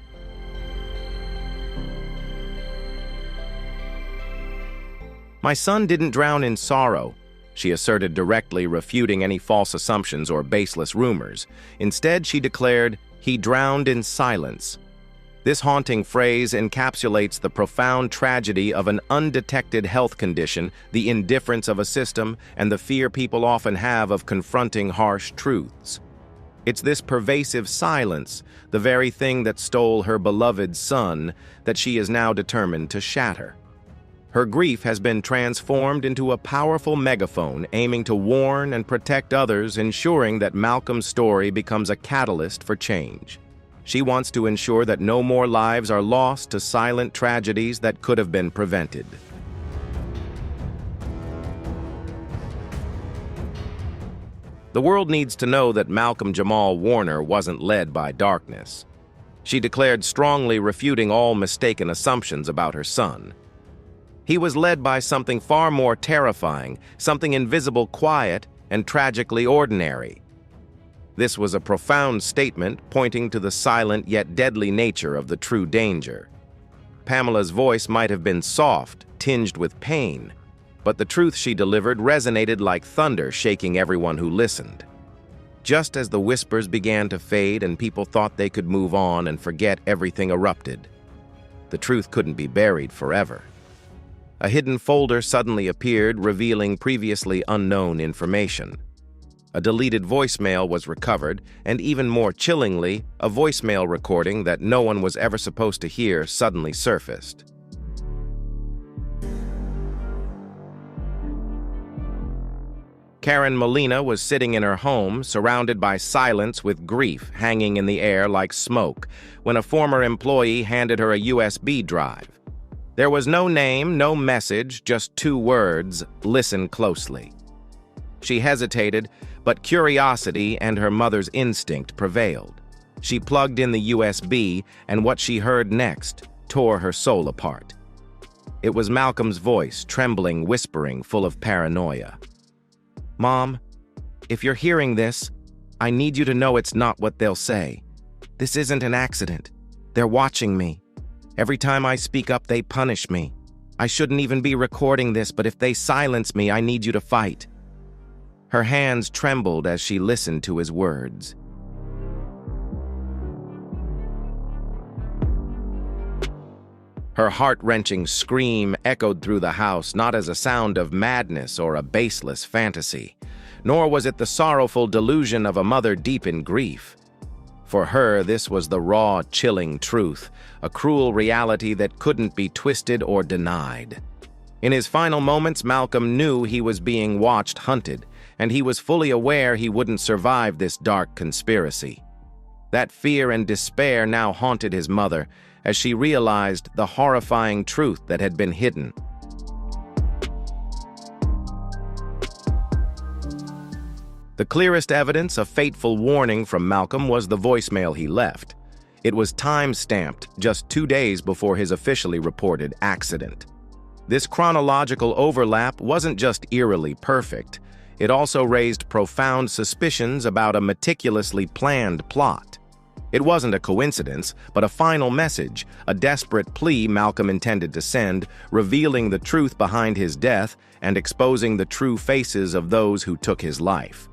"My son didn't drown in sorrow," she asserted directly, refuting any false assumptions or baseless rumors. Instead, she declared, "He drowned in silence." This haunting phrase encapsulates the profound tragedy of an undetected health condition, the indifference of a system, and the fear people often have of confronting harsh truths. It's this pervasive silence, the very thing that stole her beloved son, that she is now determined to shatter. Her grief has been transformed into a powerful megaphone aiming to warn and protect others, ensuring that Malcolm's story becomes a catalyst for change. She wants to ensure that no more lives are lost to silent tragedies that could have been prevented. The world needs to know that Malcolm-Jamal Warner wasn't led by darkness. She declared, strongly refuting all mistaken assumptions about her son. He was led by something far more terrifying, something invisible, quiet, and tragically ordinary. This was a profound statement pointing to the silent yet deadly nature of the true danger. Pamela's voice might have been soft, tinged with pain, but the truth she delivered resonated like thunder, shaking everyone who listened. Just as the whispers began to fade and people thought they could move on and forget, everything erupted. The truth couldn't be buried forever. A hidden folder suddenly appeared, revealing previously unknown information. A deleted voicemail was recovered, and even more chillingly, a voicemail recording that no one was ever supposed to hear suddenly surfaced. Karen Molina was sitting in her home, surrounded by silence, with grief hanging in the air like smoke, when a former employee handed her a USB drive. There was no name, no message, just 2 words: "Listen closely." She hesitated, but curiosity and her mother's instinct prevailed. She plugged in the USB, and what she heard next tore her soul apart. It was Malcolm's voice, trembling, whispering, full of paranoia. "Mom, if you're hearing this, I need you to know it's not what they'll say. This isn't an accident. They're watching me. Every time I speak up, they punish me. I shouldn't even be recording this, but if they silence me, I need you to fight." Her hands trembled as she listened to his words. Her heart-wrenching scream echoed through the house, not as a sound of madness or a baseless fantasy, nor was it the sorrowful delusion of a mother deep in grief. For her, this was the raw, chilling truth, a cruel reality that couldn't be twisted or denied. In his final moments, Malcolm knew he was being watched, hunted, and he was fully aware he wouldn't survive this dark conspiracy. That fear and despair now haunted his mother as she realized the horrifying truth that had been hidden. The clearest evidence, a fateful warning from Malcolm, was the voicemail he left. It was time-stamped just 2 days before his officially reported accident. This chronological overlap wasn't just eerily perfect. It also raised profound suspicions about a meticulously planned plot. It wasn't a coincidence, but a final message, a desperate plea Malcolm intended to send, revealing the truth behind his death and exposing the true faces of those who took his life.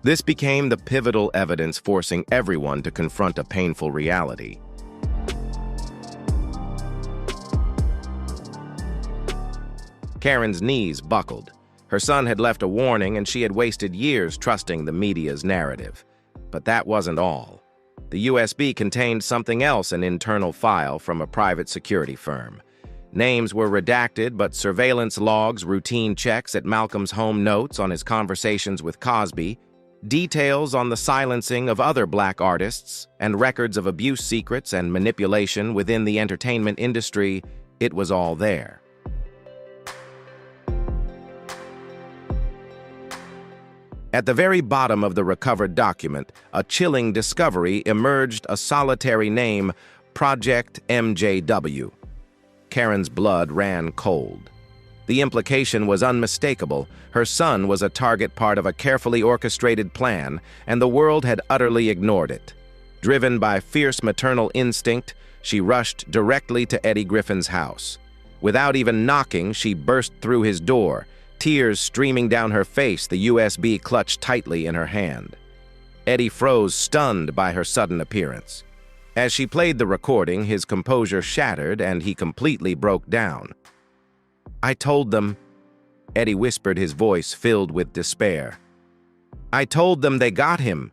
This became the pivotal evidence forcing everyone to confront a painful reality. Karen's knees buckled. Her son had left a warning, and she had wasted years trusting the media's narrative. But that wasn't all. The USB contained something else, an internal file from a private security firm. Names were redacted, but surveillance logs, routine checks at Malcolm's home, notes on his conversations with Cosby, details on the silencing of other black artists, and records of abuse secrets and manipulation within the entertainment industry, it was all there. At the very bottom of the recovered document, a chilling discovery emerged, a solitary name, Project MJW. Karen's blood ran cold. The implication was unmistakable. Her son was a target part of a carefully orchestrated plan, and the world had utterly ignored it. Driven by fierce maternal instinct, she rushed directly to Eddie Griffin's house. Without even knocking, she burst through his door, tears streaming down her face, the USB clutched tightly in her hand. Eddie froze, stunned by her sudden appearance. As she played the recording, his composure shattered and he completely broke down. "I told them," Eddie whispered, his voice filled with despair. "I told them they got him."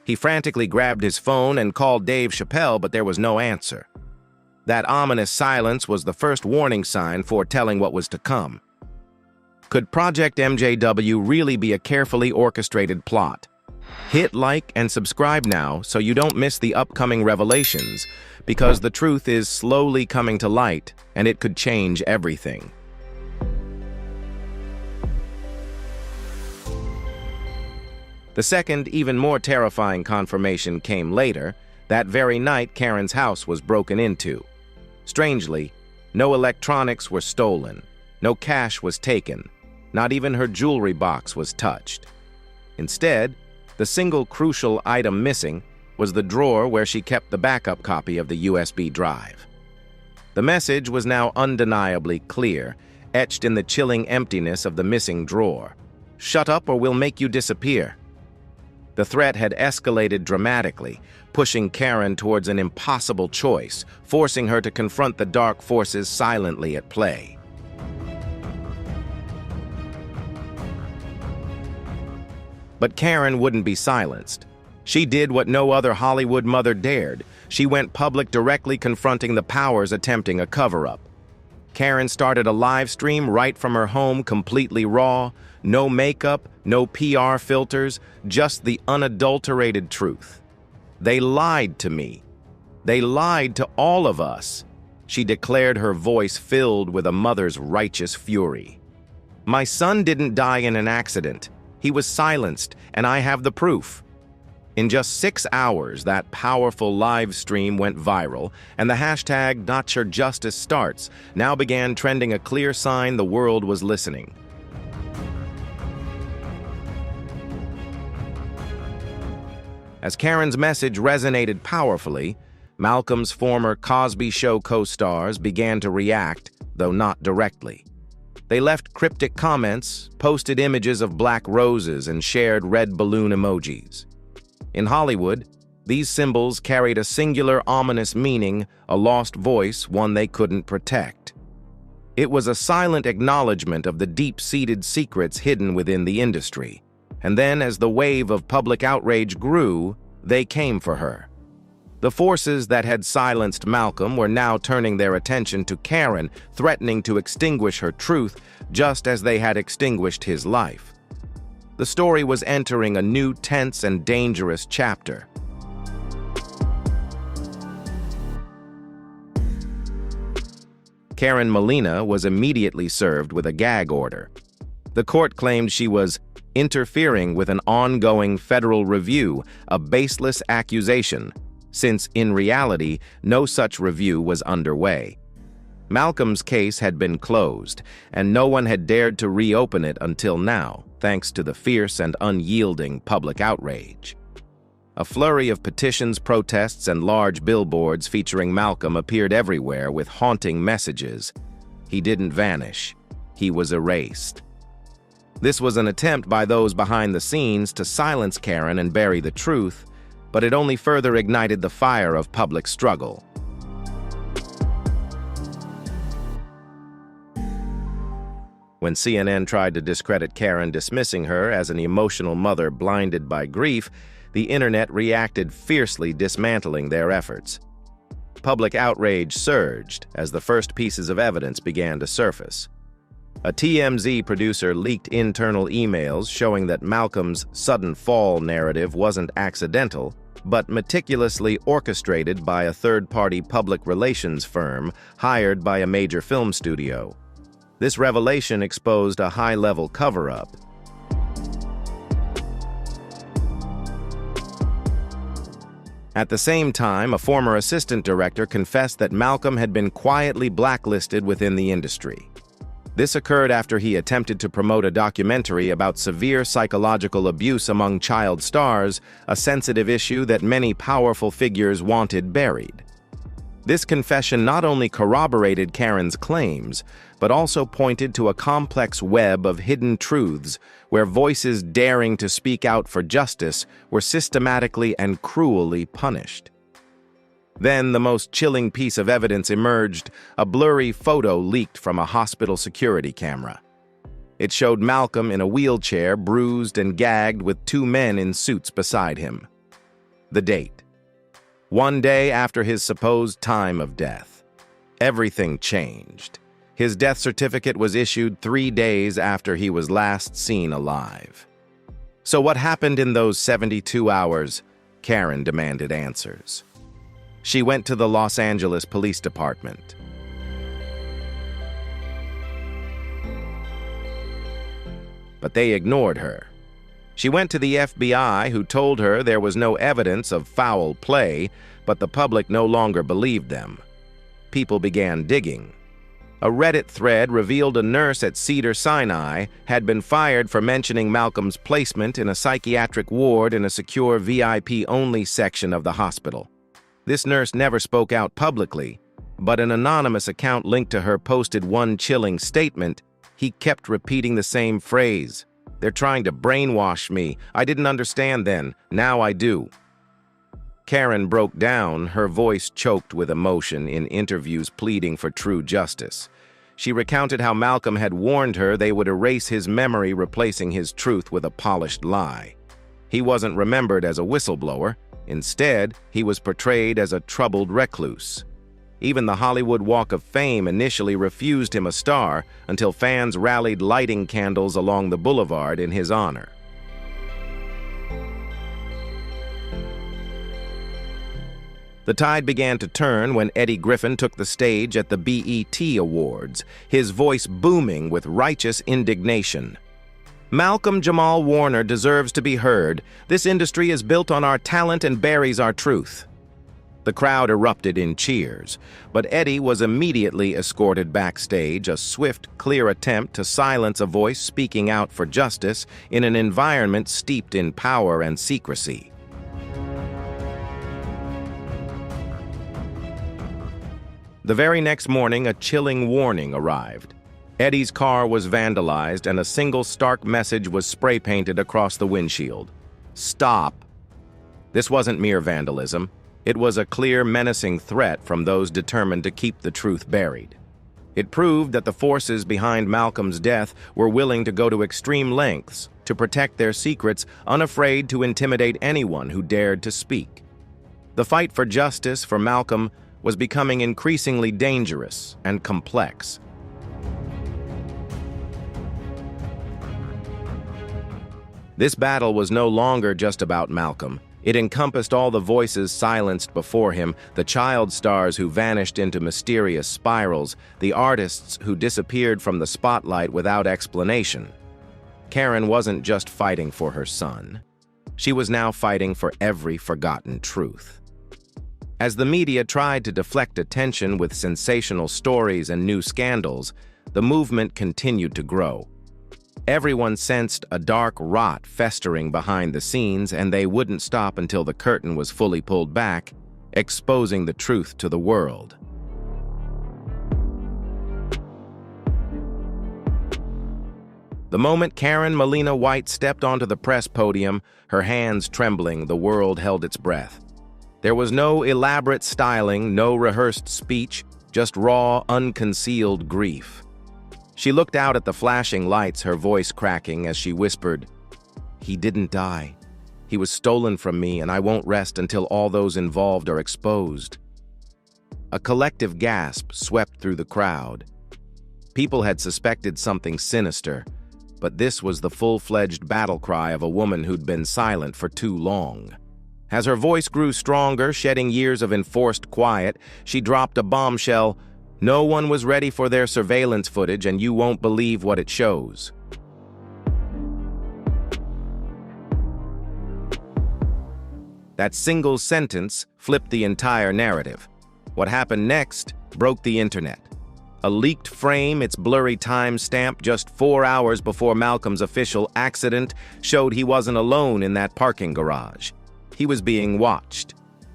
He frantically grabbed his phone and called Dave Chappelle, but there was no answer. That ominous silence was the first warning sign foretelling what was to come. Could Project MJW really be a carefully orchestrated plot? Hit like and subscribe now so you don't miss the upcoming revelations, because the truth is slowly coming to light and it could change everything. The second, even more terrifying confirmation came later. That very night, Karen's house was broken into. Strangely, no electronics were stolen, no cash was taken, not even her jewelry box was touched. Instead, the single crucial item missing was the drawer where she kept the backup copy of the USB drive. The message was now undeniably clear, etched in the chilling emptiness of the missing drawer. "Shut up or we'll make you disappear." The threat had escalated dramatically, pushing Karen towards an impossible choice, forcing her to confront the dark forces silently at play. But Karen wouldn't be silenced. She did what no other Hollywood mother dared. She went public, directly confronting the powers attempting a cover-up. Karen started a live stream right from her home, completely raw, no makeup, no PR filters, just the unadulterated truth. "They lied to me. They lied to all of us," she declared, her voice filled with a mother's righteous fury. "My son didn't die in an accident. He was silenced, and I have the proof." In just 6 hours, that powerful live stream went viral, and the hashtag #NotYourJusticeStarts now began trending, a clear sign the world was listening. As Karen's message resonated powerfully, Malcolm's former Cosby Show co-stars began to react, though not directly. They left cryptic comments, posted images of black roses, and shared red balloon emojis. In Hollywood, these symbols carried a singular, ominous meaning, a lost voice, one they couldn't protect. It was a silent acknowledgement of the deep-seated secrets hidden within the industry. And then, as the wave of public outrage grew, they came for her. The forces that had silenced Malcolm were now turning their attention to Karen, threatening to extinguish her truth just as they had extinguished his life. The story was entering a new, tense and dangerous chapter. Karen Molina was immediately served with a gag order. The court claimed she was interfering with an ongoing federal review, a baseless accusation, since in reality, no such review was underway. Malcolm's case had been closed, and no one had dared to reopen it until now, thanks to the fierce and unyielding public outrage. A flurry of petitions, protests, and large billboards featuring Malcolm appeared everywhere with haunting messages. He didn't vanish. He was erased. This was an attempt by those behind the scenes to silence Karen and bury the truth, but it only further ignited the fire of public struggle. When CNN tried to discredit Karen, dismissing her as an emotional mother blinded by grief, the internet reacted fiercely, dismantling their efforts. Public outrage surged as the first pieces of evidence began to surface. A TMZ producer leaked internal emails showing that Malcolm's sudden fall narrative wasn't accidental, but meticulously orchestrated by a third-party public relations firm hired by a major film studio. This revelation exposed a high-level cover-up. At the same time, a former assistant director confessed that Malcolm had been quietly blacklisted within the industry. This occurred after he attempted to promote a documentary about severe psychological abuse among child stars, a sensitive issue that many powerful figures wanted buried. This confession not only corroborated Karen's claims, but also pointed to a complex web of hidden truths where voices daring to speak out for justice were systematically and cruelly punished. Then the most chilling piece of evidence emerged, a blurry photo leaked from a hospital security camera. It showed Malcolm in a wheelchair, bruised and gagged, with two men in suits beside him. The date: one day after his supposed time of death. Everything changed. His death certificate was issued 3 days after he was last seen alive. So what happened in those 72 hours? Karen demanded answers. She went to the Los Angeles Police Department. But they ignored her. She went to the FBI, who told her there was no evidence of foul play, but the public no longer believed them. People began digging. A Reddit thread revealed a nurse at Cedars-Sinai had been fired for mentioning Malcolm's placement in a psychiatric ward in a secure VIP-only section of the hospital. This nurse never spoke out publicly, but an anonymous account linked to her posted one chilling statement. He kept repeating the same phrase: "They're trying to brainwash me. I didn't understand then. Now I do." Karen broke down, her voice choked with emotion, in interviews pleading for true justice. She recounted how Malcolm had warned her they would erase his memory, replacing his truth with a polished lie. He wasn't remembered as a whistleblower. Instead, he was portrayed as a troubled recluse. Even the Hollywood Walk of Fame initially refused him a star until fans rallied lighting candles along the boulevard in his honor. The tide began to turn when Eddie Griffin took the stage at the BET Awards, his voice booming with righteous indignation. "Malcolm-Jamal Warner deserves to be heard. This industry is built on our talent and buries our truth." The crowd erupted in cheers, but Eddie was immediately escorted backstage, a swift, clear attempt to silence a voice speaking out for justice in an environment steeped in power and secrecy. The very next morning, a chilling warning arrived. Eddie's car was vandalized and a single stark message was spray-painted across the windshield: "Stop." This wasn't mere vandalism. It was a clear, menacing threat from those determined to keep the truth buried. It proved that the forces behind Malcolm's death were willing to go to extreme lengths to protect their secrets, unafraid to intimidate anyone who dared to speak. The fight for justice for Malcolm was becoming increasingly dangerous and complex. This battle was no longer just about Malcolm. It encompassed all the voices silenced before him, the child stars who vanished into mysterious spirals, the artists who disappeared from the spotlight without explanation. Karen wasn't just fighting for her son. She was now fighting for every forgotten truth. As the media tried to deflect attention with sensational stories and new scandals, the movement continued to grow. Everyone sensed a dark rot festering behind the scenes, and they wouldn't stop until the curtain was fully pulled back, exposing the truth to the world. The moment Karen Melina White stepped onto the press podium, her hands trembling, the world held its breath. There was no elaborate styling, no rehearsed speech, just raw, unconcealed grief. She looked out at the flashing lights, her voice cracking as she whispered, "He didn't die. He was stolen from me, and I won't rest until all those involved are exposed." A collective gasp swept through the crowd. People had suspected something sinister, but this was the full-fledged battle cry of a woman who'd been silent for too long. As her voice grew stronger, shedding years of enforced quiet, she dropped a bombshell. "No one was ready for their surveillance footage, and you won't believe what it shows." That single sentence flipped the entire narrative. What happened next broke the internet. A leaked frame, its blurry timestamp just 4 hours before Malcolm's official accident, showed he wasn't alone in that parking garage. He was being watched.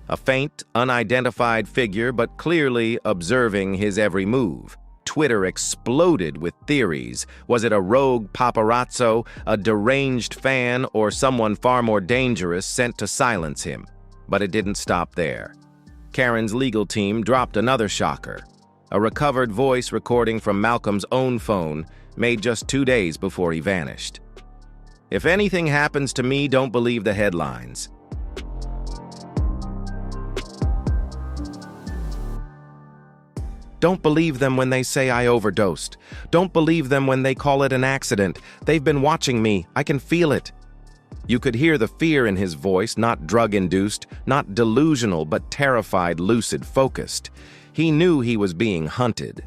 A faint, unidentified figure, but clearly observing his every move. Twitter exploded with theories. Was it a rogue paparazzo, a deranged fan, or someone far more dangerous sent to silence him? But it didn't stop there. Karen's legal team dropped another shocker. A recovered voice recording from Malcolm's own phone, made just 2 days before he vanished. "If anything happens to me, don't believe the headlines." Don't believe them when they say I overdosed. Don't believe them when they call it an accident. They've been watching me. I can feel it. You could hear the fear in his voice, not drug-induced, not delusional, but terrified, lucid, focused. He knew he was being hunted.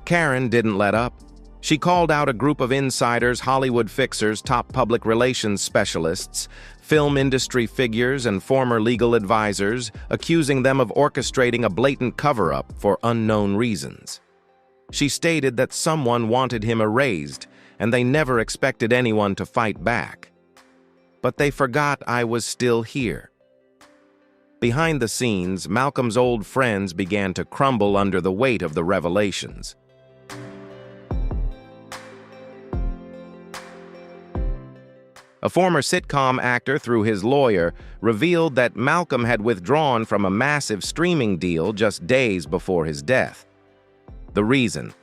Karen didn't let up. She called out a group of insiders, Hollywood fixers, top public relations specialists, film industry figures, and former legal advisors, accusing them of orchestrating a blatant cover-up for unknown reasons. She stated that someone wanted him erased, and they never expected anyone to fight back. But they forgot I was still here. Behind the scenes, Malcolm's old friends began to crumble under the weight of the revelations. A former sitcom actor, through his lawyer, revealed that Malcolm had withdrawn from a massive streaming deal just days before his death. The reason?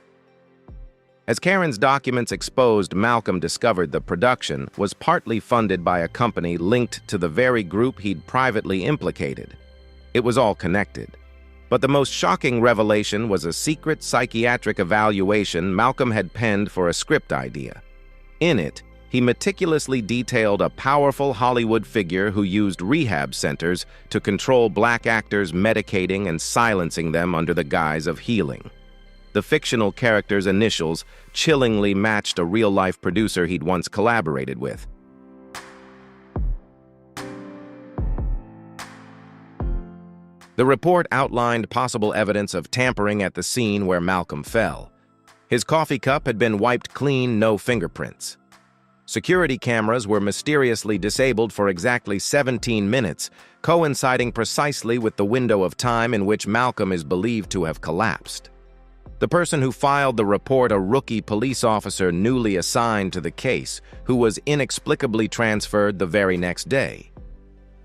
As Karen's documents exposed, Malcolm discovered the production was partly funded by a company linked to the very group he'd privately implicated. It was all connected. But the most shocking revelation was a secret psychiatric evaluation Malcolm had penned for a script idea. In it, he meticulously detailed a powerful Hollywood figure who used rehab centers to control black actors, medicating and silencing them under the guise of healing. The fictional character's initials chillingly matched a real-life producer he'd once collaborated with. The report outlined possible evidence of tampering at the scene where Malcolm fell. His coffee cup had been wiped clean, no fingerprints. Security cameras were mysteriously disabled for exactly 17 minutes, coinciding precisely with the window of time in which Malcolm is believed to have collapsed. The person who filed the report, a rookie police officer newly assigned to the case, who was inexplicably transferred the very next day.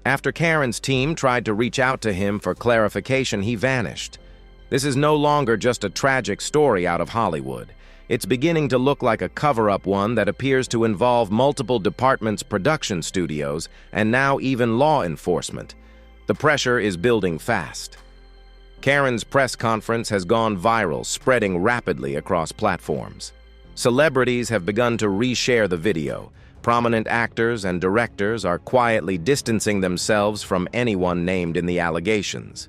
After Karen's team tried to reach out to him for clarification, he vanished. This is no longer just a tragic story out of Hollywood. It's beginning to look like a cover-up one that appears to involve multiple departments, production studios, and now even law enforcement. The pressure is building fast. Karen's press conference has gone viral, spreading rapidly across platforms. Celebrities have begun to reshare the video. Prominent actors and directors are quietly distancing themselves from anyone named in the allegations.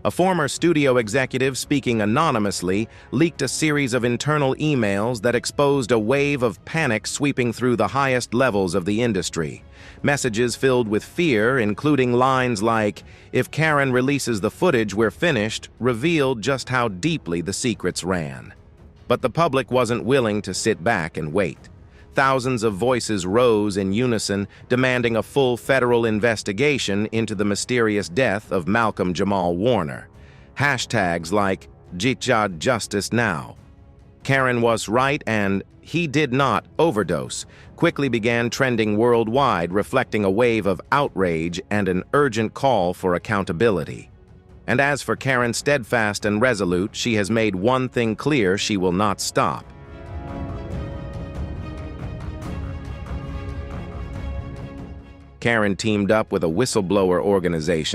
A former studio executive, speaking anonymously, leaked a series of internal emails that exposed a wave of panic sweeping through the highest levels of the industry. Messages filled with fear, including lines like, "If Karen releases the footage, we're finished," revealed just how deeply the secrets ran. But the public wasn't willing to sit back and wait. Thousands of voices rose in unison, demanding a full federal investigation into the mysterious death of Malcolm-Jamal Warner. Hashtags like Jitjad justice now. Karen was right and he did not overdose quickly began trending worldwide, reflecting a wave of outrage and an urgent call for accountability. And as for Karen, steadfast and resolute, she has made one thing clear: she will not stop. Karen teamed up with a whistleblower organization